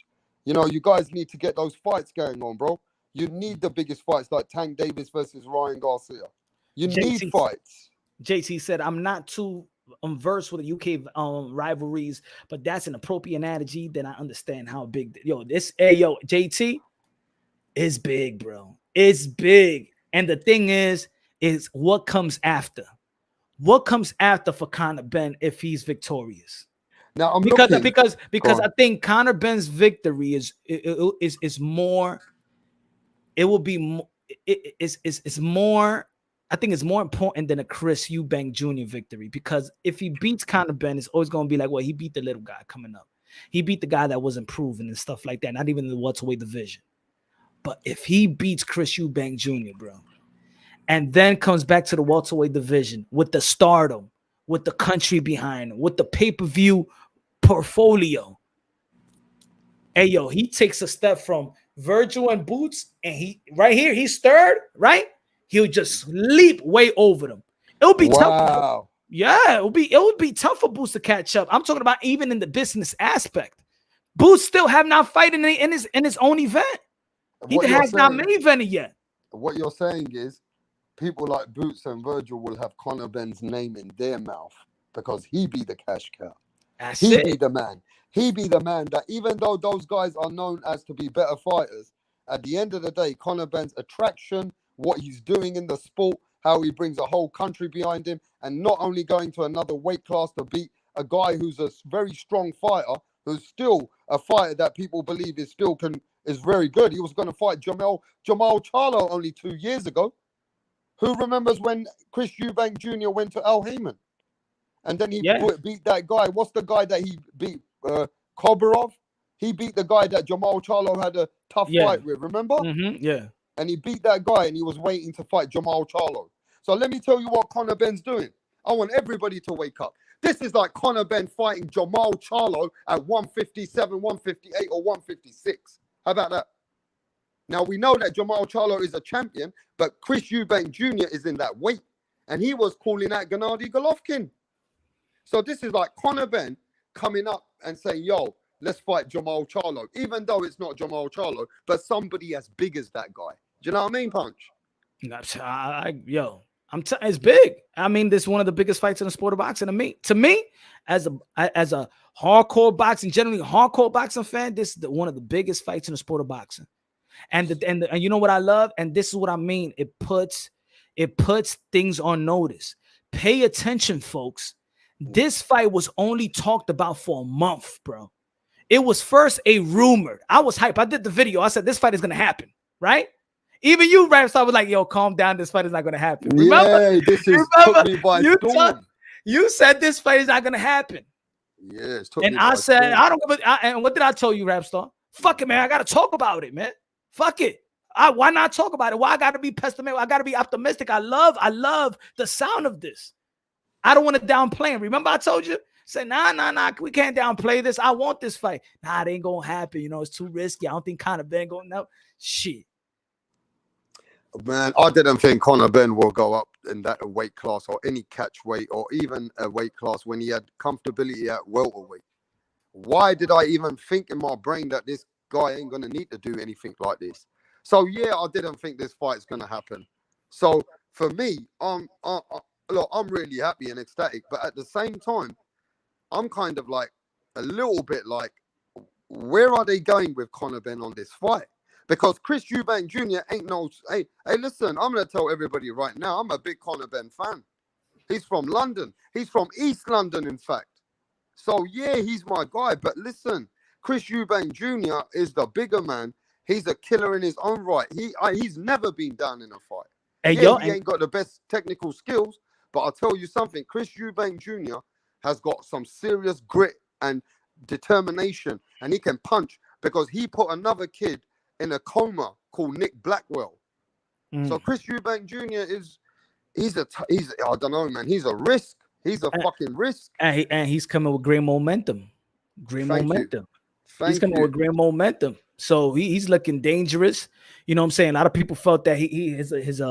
Speaker 3: you guys need to get those fights going on, bro. You need the biggest fights like Tank Davis versus Ryan Garcia. You need fights.
Speaker 2: JT said, I'm not too versed with the UK rivalries, but that's an appropriate analogy. Then I understand how big. JT is big, bro. It's big. And the thing is what comes after? What comes after for Conor Benn if he's victorious?
Speaker 3: Now,
Speaker 2: because I think Conor Benn's victory is more. It will be more. It's more. I think it's more important than a Chris Eubank Jr. victory, because if he beats Conor Benn, it's always going to be like, well, he beat the little guy coming up. He beat the guy that wasn't proven and stuff like that. Not even in the welterweight division. But if he beats Chris Eubank Jr., bro, and then comes back to the welterweight division with the stardom, with the country behind him, with the pay-per-view portfolio, hey, yo, he takes a step from Virgil and Boots, and he's third, right? He'll just leap way over them. It'll be tough. Yeah, it would be tough for Boots to catch up. I'm talking about even in the business aspect. Boots still have not fighting in his own event. He has not main evented yet.
Speaker 3: What you're saying is, people like Boots and Virgil will have Conor Benn's name in their mouth because he be the cash cow. He be the man. He be the man that, even though those guys are known as to be better fighters, at the end of the day, Conor Benn's attraction, what he's doing in the sport, how he brings a whole country behind him, and not only going to another weight class to beat a guy who's a very strong fighter, who's still a fighter that people believe is very good. He was going to fight Jamal Charlo only 2 years ago. Who remembers when Chris Eubank Jr. went to Al Heyman? And then he beat that guy. What's the guy that he beat? Kobarov? He beat the guy that Jamal Charlo had a tough fight with, remember?
Speaker 2: Yeah.
Speaker 3: And he beat that guy and he was waiting to fight Jamal Charlo. So let me tell you what Conor Benn's doing. I want everybody to wake up. This is like Conor Benn fighting Jamal Charlo at 157, 158, or 156. How about that? Now, we know that Jamal Charlo is a champion, but Chris Eubank Jr. is in that weight. And he was calling out Gennady Golovkin. So this is like Conor Benn coming up and saying, yo, let's fight Jamal Charlo. Even though it's not Jamal Charlo, but somebody as big as that guy. Do you know what I mean, Punch?
Speaker 2: It's big. I mean, this is one of the biggest fights in the sport of boxing to me, as a hardcore boxing, generally hardcore boxing fan, this is one of the biggest fights in the sport of boxing. And you know what I love? And this is what I mean. It puts things on notice. Pay attention, folks. This fight was only talked about for a month, bro. It was first a rumor. I was hyped. I did the video. I said, this fight is going to happen, right? Even you, Rapstar, was like, yo, calm down. This fight is not going to happen. Remember?
Speaker 3: Yeah, this is took me by storm.
Speaker 2: You said this fight is not going to happen.
Speaker 3: Yes.
Speaker 2: And I said, I don't give a, and what did I tell you, Rapstar? Fuck it, man. I got to talk about it, man. Fuck it. Why not talk about it? Why I got to be pessimistic? I got to be optimistic. I love the sound of this. I don't want to downplay it. Remember I told you? Say, nah, we can't downplay this. I want this fight. Nah, it ain't going to happen. You know, it's too risky. I don't think Conor Benn going to know. Shit.
Speaker 3: Man, I didn't think Conor Benn will go up in that weight class or any catch weight or even a weight class when he had comfortability at welterweight. Why did I even think in my brain that this guy ain't going to need to do anything like this? So, yeah, I didn't think this fight's going to happen. So, for me, look, I'm really happy and ecstatic. But at the same time, I'm kind of like a little bit like, where are they going with Conor Benn on this fight? Because Chris Eubank Jr. ain't no... Hey, listen, I'm going to tell everybody right now, I'm a big Conor Benn fan. He's from London. He's from East London, in fact. So, yeah, he's my guy. But listen, Chris Eubank Jr. is the bigger man. He's a killer in his own right. He's never been down in a fight.
Speaker 2: Hey,
Speaker 3: he ain't got the best technical skills, but I'll tell you something. Chris Eubank Jr. has got some serious grit and determination, and he can punch because he put another kid in a coma called Nick Blackwell. So Chris Eubank Jr. he's I don't know, man. He's a risk. He's a fucking risk.
Speaker 2: And he's coming with great momentum. He's coming with great momentum. So he's looking dangerous. You know what I'm saying? A lot of people felt that his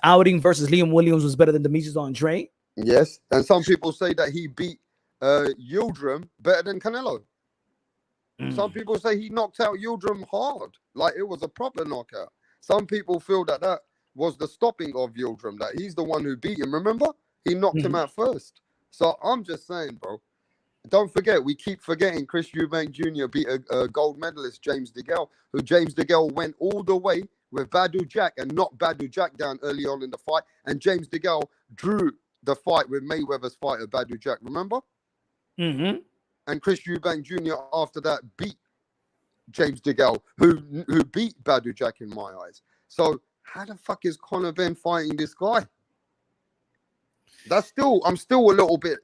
Speaker 2: outing versus Liam Williams was better than Demetrius Andre.
Speaker 3: Yes, and some people say that he beat Yildirim better than Canelo. Some people say he knocked out Yildirim hard, like it was a proper knockout. Some people feel that was the stopping of Yildirim, that he's the one who beat him. Remember? He knocked him out first. So I'm just saying, bro, don't forget, we keep forgetting Chris Eubank Jr. beat a gold medalist, James DeGale, who James DeGale went all the way with Badou Jack and knocked Badou Jack down early on in the fight. And James DeGale drew the fight with Mayweather's fighter, Badou Jack, remember? And Chris Eubank Jr. after that beat James DeGale, who beat Badou Jack in my eyes. So how the fuck is Conor Benn fighting this guy? I'm still a little bit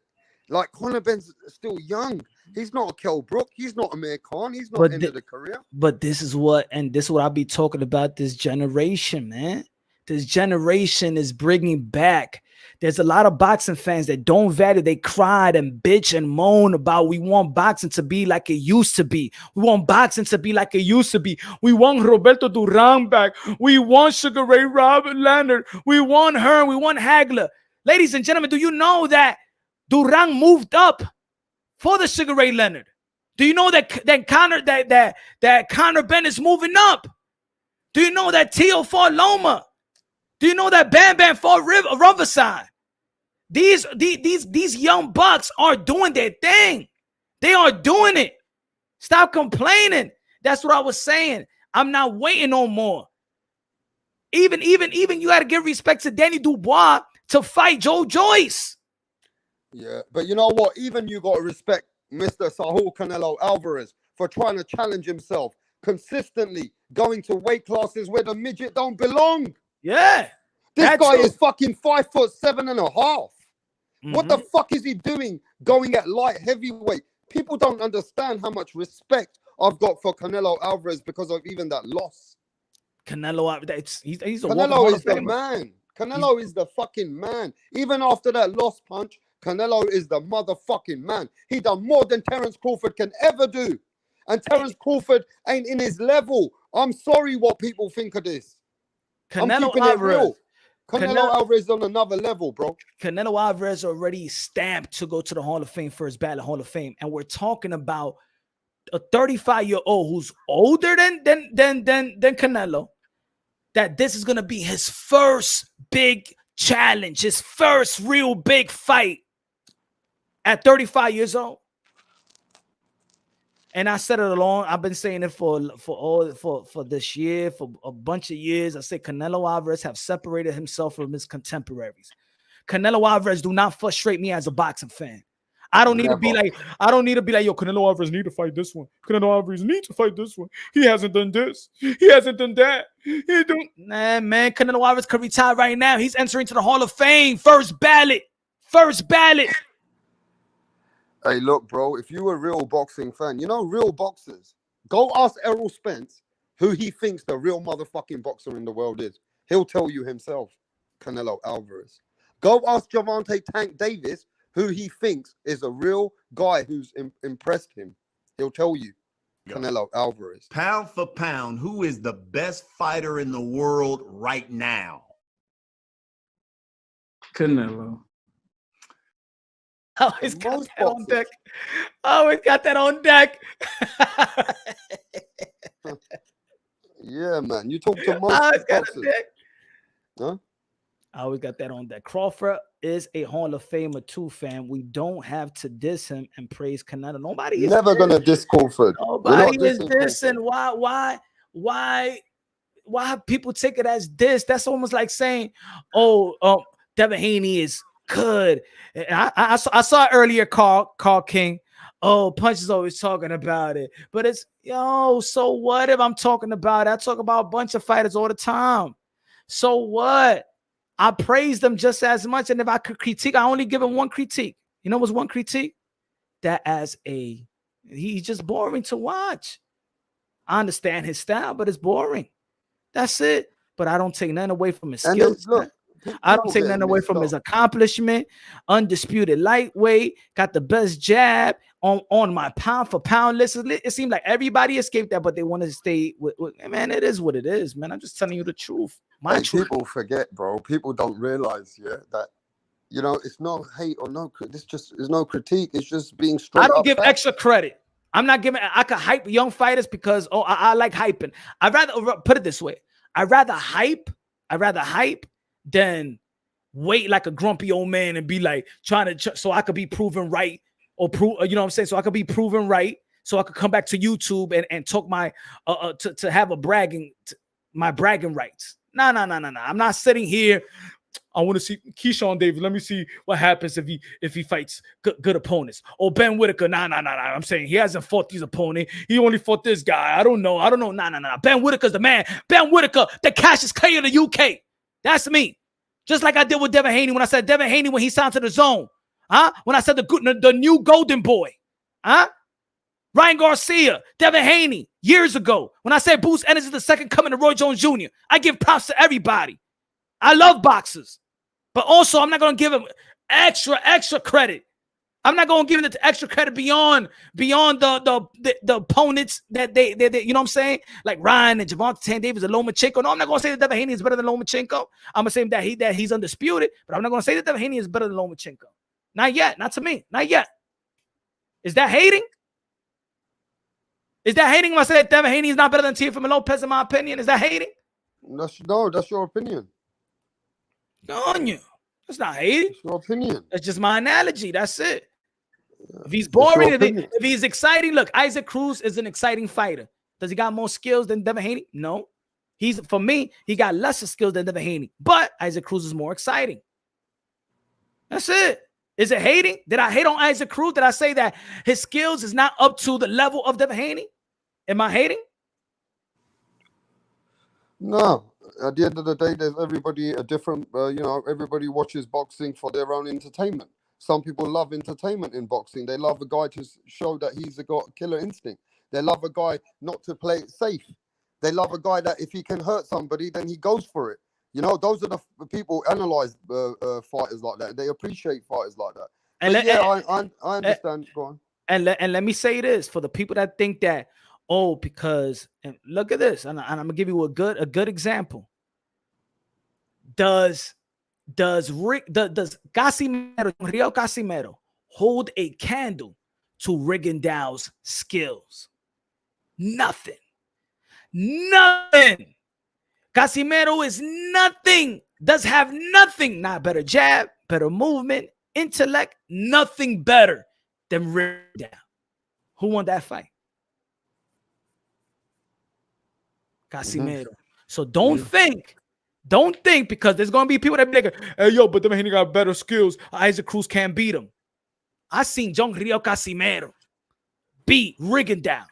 Speaker 3: like Conor Benn's still young. He's not a Kell Brook. He's not Amir Khan. He's not end of the career.
Speaker 2: But this is what I'll be talking about. This generation, man. This generation is bringing back. There's a lot of boxing fans that don't value. They cried and bitch and moan about we want boxing to be like it used to be. We want boxing to be like it used to be. We want Roberto Duran back. We want Sugar Ray Robert Leonard. We want Hearn. We want Hagler. Ladies and gentlemen, do you know that Duran moved up for the Sugar Ray Leonard? Do you know that Conor Benn is moving up? Do you know that Tio fought Loma? Do you know that Bam Bam fought Riverside? These young bucks are doing their thing. They are doing it. Stop complaining. That's what I was saying. I'm not waiting no more. Even you got to give respect to Danny Dubois to fight Joe Joyce.
Speaker 3: Yeah, but you know what? Even you got to respect Mr. Saul Canelo Alvarez for trying to challenge himself consistently, going to weight classes where the midget don't belong.
Speaker 2: Yeah.
Speaker 3: This guy is fucking 5'7.5". What the fuck is he doing going at light heavyweight? People don't understand how much respect I've got for Canelo Alvarez because of even that loss.
Speaker 2: Canelo, he's a
Speaker 3: Canelo is the man. Canelo is the fucking man. Even after that loss, Punch, Canelo is the motherfucking man. He done more than Terence Crawford can ever do. And Terence Crawford ain't in his level. I'm sorry what people think of this. I'm keeping it real. Canelo Alvarez is on another level, bro.
Speaker 2: Canelo Alvarez already stamped to go to the Hall of Fame for his battle Hall of Fame. And we're talking about a 35-year-old who's older than Canelo. That this is gonna be his first big challenge, his first real big fight at 35 years old. And I said it along. I've been saying it for this year, for a bunch of years. I say Canelo Alvarez have separated himself from his contemporaries. Canelo Alvarez do not frustrate me as a boxing fan. I don't need to be like, yo, Canelo Alvarez need to fight this one. Canelo Alvarez need to fight this one. He hasn't done this. He hasn't done that. He don't. Nah, man, Canelo Alvarez could retire right now. He's entering to the Hall of Fame. First ballot. First ballot.
Speaker 3: Hey, look, bro, if you're a real boxing fan, you know, real boxers, go ask Errol Spence who he thinks the real motherfucking boxer in the world is. He'll tell you himself, Canelo Alvarez. Go ask Gervonta Tank Davis who he thinks is a real guy who's impressed him. He'll tell you, Canelo Alvarez.
Speaker 4: Pound for pound, who is the best fighter in the world right now?
Speaker 2: Canelo. Always got that on deck. Always got that on deck.
Speaker 3: Yeah, man. You talk to most boxers. Huh?
Speaker 2: I always got that on deck. Crawford is a Hall of Famer too, fam. We don't have to diss him and praise Canelo. Nobody is
Speaker 3: never gonna diss Crawford.
Speaker 2: Nobody is dissing. Why people take it as diss? That's almost like saying, oh, Devin Haney is good. I saw earlier, Carl King. Oh, Punch is always talking about it. But it's, so what if I'm talking about it? I talk about a bunch of fighters all the time. So what? I praise them just as much. And if I could critique, I only give him one critique. You know what's one critique? That he's just boring to watch. I understand his style, but it's boring. That's it. But I don't take nothing away from his skills. I don't take nothing away from his accomplishment. Undisputed lightweight, got the best jab on my pound for pound list. It seemed like everybody escaped that, but they want to stay with man. It is what it is, man. I'm just telling you the truth.
Speaker 3: People forget, bro. People don't realize, that it's no hate or no. This just is no critique. It's just being straight.
Speaker 2: I don't give extra credit. I'm not giving. I could hype young fighters because I like hyping. I'd rather put it this way. I'd rather hype than wait like a grumpy old man and be like trying to so I could be proven right or prove. You know what I'm saying? So I could be proven right. So I could come back to YouTube and talk my to have my bragging rights. No. I'm not sitting here. I want to see Keyshawn Davis. Let me see what happens if he fights good opponents. Or Ben Whitaker. Nah. I'm saying he hasn't fought these opponents. He only fought this guy. I don't know. Nah. Ben Whitaker's the man. Ben Whitaker, the cash is clear in the UK. That's me. Just like I did with Devin Haney when I said Devin Haney when he signed to the Zone. When I said the new golden boy. Ryan Garcia, Devin Haney, years ago. When I said Boost Ennis is the second coming to Roy Jones Jr., I give props to everybody. I love boxers. But also, I'm not going to give him extra credit. I'm not going to give him the extra credit beyond the opponents that they you know what I'm saying? Like Ryan and Gervonta Davis and Lomachenko. No, I'm not going to say that Devin Haney is better than Lomachenko. I'm going to say that he's undisputed, but I'm not going to say that Devin Haney is better than Lomachenko. Not yet. Not to me. Not yet. Is that hating? Is that hating when I say that Devin Haney is not better than Teofimo Lopez, in my opinion? Is that hating?
Speaker 3: That's your opinion.
Speaker 2: Go on you. That's not hating.
Speaker 3: That's your opinion.
Speaker 2: That's just my analogy. That's it. If he's boring, if he's exciting, look, Isaac Cruz is an exciting fighter. Does he got more skills than Devin Haney? No. For me, he got lesser skills than Devin Haney. But Isaac Cruz is more exciting. That's it. Is it hating? Did I hate on Isaac Cruz? Did I say that his skills is not up to the level of Devin Haney? Am I hating?
Speaker 3: No. At the end of the day, there's everybody a different, everybody watches boxing for their own entertainment. Some people love entertainment in boxing. They love a guy to show that he's got killer instinct. They love a guy not to play it safe. They love a guy that if he can hurt somebody, then he goes for it. You know, those are the people analyze fighters like that. They appreciate fighters like that. And I understand. Go on.
Speaker 2: And let me say this for the people that think that, oh, because and look at this, and I'm gonna give you a good example. Does Casimero, Rio Casimero, hold a candle to Rigondeaux's skills? Nothing. Casimero is nothing. Does have nothing. Not better jab, better movement, intellect, nothing better than Rigondeaux. Who won that fight? Casimero. So don't think because there's gonna be people that be like, hey yo, but Devin Haney got better skills. Isaac Cruz can't beat him. I seen John Rio Casimero beat Rigondeaux.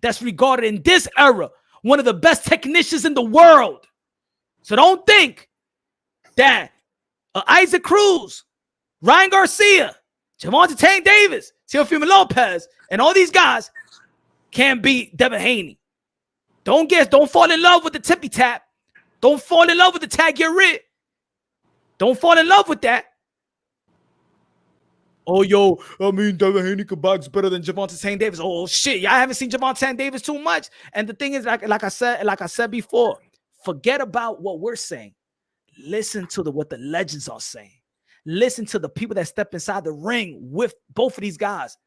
Speaker 2: That's regarded in this era one of the best technicians in the world. So don't think that Isaac Cruz, Ryan Garcia, Gervonta Tank Davis, Teofimo Lopez, and all these guys can't beat Devin Haney. Don't fall in love with the tippy tap. Don't fall in love with the tag your writ. Don't fall in love with that. Oh, yo, I mean, Devin Haney could box better than Gervonta Tank Davis. Oh, shit, y'all haven't seen Gervonta Tank Davis too much. And the thing is, like I said before, forget about what we're saying. Listen to what the legends are saying. Listen to the people that step inside the ring with both of these guys.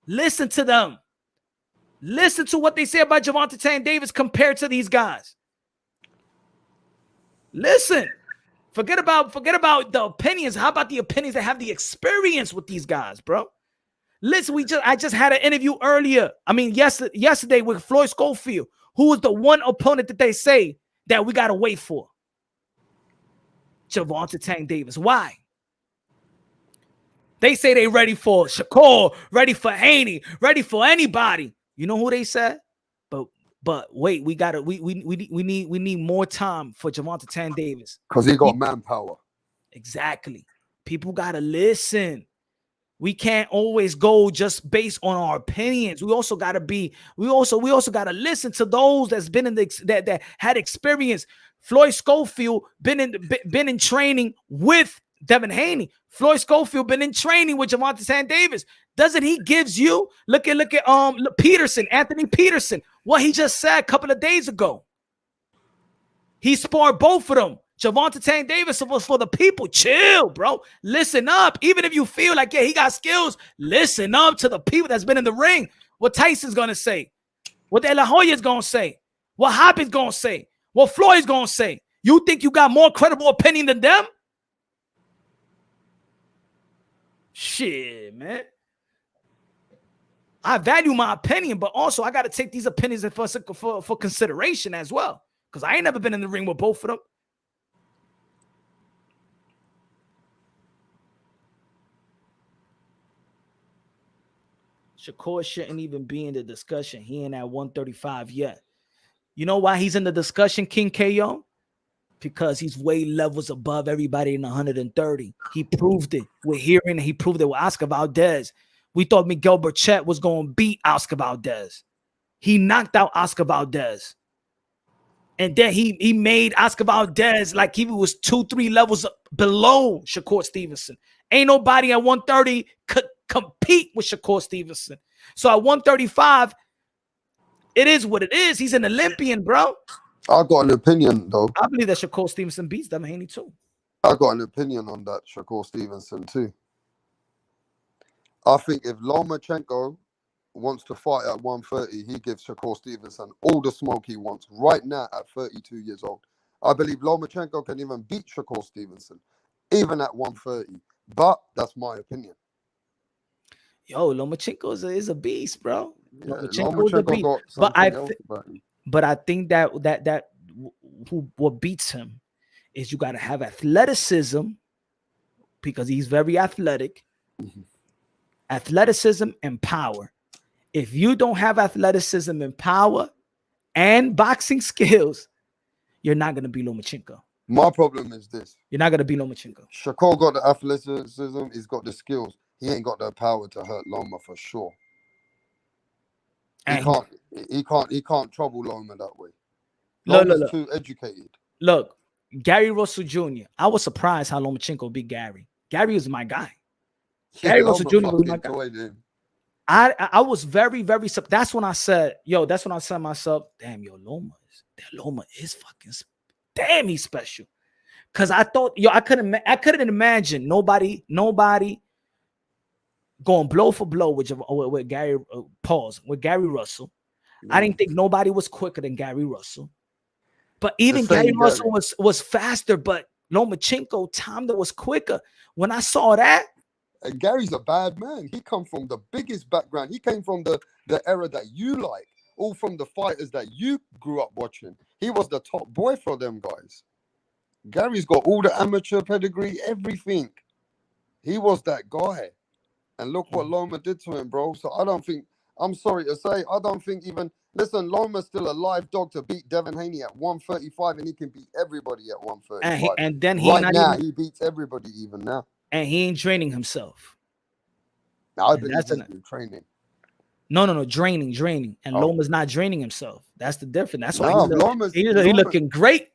Speaker 2: Listen to them. Listen to what they say about Gervonta Tank Davis compared to these guys. Listen. Forget about the opinions. How about the opinions that have the experience with these guys, bro? Listen, I just had an interview earlier. I mean, yesterday with Floyd Schofield, who was the one opponent that they say that we gotta wait for. Gervonta Tank Davis. Why? They say they ready for Shakur, ready for Haney, ready for anybody. You know who they said? But wait, we need more time for Gervonta Tank Davis.
Speaker 3: Because he got manpower.
Speaker 2: Exactly. People gotta listen. We can't always go just based on our opinions. We also gotta listen to those that's been in that had experience. Floyd Schofield been in training with Devin Haney. Floyd Schofield been in training with Gervonta Tank Davis. Doesn't he gives you look at Peterson, Anthony Peterson, what he just said a couple of days ago. He sparred both of them. Gervonta Tank Davis was for the people. Chill, bro. Listen up. Even if you feel like, yeah, he got skills, listen up to the people that's been in the ring. What Tyson's gonna say, what De La Hoya's gonna say, what Hopkins gonna say, what Floyd's gonna say. You think you got more credible opinion than them? Shit, man. I value my opinion, but also I got to take these opinions for consideration as well, because I ain't never been in the ring with both of them. Shakur shouldn't even be in the discussion. He ain't at 135 yet. You know why he's in the discussion, King KO? Because he's way levels above everybody in 130. He proved it with hearing. He proved it with Oscar Valdez. We thought Miguel Burchett was going to beat Oscar Valdez. He knocked out Oscar Valdez. And then he made Oscar Valdez like he was 2-3 levels below Shakur Stevenson. Ain't nobody at 130 could compete with Shakur Stevenson. So at 135, it is what it is. He's an Olympian, bro.
Speaker 3: I got an opinion, though.
Speaker 2: I believe that Shakur Stevenson beats Devin Haney, too.
Speaker 3: I got an opinion on that, Shakur Stevenson, too. I think if Lomachenko wants to fight at 130, he gives Shakur Stevenson all the smoke he wants right now at 32 years old. I believe Lomachenko can even beat Shakur Stevenson, even at 130. But that's my opinion.
Speaker 2: Yo, Lomachenko is a beast, bro.
Speaker 3: Yeah,
Speaker 2: Lomachenko is a beast.
Speaker 3: got
Speaker 2: but I think that what beats him is you got to have athleticism, because he's very athletic.
Speaker 3: Mm-hmm.
Speaker 2: Athleticism and power. If you don't have athleticism and power and boxing skills, you're not going to be Lomachenko.
Speaker 3: My problem is this.
Speaker 2: You're not going to be Lomachenko.
Speaker 3: Shakur got the athleticism. He's got the skills. He ain't got the power to hurt Loma for sure.
Speaker 2: And
Speaker 3: He can't trouble Loma that way.
Speaker 2: look,
Speaker 3: Loma's too educated.
Speaker 2: Look, Gary Russell Jr. I was surprised how Lomachenko beat Gary. Gary was my guy. Gary Russell Jr. was my guy. I was very, very. That's when I said, that's when I said to myself, damn, Loma is fucking. Damn, he's special. Cause I thought, I couldn't imagine nobody going blow for blow with Gary. With Gary Russell. Yeah. I didn't think nobody was quicker than Gary Russell. But even Gary Russell was faster, but Lomachenko time that was quicker. When I saw that,
Speaker 3: Gary's a bad man. He come from the biggest background. He came from the era that you like, all from the fighters that you grew up watching. He was the top boy for them guys. Gary's got all the amateur pedigree, everything. He was that guy. And look what Loma did to him, bro. So I'm sorry to say, I don't think even... Listen, Loma's still a live dog to beat Devin Haney at 135, and he can beat everybody at 135.
Speaker 2: And then
Speaker 3: he beats everybody even now.
Speaker 2: And he ain't draining himself.
Speaker 3: No, I believe he's been training.
Speaker 2: No, draining. And Loma's not draining himself. That's the difference. That's why he's looking great.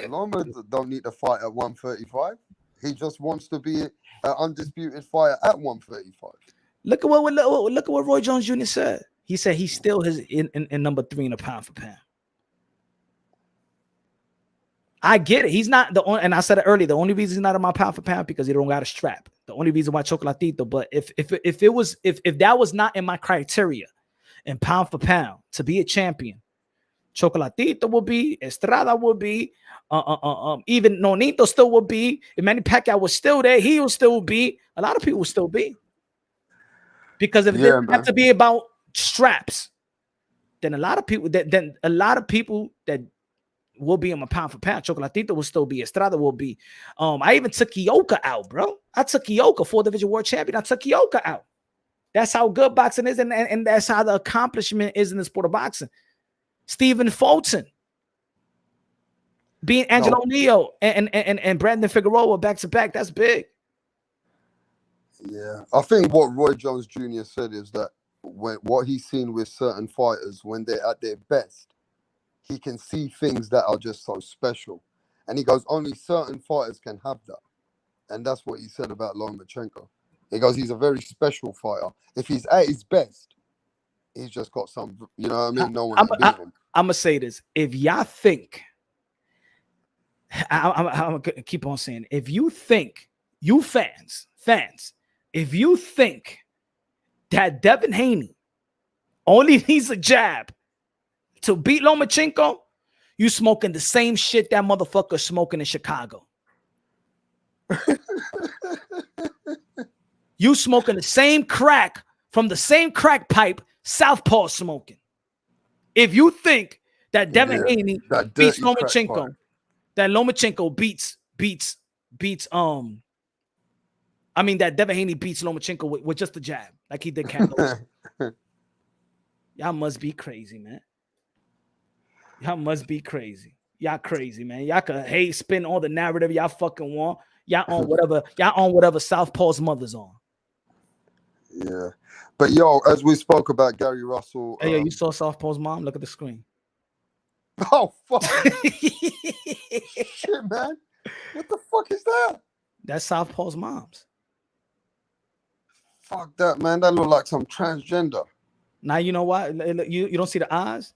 Speaker 3: Loma don't need to fight at 135. He just wants to be an undisputed fighter at 135.
Speaker 2: Look at what Roy Jones Jr. said. He said he still is in number 3 in a pound for pound. I get it. He's not the only, and I said it earlier. The only reason he's not in my pound for pound because he don't got a strap. The only reason why Chocolatito. But if that was not in my criteria, in pound for pound to be a champion, Chocolatito will be, Estrada will be, even Nonito still will be. If Manny Pacquiao was still there, he will still be. A lot of people will still be. Because if it didn't have to be about straps, then a lot of people that will be in my pound for pound. Chocolatito will still be. Estrada will be. I even took Kioka out, bro. I took Kioka, 4th-division world champion. I took Kioka out. That's how good boxing is, and that's how the accomplishment is in the sport of boxing. Stephen Fulton being Angelo Neo and Brandon Figueroa back to back. That's big.
Speaker 3: Yeah, I think what Roy Jones Jr. said is that what he's seen with certain fighters when they're at their best, he can see things that are just so special. And he goes, only certain fighters can have that. And that's what he said about Lomachenko. He goes, he's a very special fighter. If he's at his best, he's just got some, you know what I mean? No one can beat him.
Speaker 2: I'm going to say this. If y'all think, I'm going to keep on saying, if you think, you fans, if you think that Devin Haney only needs a jab to beat Lomachenko, you smoking the same shit that motherfucker smoking in Chicago. You smoking the same crack from the same crack pipe Southpaw smoking. If you think that Devin Haney beats Lomachenko, that Lomachenko beats that Devin Haney beats Lomachenko with just a jab, like he did Kambosos. Y'all must be crazy, man. Y'all must be crazy. Y'all crazy, man. Y'all can spin all the narrative y'all fucking want. Y'all on whatever Southpaw's mother's on.
Speaker 3: Yeah. But as we spoke about Gary Russell.
Speaker 2: Hey, you saw Southpaw's mom? Look at the screen.
Speaker 3: Oh, fuck. Shit, man. What the fuck is that?
Speaker 2: That's Southpaw's mom's.
Speaker 3: Fuck that, man. That look like some transgender.
Speaker 2: Now you know why? You don't see the eyes?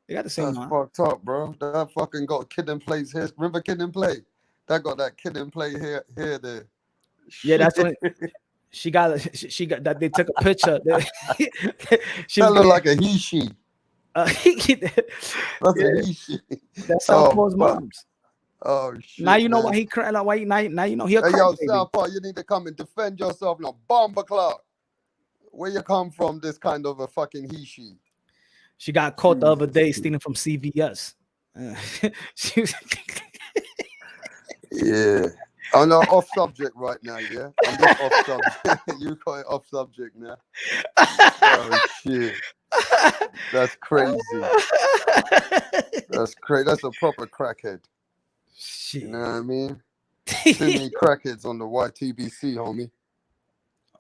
Speaker 2: They got the same
Speaker 3: That's fucked up, bro. That fucking got Kid and Play's hair. Remember Kid and Play? That got that Kid and Play hair there.
Speaker 2: Yeah, that's what she got that. They took a picture.
Speaker 3: That looked like a he-she. That's a he-she.
Speaker 2: That's Southpaw's mom's.
Speaker 3: Oh shit!
Speaker 2: Now you know why he cried. Like, now you know he'll cry.
Speaker 3: Hey, Southpaw, you need to come and defend yourself. No bomber clock. Where you come from? This kind of a fucking he-she.
Speaker 2: She got caught the other day stealing from CVS.
Speaker 3: Yeah. I'm not off subject right now, yeah? I'm just off subject. You call it off subject now. Oh, shit. That's crazy. That's crazy. That's a proper crackhead.
Speaker 2: Shit.
Speaker 3: You know what I mean? Too many crackheads on the YTBC, homie.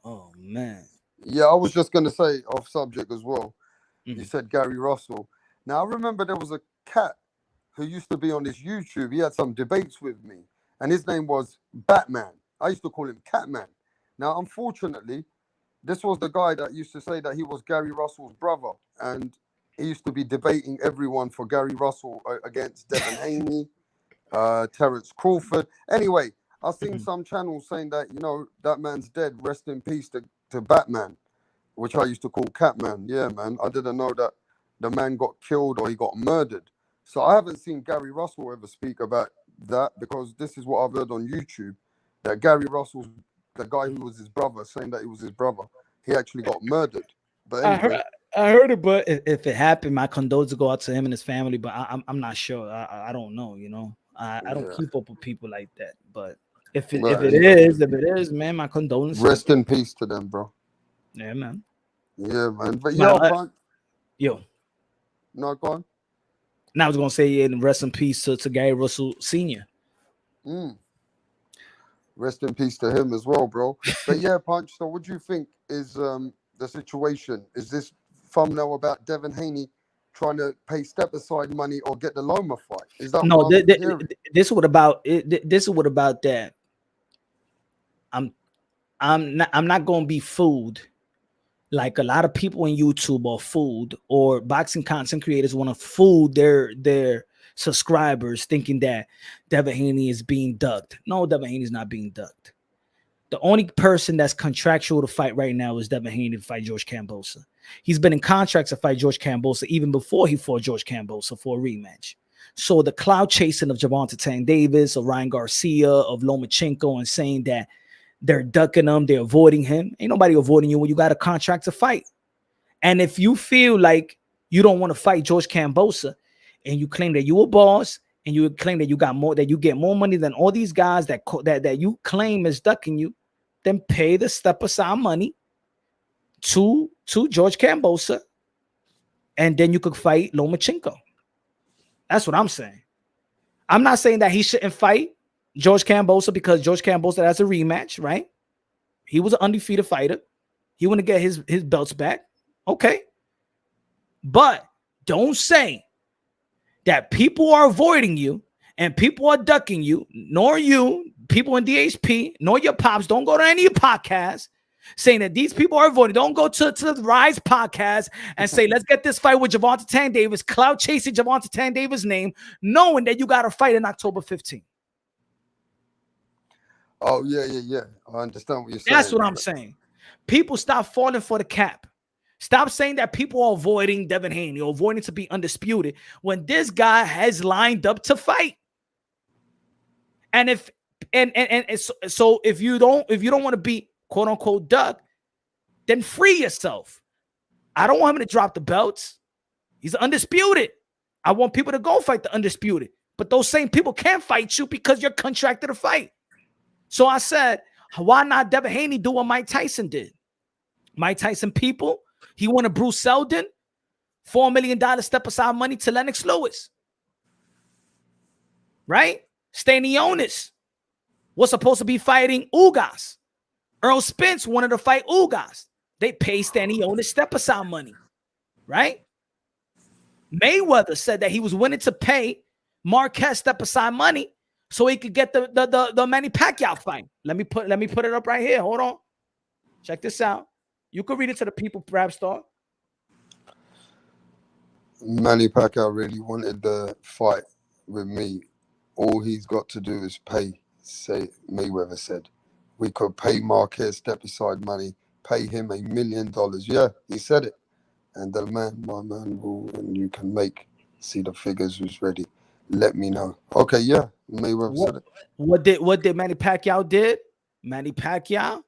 Speaker 2: Oh, man.
Speaker 3: Yeah, I was just going to say off subject as well. You said Gary Russell. Now, I remember there was a cat who used to be on this YouTube. He had some debates with me, and his name was Batman. I used to call him Catman. Now, unfortunately, this was the guy that used to say that he was Gary Russell's brother, and he used to be debating everyone for Gary Russell against Devin Haney, Terrence Crawford. Anyway, I've seen some channels saying that, you know, that man's dead. Rest in peace to Batman, which I used to call Catman. Yeah, man. I didn't know that the man got killed or he got murdered. So I haven't seen Gary Russell ever speak about that, because this is what I've heard on YouTube, that Gary Russell's the guy who was his brother, saying that he was his brother. He actually got murdered. But anyway.
Speaker 2: I heard it, but if it happened, my condolences go out to him and his family. But I'm not sure. I don't know. You know, I don't keep up with people like that. But if it is, man, my condolences.
Speaker 3: Rest in peace to them, bro.
Speaker 2: Yeah, man.
Speaker 3: Yeah, man. But
Speaker 2: yo,
Speaker 3: no, go on.
Speaker 2: Now I was gonna say, yeah, rest in peace to Gary Russell Sr.
Speaker 3: Rest in peace to him as well, bro. But yeah, Punch. So, what do you think is the situation? Is this thumbnail about Devin Haney trying to pay step aside money or get the Loma fight? Is that
Speaker 2: no? This is what about it? This is what about that? I'm not gonna be fooled. Like a lot of people on YouTube are fooled, or boxing content creators want to fool their subscribers thinking that Devin Haney is being ducked. No, Devin Haney is not being ducked. The only person that's contractual to fight right now is Devin Haney to fight George Kambosos. He's been in contracts to fight George Kambosos even before he fought George Kambosos for a rematch. So the cloud chasing of Gervonta Tank Davis, of Ryan Garcia, of Lomachenko, and saying that they're ducking him, they're avoiding him. Ain't nobody avoiding you when you got a contract to fight. And if you feel like you don't want to fight George Kambosos, and you claim that you a boss, and you claim that you got more, that you get more money than all these guys that you claim is ducking you, then pay the step aside money to George Kambosos, and then you could fight Lomachenko. That's what I'm saying. I'm not saying that he shouldn't fight George Kambosos, because George Kambosos has a rematch, right? He was an undefeated fighter. He want to get his belts back. Okay. But don't say that people are avoiding you and people are ducking you, nor you, people in DHP, nor your pops. Don't go to any podcasts saying that these people are avoiding. Don't go to the Rise podcast and say, let's get this fight with Gervonta Tank Davis, cloud chasing Gervonta Tank Davis' name, knowing that you got to fight in October 15th.
Speaker 3: Oh, yeah. I understand what you're saying.
Speaker 2: That's what I'm saying. People stop falling for the cap. Stop saying that people are avoiding Devin Haney or avoiding to be undisputed when this guy has lined up to fight. And if you don't want to be quote unquote duck, then free yourself. I don't want him to drop the belts. He's undisputed. I want people to go fight the undisputed. But those same people can't fight you because you're contracted to fight. So I said, why not Devin Haney do what Mike Tyson did? Mike Tyson people, he wanted Bruce Seldon, $4 million step aside money to Lennox Lewis. Right? Stanionis was supposed to be fighting Ugas. Earl Spence wanted to fight Ugas. They paid Stanionis step aside money. Right? Mayweather said that he was willing to pay Marquez step aside money so he could get the Manny Pacquiao fight. Let me put it up right here. Hold on. Check this out. You could read it to the people, perhaps, Star.
Speaker 3: Manny Pacquiao really wanted the fight with me. All he's got to do is pay. Say Mayweather said, we could pay Marquez step aside money, pay him $1 million. Yeah, he said it. And my man will, and you can see the figures who's ready. Let me know. Okay, yeah. Mayweather said it.
Speaker 2: What did Manny Pacquiao did? Manny Pacquiao,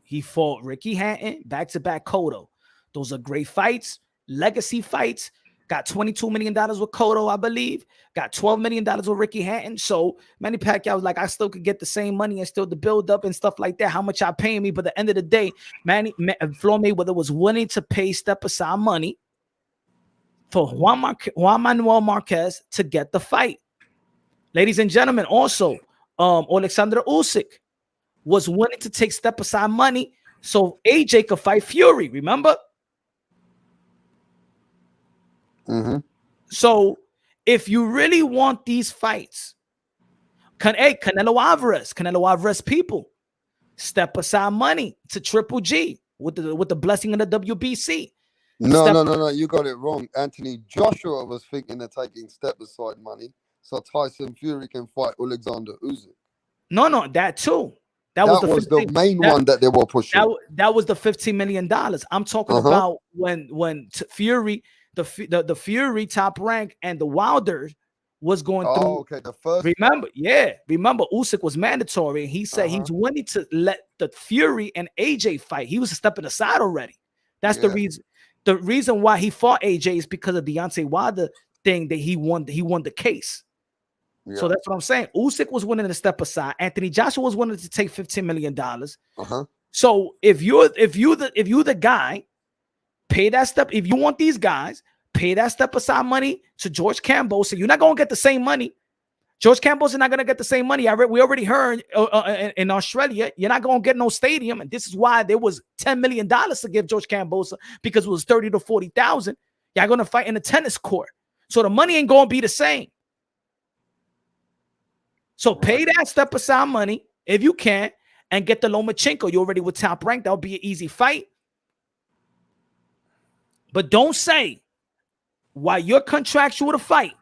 Speaker 2: he fought Ricky Hatton, back-to-back Cotto. Those are great fights, legacy fights. Got $22 million with Cotto, I believe. Got $12 million with Ricky Hatton. So Manny Pacquiao was like, I still could get the same money and still the build up and stuff like that. How much y'all paying me? But at the end of the day, Floyd Mayweather was willing to pay step aside money for Juan Manuel Marquez to get the fight. Ladies and gentlemen, also, Alexander Usyk was willing to take step aside money so AJ could fight Fury. Remember? So if you really want these fights, Canelo Alvarez people, step aside money to Triple G with the blessing of the WBC.
Speaker 3: No. You got it wrong. Anthony Joshua was thinking of taking step aside money so Tyson Fury can fight Alexander Usyk.
Speaker 2: No, that too. That
Speaker 3: was the main one that they were pushing.
Speaker 2: That was the $15 million. I'm talking about when Fury, the Fury top rank and the Wilder was going through.
Speaker 3: Okay, the first.
Speaker 2: Remember Usyk was mandatory, and he said he's willing to let the Fury and AJ fight. He was stepping aside already. That's the reason. The reason why he fought AJ is because of Deontay Wilder thing that he won the case. Yeah. So that's what I'm saying. Usyk was willing to step aside. Anthony Joshua was willing to take $15 million. So if you the guy, pay that step. If you want these guys, pay that step aside money to George Kambosos. So you're not gonna get the same money. George Kambosos is not gonna get the same money. We already heard in Australia, you're not gonna get no stadium, and this is why there was $10 million to give George Kambosos, because it was 30 to 40,000. Y'all gonna fight in a tennis court, so the money ain't gonna be the same. So pay that step aside money if you can, and get the Lomachenko. You already with top rank. That'll be an easy fight. But don't say why you're contractual to fight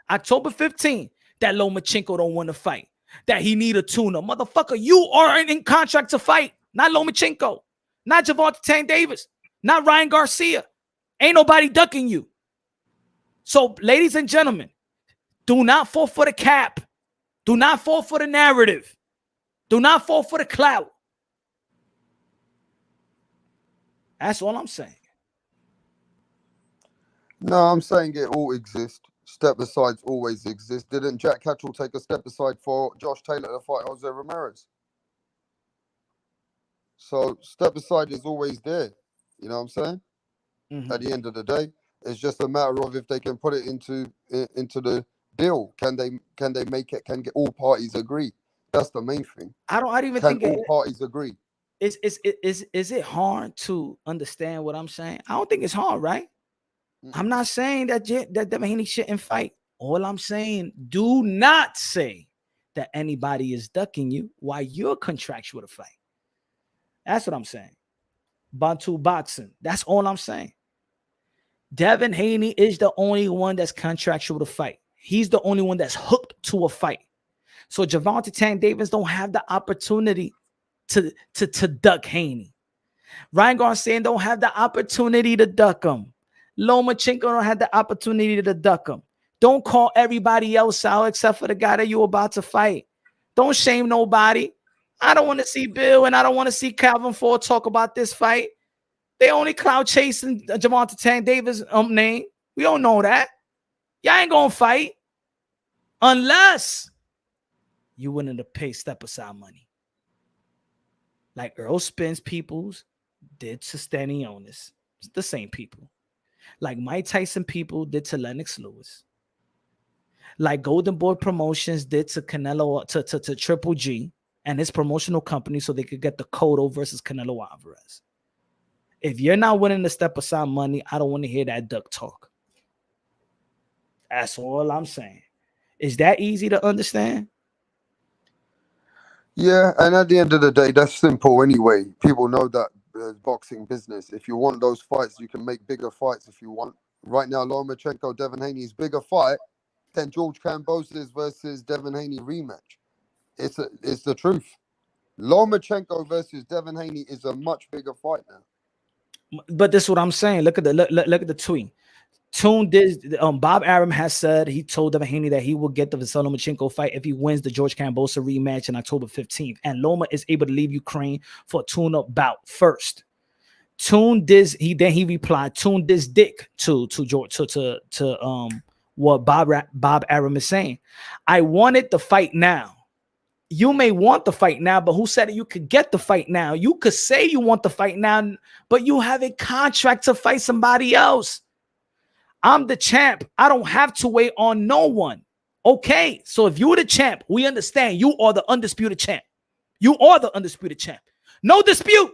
Speaker 2: October 15th that Lomachenko don't want to fight, that he need a tuna. Motherfucker, you are in contract to fight, not Lomachenko, not Gervonta Tank Davis, not Ryan Garcia. Ain't nobody ducking you. So, ladies and gentlemen, do not fall for the cap. Do not fall for the narrative. Do not fall for the clout. That's all I'm saying.
Speaker 3: No, I'm saying it all exists. Step asides always exist. Didn't Jack Catterall take a step aside for Josh Taylor to fight Jose Ramirez? So step aside is always there. You know what I'm saying? At the end of the day, it's just a matter of if they can put it into the deal. Can they make it? Can get all parties agree? That's the main thing.
Speaker 2: I don't even
Speaker 3: think
Speaker 2: all
Speaker 3: parties agree.
Speaker 2: Is it hard to understand what I'm saying? I don't think it's hard, right? I'm not saying that Devin Haney shouldn't fight. All I'm saying, do not say that anybody is ducking you while you're contractual to fight. That's what I'm saying. Bantu boxing. That's all I'm saying. Devin Haney is the only one that's contractual to fight. He's the only one that's hooked to a fight. So Gervonta Tank Davis don't have the opportunity to duck Haney. Ryan Garcia don't have the opportunity to duck him. Lomachenko don't have the opportunity to duck him. Don't call everybody else out except for the guy that you're about to fight. Don't shame nobody. I don't want to see Bill and I don't want to see Calvin Ford talk about this fight. They only cloud chasing Gervonta Tank Davis' name. We don't know that. Y'all ain't gonna fight unless you willing to pay step aside money, like Earl Spence peoples did to Stanionis. It's the same people. Like Mike Tyson people did to Lennox Lewis. Like Golden Boy Promotions did to Canelo, to Triple G and his promotional company so they could get the Cotto versus Canelo Alvarez. If you're not willing to step aside money, I don't want to hear that duck talk. That's all I'm saying. Is that easy to understand?
Speaker 3: Yeah, and at the end of the day, that's simple anyway. People know that boxing business. If you want those fights, you can make bigger fights if you want. Right now, Lomachenko, Devin Haney's bigger fight than George Kambosos versus Devin Haney rematch. It's the truth. Lomachenko versus Devin Haney is a much bigger fight now.
Speaker 2: But this is what I'm saying. Look at the tweet. Bob Arum has said he told Devin Haney that he will get the Vasyl Lomachenko fight if he wins the George Kambosos rematch on October 15th. And Loma is able to leave Ukraine for a tune-up bout first. He replied, tune this dick to George to what Bob Arum is saying. I wanted the fight now. You may want the fight now, but who said that you could get the fight now? You could say you want the fight now, but you have a contract to fight somebody else. I'm the champ. I don't have to wait on no one. Okay, so if you're the champ, we understand you are the undisputed champ. You are the undisputed champ. No dispute,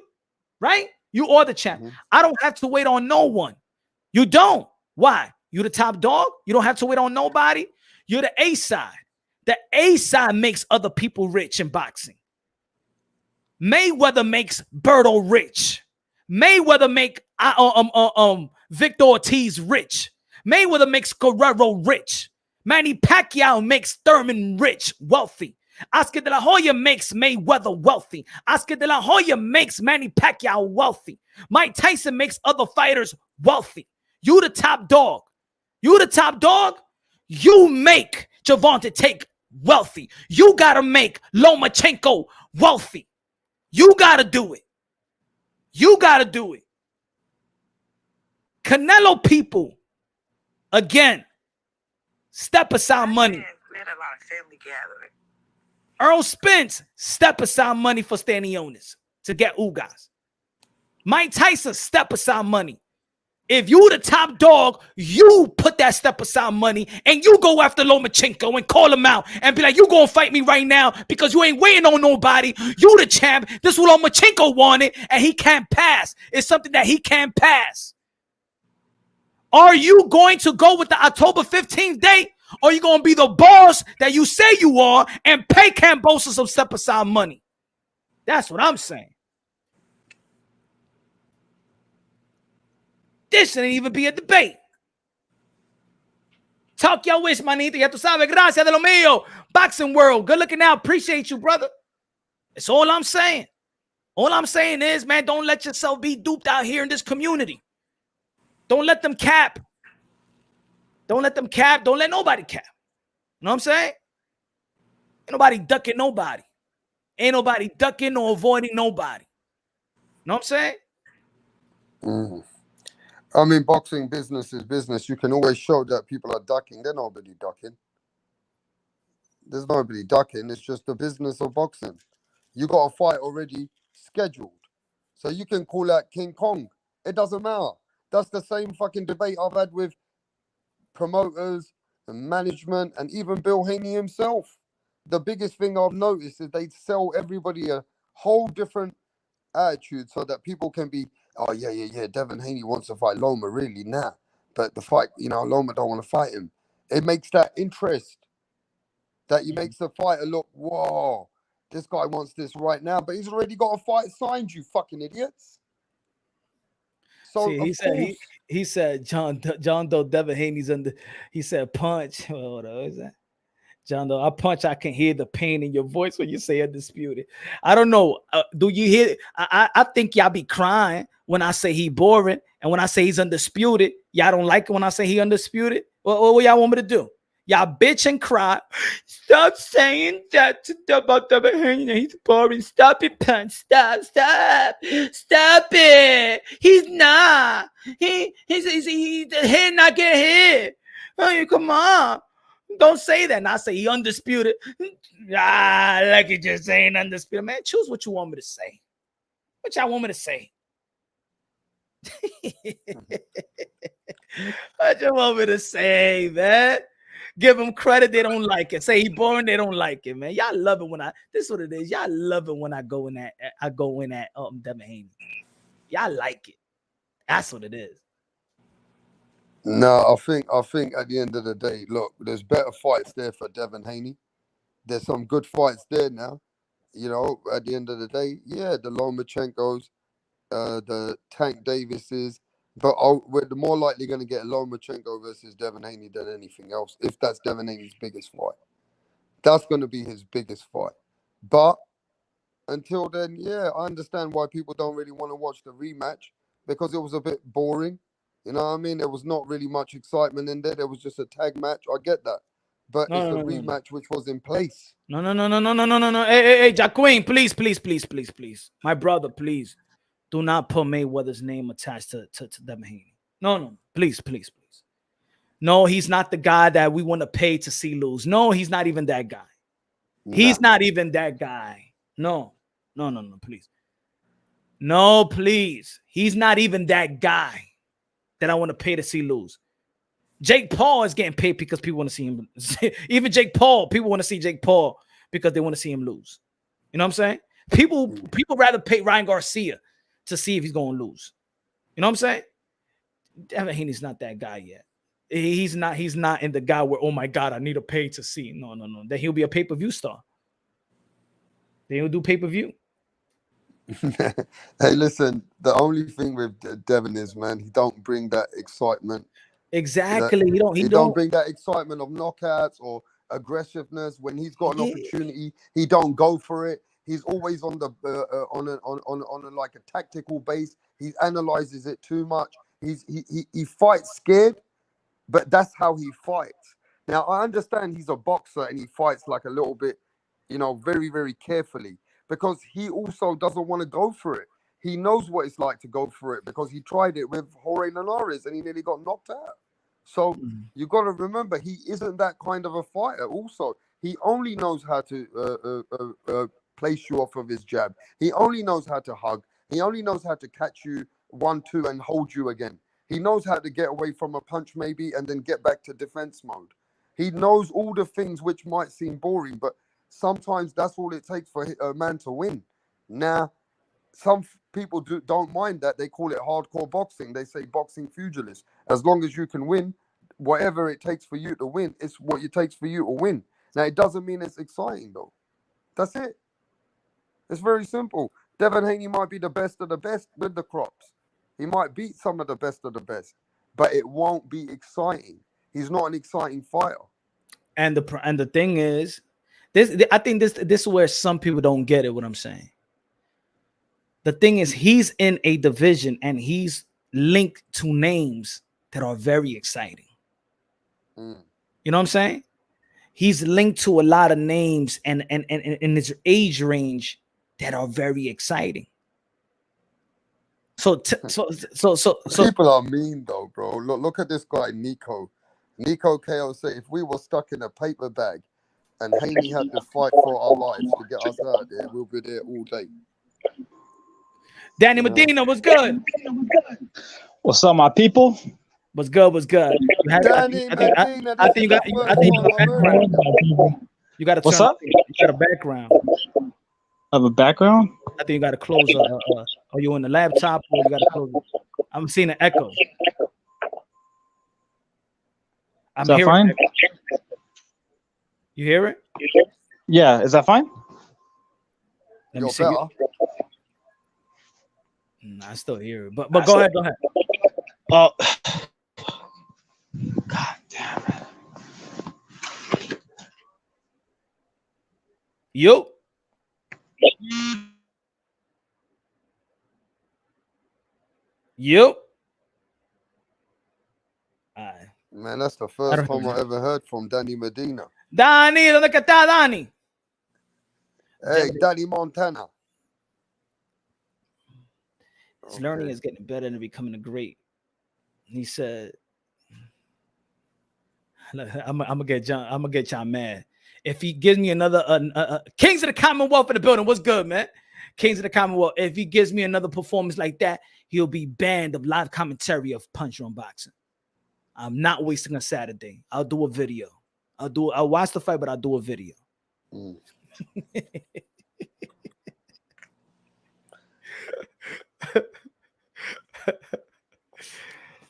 Speaker 2: right? You are the champ. I don't have to wait on no one. You don't. Why? You the top dog. You don't have to wait on nobody. You're the A side. The A side makes other people rich in boxing. Mayweather makes Berto rich. Mayweather make Victor Ortiz rich. Mayweather makes Guerrero rich. Manny Pacquiao makes Thurman rich, wealthy. Oscar de la Hoya makes Mayweather wealthy. Oscar de la Hoya makes Manny Pacquiao wealthy. Mike Tyson makes other fighters wealthy. You the top dog. You the top dog. You make Gervonta Tate wealthy. You got to make Lomachenko wealthy. You got to do it. You got to do it. Canelo people, again, step aside money.
Speaker 5: We had a lot of family gathering.
Speaker 2: Earl Spence, step aside money for Stanionis to get Ugas. Mike Tyson, step aside money. If you the top dog, you put that step aside money and you go after Lomachenko and call him out and be like, you gonna fight me right now because you ain't waiting on nobody. You the champ. This is what Lomachenko wanted and he can't pass. It's something that he can't pass. Are you going to go with the October 15th date? Or are you going to be the boss that you say you are and pay Kambosos some step aside money? That's what I'm saying. This shouldn't even be a debate. Talk your wish, manito. Ya tú sabes. Gracias de lo mío. Boxing world. Good looking out. Appreciate you, brother. That's all I'm saying. All I'm saying is, man, don't let yourself be duped out here in this community. Don't let them cap. Don't let them cap. Don't let nobody cap. You know what I'm saying? Ain't nobody ducking nobody. Ain't nobody ducking or avoiding nobody. You know what I'm saying?
Speaker 3: Mm. I mean, boxing business is business. You can always show that people are ducking. There's nobody ducking. There's nobody ducking. It's just the business of boxing. You got a fight already scheduled. So you can call out King Kong. It doesn't matter. That's the same fucking debate I've had with promoters and management and even Bill Haney himself. The biggest thing I've noticed is they sell everybody a whole different attitude so that people can be, oh, yeah, Devin Haney wants to fight Loma, really, nah. But the fight, Loma don't want to fight him. It makes that interest that he makes the fighter look, whoa, this guy wants this right now, but he's already got a fight signed, you fucking idiots. So
Speaker 2: see, he said John Doe Devin Haney's under. He said punch. What is that? John Doe, I punch. I can hear the pain in your voice when you say undisputed. I don't know. Do you hear? I think y'all be crying when I say he boring, and when I say he's undisputed, y'all don't like it when I say he undisputed. What y'all want me to do? Y'all bitch and cry. Stop saying that about Devin Haney. He's boring. Stop it, punch. Stop it. He's not. He's the head not get hit. Oh, come on. Don't say that. Not say he undisputed. Like you just saying undisputed. Man, choose what you want me to say. What y'all want me to say? What you want me to say, man? Give him credit, they don't like it. Say he boring, they don't like it, man. Y'all love it when this is what it is. Y'all love it when I go in at Devin Haney. Y'all like it. That's what it is.
Speaker 3: No, I think at the end of the day, look, there's better fights there for Devin Haney. There's some good fights there now. At the end of the day, yeah, the Lomachenkos, the Tank Davises, but we're more likely going to get Lomachenko versus Devin Haney than anything else, if that's Devin Haney's biggest fight. That's going to be his biggest fight. But until then, yeah, I understand why people don't really want to watch the rematch, because it was a bit boring. You know what I mean? There was not really much excitement in there. There was just a tag match. I get that. But it's a rematch which was in place.
Speaker 2: No. Hey, Jacqueline, please. My brother, please. Do not put Mayweather's name attached to Devin Haney. No. Please. No, he's not the guy that we want to pay to see lose. No, he's not even that guy. Nah. He's not even that guy. No, please. No, please. He's not even that guy that I want to pay to see lose. Jake Paul is getting paid because people want to see him. Even Jake Paul, people want to see Jake Paul because they want to see him lose. You know what I'm saying? People rather pay Ryan Garcia to see if he's going to lose. You know what I'm saying? Devin Haney's not that guy yet. He's not in the guy where, oh my God, I need a pay to see. No. Then he'll be a pay-per-view star. Then he'll do pay-per-view.
Speaker 3: Hey, listen, the only thing with Devin is, man, he don't bring that excitement.
Speaker 2: Exactly. He
Speaker 3: don't bring that excitement of knockouts or aggressiveness. When he's got an opportunity, he don't go for it. He's always on the on a like a tactical base. He analyzes it too much. He fights scared, but that's how he fights. Now I understand he's a boxer and he fights like a little bit, very, very carefully, because he also doesn't want to go for it. He knows what it's like to go for it because he tried it with Jorge Linares and he nearly got knocked out. So you got to remember, he isn't that kind of a fighter. Also, he only knows how to place you off of his jab. He only knows how to hug. He only knows how to catch you 1-2 and hold you again. He knows how to get away from a punch maybe and then get back to defense mode. He knows all the things which might seem boring, but sometimes that's all it takes for a man to win. Now, some people don't mind that. They call it hardcore boxing. They say boxing pugilist. As long as you can win, whatever it takes for you to win, it's what it takes for you to win. Now, it doesn't mean it's exciting, though. That's it. It's very simple. Devin Haney might be the best of the best with the crops. He might beat some of the best of the best, but it won't be exciting. He's not an exciting fighter.
Speaker 2: And the thing is, I think this is where some people don't get it, what I'm saying. The thing is, he's in a division and he's linked to names that are very exciting. You know what I'm saying? He's linked to a lot of names and in his age range that are very exciting. So
Speaker 3: people are mean though, bro. Look at this guy, Nico. Nico KO say, if we were stuck in a paper bag and Haney had to fight for our lives to get us out there, we'll be there all day.
Speaker 2: Danny Medina, what's good?
Speaker 6: What's up, my people?
Speaker 2: What's good?
Speaker 3: Danny Medina,
Speaker 2: I think you got to
Speaker 6: What's
Speaker 2: turn
Speaker 6: up?
Speaker 2: You got a background.
Speaker 6: Of a background?
Speaker 2: I think you got to close. Are you on the laptop or you got to close it? I'm seeing an echo.
Speaker 6: Is that fine?
Speaker 2: You hear it?
Speaker 6: Yeah, is that fine?
Speaker 2: Let me see. I still hear it, but go ahead.
Speaker 6: Oh, God damn it!
Speaker 2: Yo.
Speaker 3: Man, that's the first time I ever heard from Danny Medina.
Speaker 2: Danny, ¿dónde que está Danny?
Speaker 3: Hey, Danny Montana.
Speaker 2: His learning is getting better and becoming a great. He said, I'm gonna get John mad. If he gives me another Kings of the Commonwealth in the building, what's good, man? Kings of the Commonwealth. If he gives me another performance like that, he'll be banned of live commentary of Punch on Boxing. I'm not wasting a Saturday. I'll do a video. I'll watch the fight, but I'll do a video.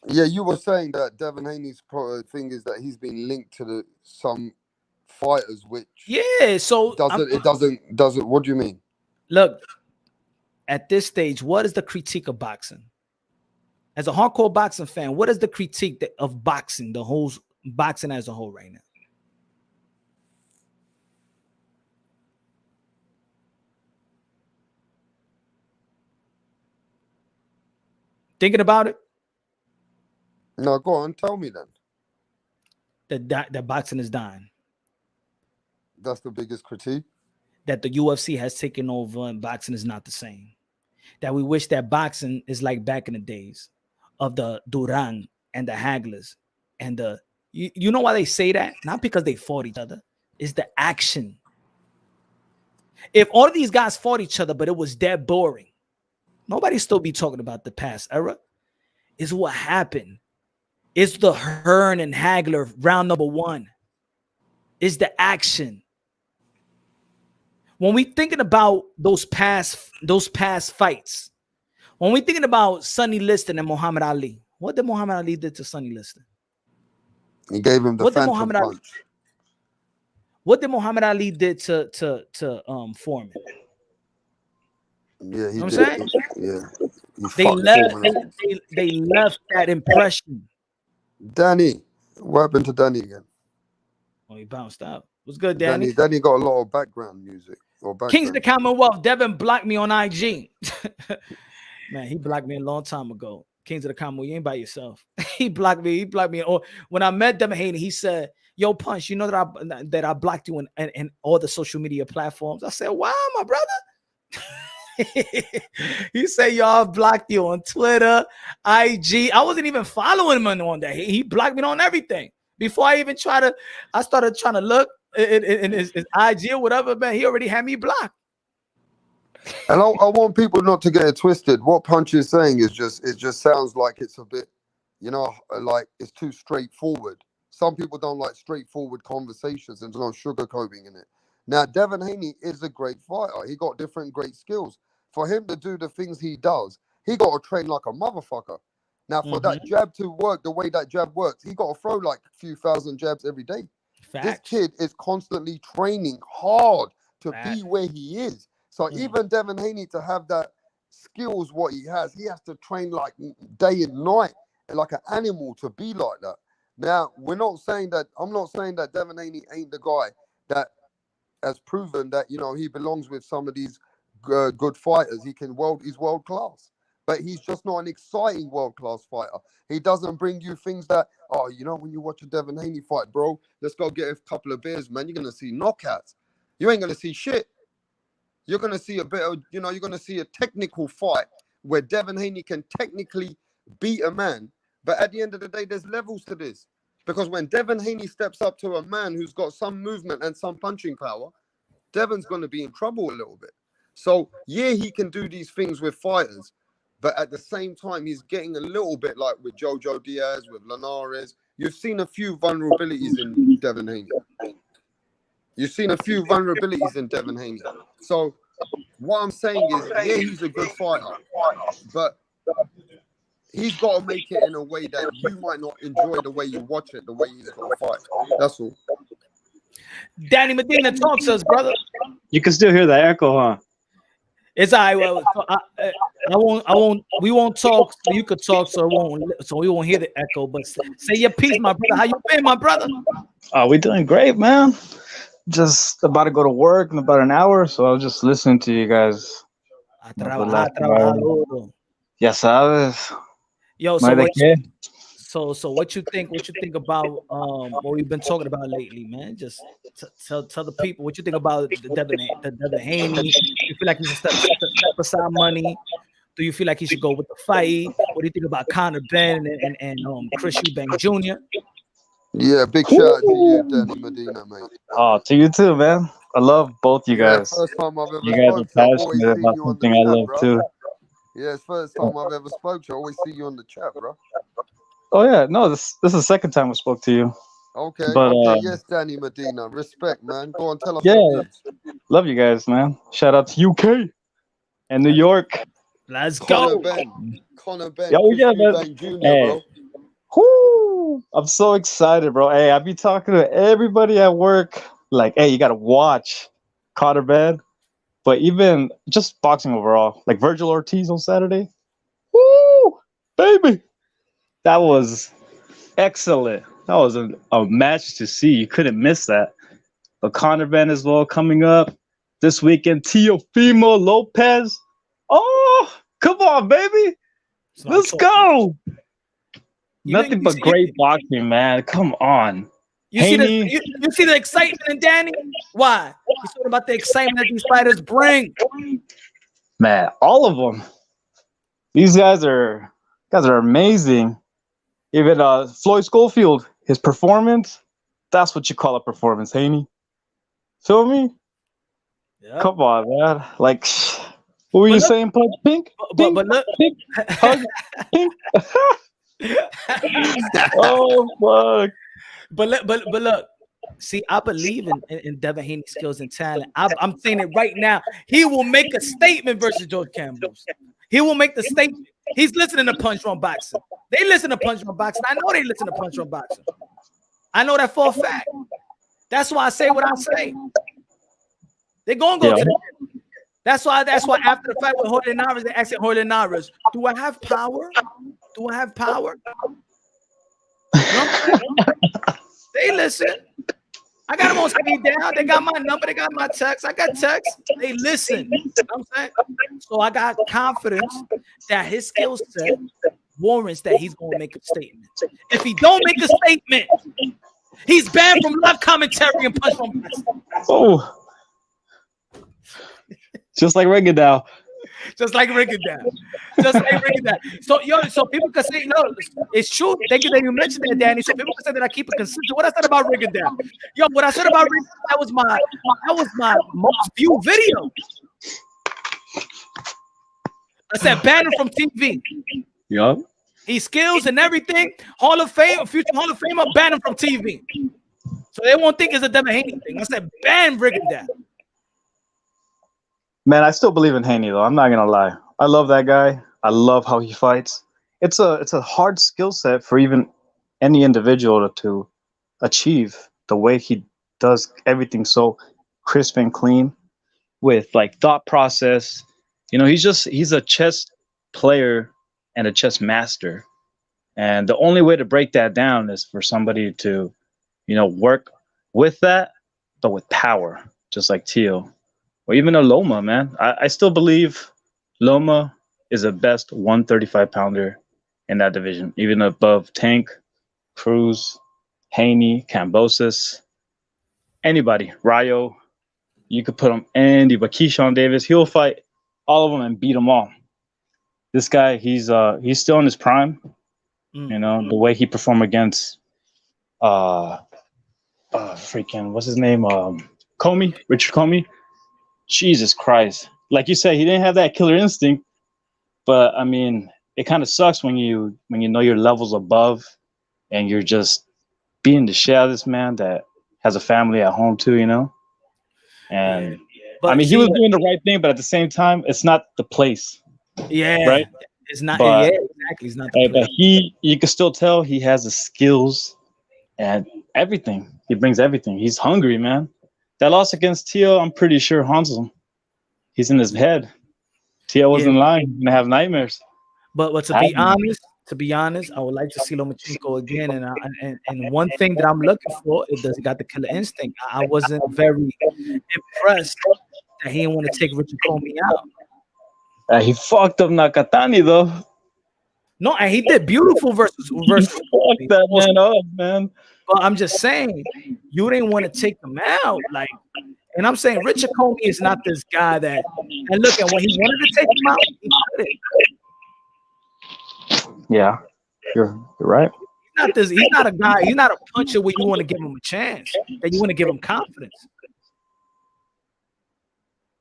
Speaker 3: Yeah, you were saying that Devin Haney's thing is that he's been linked to some fighters, which
Speaker 2: so
Speaker 3: it doesn't. What do you mean?
Speaker 2: Look, at this stage, what is the critique of boxing? As a hardcore boxing fan, what is the critique of boxing, the whole boxing as a whole right now? Thinking about it?
Speaker 3: No, go on, tell me then.
Speaker 2: That boxing is dying.
Speaker 3: That's the biggest critique.
Speaker 2: That the UFC has taken over and boxing is not the same. That we wish that boxing is like back in the days of the Duran and the Haglers and you know why they say that? Not because they fought each other. It's the action. If all of these guys fought each other, but it was dead boring, nobody still be talking about the past era. Is what happened. It's the Hearn and Hagler round number 1. It's the action. When we thinking about those past fights, when we thinking about Sonny Liston and Muhammad Ali, what did Muhammad Ali do to Sonny Liston?
Speaker 3: He gave him the
Speaker 2: What did
Speaker 3: phantom
Speaker 2: Muhammad Ali?
Speaker 3: punch.
Speaker 2: What did Muhammad Ali did to Foreman?
Speaker 3: Yeah, he
Speaker 2: You know what
Speaker 3: did.
Speaker 2: I'm saying?
Speaker 3: Yeah, he
Speaker 2: They
Speaker 3: fucked
Speaker 2: left.
Speaker 3: Foreman.
Speaker 2: They left that impression.
Speaker 3: Danny, what happened to Danny again?
Speaker 2: Oh, he bounced out. What's good, Danny?
Speaker 3: Danny got a lot of background music or background.
Speaker 2: Kings of the Commonwealth. Devin blocked me on IG. Man, he blocked me a long time ago. Kings of the Commonwealth, you ain't by yourself. He blocked me. Or when I met Devin Haney, he said, "Yo, Punch, you know that I blocked you in all the social media platforms." I said, "Wow, my brother." He said, "Y'all blocked you on Twitter, IG." I wasn't even following him on that. He blocked me on everything. Before I even started trying to look in his IG or whatever, man, he already had me blocked.
Speaker 3: And I want people not to get it twisted. What Punch is saying is it just sounds like it's a bit, like it's too straightforward. Some people don't like straightforward conversations and there's no sugarcoating in it. Now, Devin Haney is a great fighter. He got different great skills. For him to do the things he does, he got to train like a motherfucker. Now, for that jab to work the way that jab works, he got to throw like a few thousand jabs every day.
Speaker 2: Facts.
Speaker 3: This kid is constantly training hard to be where he is. So even Devin Haney to have that skills, what he has to train like day and night, like an animal to be like that. Now, I'm not saying that Devin Haney ain't the guy that has proven that, he belongs with some of these good fighters. He's world class, but he's just not an exciting world class fighter. He doesn't bring you things that, when you watch a Devin Haney fight, bro, let's go get a couple of beers, man. You're going to see knockouts. You ain't going to see shit. You're going to see a bit of, you're going to see a technical fight where Devin Haney can technically beat a man. But at the end of the day, there's levels to this. Because when Devin Haney steps up to a man who's got some movement and some punching power, Devin's going to be in trouble a little bit. So, yeah, he can do these things with fighters. But at the same time, he's getting a little bit like with Jojo Diaz, with Linares. You've seen a few vulnerabilities in Devin Haney. So what I'm saying is, yeah, he's a good fighter, but he's got to make it in a way that you might not enjoy the way you watch it, the way he's got to fight. That's all.
Speaker 2: Danny Medina, talk to us, brother.
Speaker 6: You can still hear the echo, huh?
Speaker 2: It's all right. Well, we won't talk, so you could talk, so we won't hear the echo. But say your piece, my brother. How you been, my brother?
Speaker 6: Oh, we doing great, man. Just about to go to work in about an hour, so I was just listening to you guys. Ya sabes.
Speaker 2: Yo, so what you think? What you think about what we've been talking about lately, man? Just tell the people what you think about the Devin Haney. You feel like he should step aside money? Do you feel like he should go with the fight? What do you think about Conor Ben and Chris Eubank Jr.?
Speaker 3: Yeah, big shout out to you, Danny Medina, mate.
Speaker 6: Oh, to you too, man. I love both you guys.
Speaker 3: First time I've ever
Speaker 6: you guys are passionate about
Speaker 3: you
Speaker 6: something I love too.
Speaker 3: Yeah, it's first time I've ever spoke to you. I always see you on the chat, bro.
Speaker 6: Oh yeah, no, this is the second time I spoke to you.
Speaker 3: Okay,
Speaker 6: but,
Speaker 3: yes, Danny Medina. Respect, man. Go on, tell us.
Speaker 6: Yeah, love you guys, man. Shout out to UK and New York.
Speaker 2: Let's go.
Speaker 3: Conor Ben.
Speaker 6: Yeah, man.
Speaker 3: Jr., bro.
Speaker 6: Whoo! I'm so excited, bro. Hey, I be talking to everybody at work, like, hey, you gotta watch Conor Ben. But even just boxing overall, like Virgil Ortiz on Saturday. Woo! Baby! That was excellent. That was a match to see. You couldn't miss that. But Conor Ben as well coming up this weekend. Teofimo Lopez. Oh, come on, baby. Let's go. Nothing but great boxing, man. Come on.
Speaker 2: You see the excitement in Danny? Why? He's talking about the excitement that these fighters bring.
Speaker 6: Man, all of them. These guys are amazing. Even Floyd Schofield, his performance, that's what you call a performance, Haney. Feel me? Yep. Come on, man. Like, what were you saying, Punch? Pink?
Speaker 2: But look.
Speaker 6: Pink? Hug? Pink? Oh, fuck.
Speaker 2: But look. See, I believe in Devin Haney's skills and talent. I'm saying it right now. He will make a statement versus George Kambosos. He will make the statement. He's listening to Punch Run Boxing. They listen to Punch Run Boxing. I know they listen to Punch Run Boxing. I know that for a fact. That's why I say what I say. They're gonna go to the gym. That's why after the fight with Jorge Navarez, they asked Jorge Navarez, do I have power? Do I have power? You know what I'm saying? They listen. I got them on speed down. They got my number. They got my text. I got text. They listen. You know what I'm saying? So I got confidence that his skill set warrants that he's going to make a statement. If he don't make a statement, he's banned from live commentary and punch from boxing.
Speaker 6: Oh. Just like Rigondeaux.
Speaker 2: Just like Rigondeaux. Just like Rigondeaux. So people can say, no, it's true. Thank you that you mentioned that, Danny. So people can say that I keep it consistent. What I said about Rigondeaux. Yo, what I said about Rigondeaux, that was my most viewed video. I said ban him from TV.
Speaker 6: Yup.
Speaker 2: He skills and everything. Hall of Fame, future Hall of Famer, ban him from TV. So they won't think it's a Devin Haney thing. I said ban Rigondeaux.
Speaker 6: Man, I still believe in Haney though. I'm not gonna lie. I love that guy. I love how he fights. It's a hard skill set for even any individual to achieve the way he does everything so crisp and clean with like thought process. You know, he's a chess player and a chess master. And the only way to break that down is for somebody to, you know, work with that, but with power, just like Teal. Or even a Loma, man. I still believe Loma is the best 135-pounder in that division, even above Tank, Cruz, Haney, Kambosos, anybody. Rayo, you could put him andy, but Keyshawn Davis, he'll fight all of them and beat them all. This guy, he's still in his prime. You know, the way he performed against freaking what's his name? Richard Comey. Jesus Christ. Like you said, he didn't have that killer instinct, but I mean, it kind of sucks when you know your levels above and you're just being the shit out of this man that has a family at home too, you know? And
Speaker 2: But
Speaker 6: I mean, he was doing the right thing, but at the same time, it's not the place.
Speaker 2: Yeah.
Speaker 6: Right?
Speaker 2: It's not,
Speaker 6: but,
Speaker 2: yeah, exactly. It's not the place.
Speaker 6: But you can still tell he has the skills and everything. He brings everything. He's hungry, man. That loss against Teal, I'm pretty sure haunts him. He's in his head. Teal wasn't lying. He's gonna have nightmares.
Speaker 2: But to be honest, I would like to see Lomachenko again. And one thing that I'm looking for is does he got the killer instinct. I wasn't very impressed that he didn't want to take Richard Comey out.
Speaker 6: He fucked up Nakatani though.
Speaker 2: No, and he did beautiful versus
Speaker 6: Fuck that man up, man.
Speaker 2: But I'm just saying, you didn't want to take him out, like. And I'm saying Richard Comey is not this guy that. And look, at when he wanted to take him out, he did it.
Speaker 6: Yeah, you're right.
Speaker 2: He's not a guy. He's not a puncher where you want to give him a chance. That you want to give him confidence.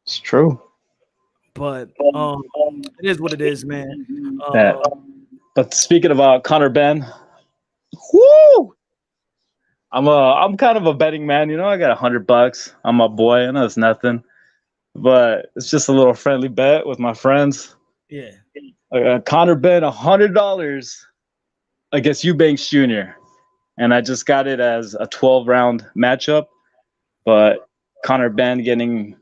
Speaker 6: It's true.
Speaker 2: But it is what it is, man.
Speaker 6: But speaking about Conor Benn, whoo! I'm kind of a betting man, you know. I got $100 on my boy. I know it's nothing, but it's just a little friendly bet with my friends.
Speaker 2: Yeah.
Speaker 6: Conor Benn, $100 against Eubanks Jr. And I just got it as a 12-round matchup, but Conor Benn getting a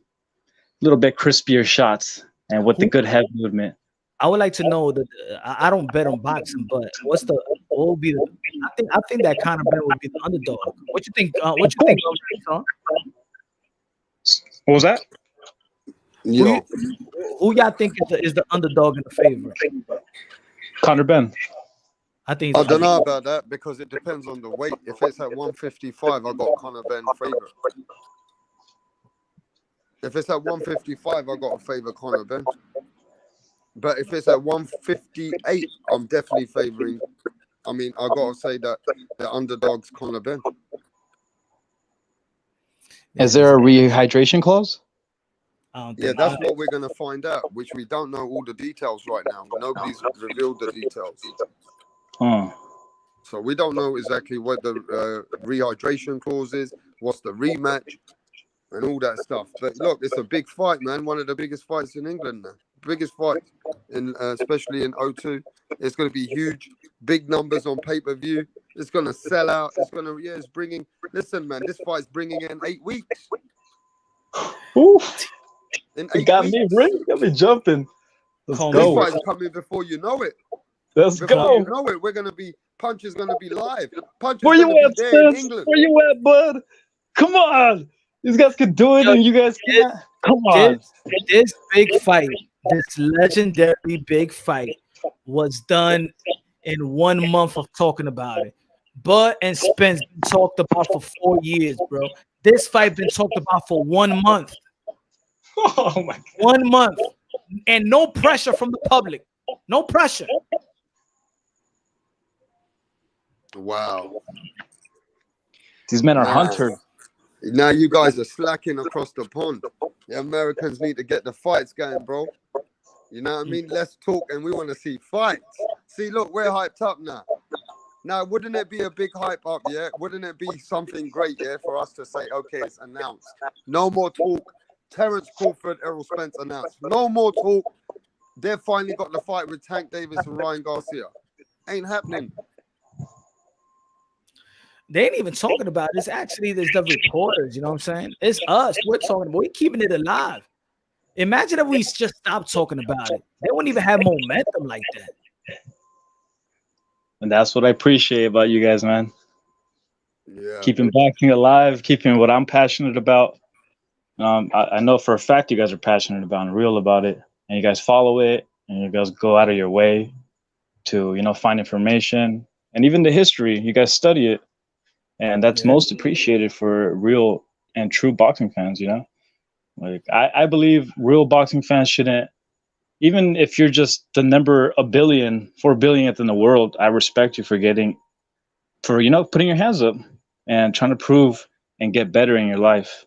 Speaker 6: little bit crispier shots and with the good head movement.
Speaker 2: I would like to know that I don't bet on boxing, but what will be the? I think that Conor Benn would be the underdog. What you think? What you think?
Speaker 6: What was that?
Speaker 3: Yeah.
Speaker 2: Who y'all think is the underdog in the favor?
Speaker 6: Conor Benn.
Speaker 2: I think.
Speaker 3: I don't know about that because it depends on the weight. If it's at 155, I got Conor Benn favorite. If it's at 155, I got to favor Conor Benn. But if it's at 158, I'm definitely favoring. I mean, I got to say that the underdog's Conor Benn.
Speaker 6: Is there a rehydration clause?
Speaker 3: Yeah, that's what we're going to find out, which we don't know all the details right now. Nobody's revealed the details. So we don't know exactly what the rehydration clause is, what's the rematch, and all that stuff. But look, it's a big fight, man. One of the biggest fights in England now. Biggest fight, especially in O2. It's going to be huge. Big numbers on pay-per-view. It's gonna sell out. It's gonna it's bringing. Listen, man, this fight's bringing in 8 weeks.
Speaker 6: Oof.
Speaker 3: In
Speaker 6: You
Speaker 3: 8
Speaker 6: got
Speaker 3: weeks.
Speaker 6: me ready. Got me jumping. Let's
Speaker 2: Call
Speaker 3: This
Speaker 2: me
Speaker 6: go.
Speaker 3: fight's coming before you know it.
Speaker 6: Let's
Speaker 3: Before
Speaker 6: go.
Speaker 3: you know it, Punch is gonna be live. Punch is
Speaker 6: Where you
Speaker 3: gonna be
Speaker 6: at,
Speaker 3: there in
Speaker 6: Spence?
Speaker 3: England.
Speaker 6: Where you at, bud? Come on. These guys can do it,
Speaker 2: Yo,
Speaker 6: and you guys can't. Come on.
Speaker 2: This big fight, this legendary big fight, was done in 1 month of talking about it. Bud and Spence been talked about for 4 years, bro. This fight been talked about for 1 month.
Speaker 6: Oh my God.
Speaker 2: 1 month, and no pressure from the public. No pressure.
Speaker 3: Wow.
Speaker 6: These men are
Speaker 3: Man.
Speaker 6: hunters.
Speaker 3: Now you guys are slacking across the pond. The Americans need to get the fights going, bro. You know what I mean? Let's talk, and we want to see fights. See, look, we're hyped up now. Now, wouldn't it be a big hype up, yeah? Wouldn't it be something great, yeah, for us to say, okay, it's announced. No more talk. Terrence Crawford, Errol Spence announced. No more talk. They've finally got the fight with Tank Davis and Ryan Garcia. Ain't happening.
Speaker 2: They ain't even talking about it. It's actually there's the reporters, you know what I'm saying? It's us. We're talking about we're keeping it alive. Imagine if we just stopped talking about it. They wouldn't even have momentum like that.
Speaker 6: And that's what I appreciate about you guys, man.
Speaker 3: Yeah.
Speaker 6: Keeping boxing alive, keeping what I'm passionate about. I know for a fact you guys are passionate about and real about it, and you guys follow it, and you guys go out of your way to, you know, find information, and even the history. You guys study it, and that's most appreciated for real and true boxing fans. You know, like I believe real boxing fans shouldn't. Even if you're just the number 4 billionth in the world, I respect you for putting your hands up and trying to prove and get better in your life.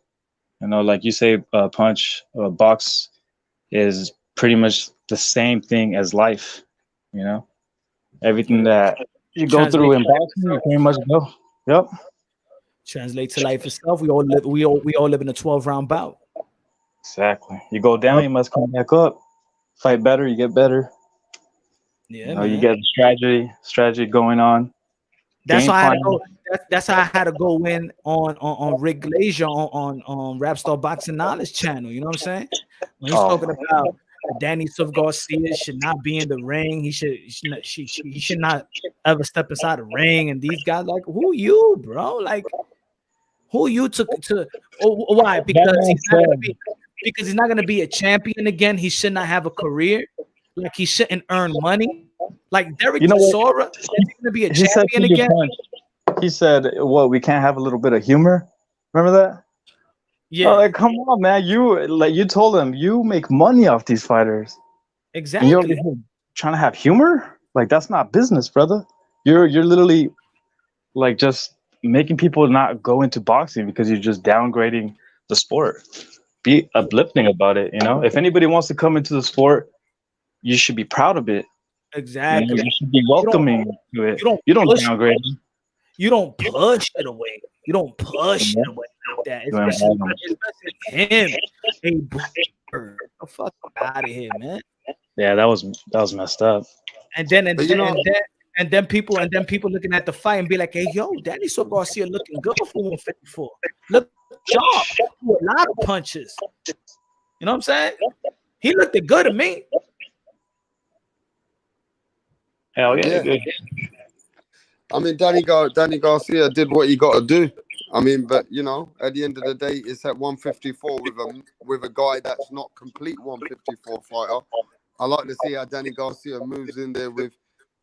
Speaker 6: You know, like you say, Punch, box is pretty much the same thing as life. You know, everything that you go through in boxing, you pretty much go. Yep.
Speaker 2: Translate to life itself. We all live in a 12-round bout.
Speaker 6: Exactly. You go down, you must come back up. Fight better, you get better.
Speaker 2: Yeah,
Speaker 6: you know,
Speaker 2: man.
Speaker 6: you get strategy going on.
Speaker 2: That's why I had to go. That's how I had to go in on Rick Glazier on Rap Star Boxing Knowledge channel. You know what I'm saying? When he's talking about Danny Silva Garcia should not be in the ring. He should not ever step inside the ring. And these guys like, who you, bro? Like, who you to why? Because he's not gonna be a champion again. He should not have a career. Like he shouldn't earn money. Like Derek Chisora is he gonna be a champion again?
Speaker 6: He said, "What? We can't have a little bit of humor." Remember that?
Speaker 2: Yeah.
Speaker 6: Oh, like, come on, man. You told him you make money off these fighters.
Speaker 2: Exactly.
Speaker 6: And you're trying to have humor? Like that's not business, brother. You're literally like just making people not go into boxing because you're just downgrading the sport. Be uplifting about it, you know. If anybody wants to come into the sport, you should be proud of it.
Speaker 2: Exactly.
Speaker 6: You know, you should be welcoming to it. You don't downgrade it.
Speaker 2: You don't push it away. You don't push it away like that. Especially him. Hey, bird. The fuck out of here, man.
Speaker 6: Yeah, that was messed up.
Speaker 2: And then people looking at the fight and be like, hey, yo, Danny Silva Garcia looking good for 154. Look sharp. A lot of punches. You know what I'm saying? He looked good to me.
Speaker 6: Hell yeah.
Speaker 3: I mean, Danny Garcia did what he got to do. I mean, but you know, at the end of the day, it's at 154 with a guy that's not complete 154 fighter. I like to see how Danny Garcia moves in there with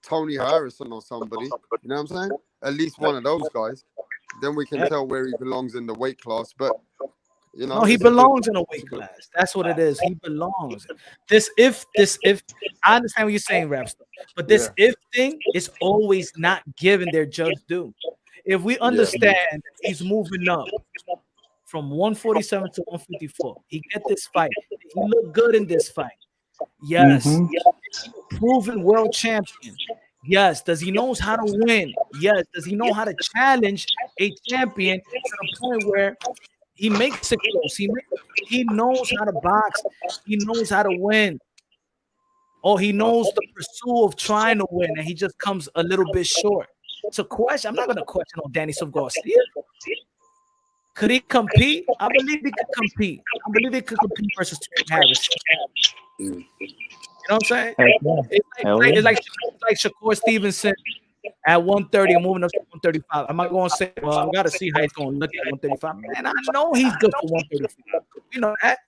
Speaker 3: Tony Harrison or somebody. You know what I'm saying? At least one of those guys. Then we can tell where he belongs in the weight class. But you know,
Speaker 2: no, he belongs in a weight class. That's what it is. He belongs. This if I understand what you're saying, Rapster, but this if thing is always not given their just due. If we understand he's moving up from 147 to 154, he get this fight. He look good in this fight. Yes, proven world champion. Yes, does he knows how to win? Yes, does he know how to challenge a champion to the point where he makes it close? He knows how to box. He knows how to win. Or he knows the pursuit of trying to win, and he just comes a little bit short. It's a question. I'm not gonna question on Danny Silva Garcia. Could he compete? I believe he could compete. I believe he could compete versus Terry Harris. You know what I'm saying? It's like Shakur Stevenson at 130 and moving up to 135. I'm not going to say, well, I got to see how he's going to look at 135. Man, I know he's good for 135. You know that.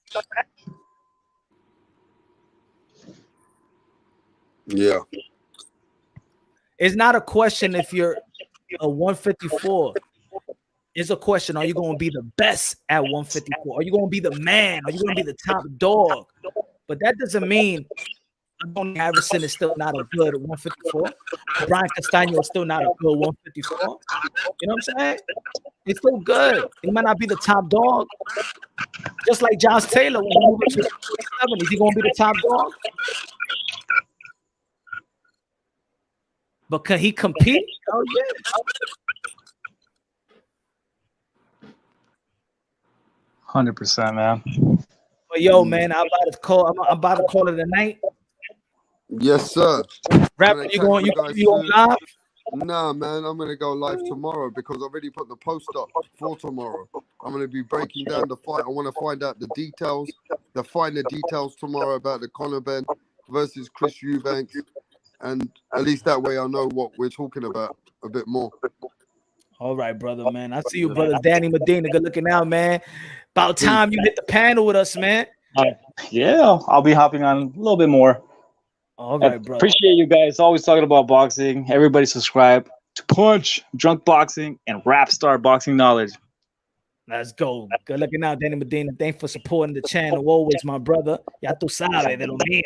Speaker 3: Yeah.
Speaker 2: It's not a question if you're a 154. It's a question, are you going to be the best at 154? Are you going to be the man? Are you going to be the top dog? But that doesn't mean Anthony Harrison is still not a good 154. Brian Castano is still not a good 154. You know what I'm saying? It's still good. He might not be the top dog. Just like Josh Taylor when he moved to 47. Is he going to be the top dog? But can he compete? Oh, yeah.
Speaker 6: 100%, man.
Speaker 2: But yo, man, I'm about to call it a night.
Speaker 3: Yes, sir.
Speaker 2: Rapper, you going live?
Speaker 3: Nah, man, I'm gonna go live tomorrow because I already put the post up for tomorrow. I'm gonna be breaking down the fight. I want to find out the details, the finer details tomorrow about the Conor Ben versus Chris Eubanks, and at least that way I know what we're talking about a bit more.
Speaker 2: All right, brother, man. I see you, brother Danny Medina. Good looking out, man. About time you hit the panel with us, man.
Speaker 6: Yeah, I'll be hopping on a little bit more.
Speaker 2: All right, bro.
Speaker 6: Appreciate you guys always talking about boxing. Everybody subscribe to Punch, Drunk Boxing, and Rap Star Boxing Knowledge.
Speaker 2: Let's go. Good looking out, Danny Medina. Thanks for supporting the channel always, my brother. Ya tú sabes de lo mío.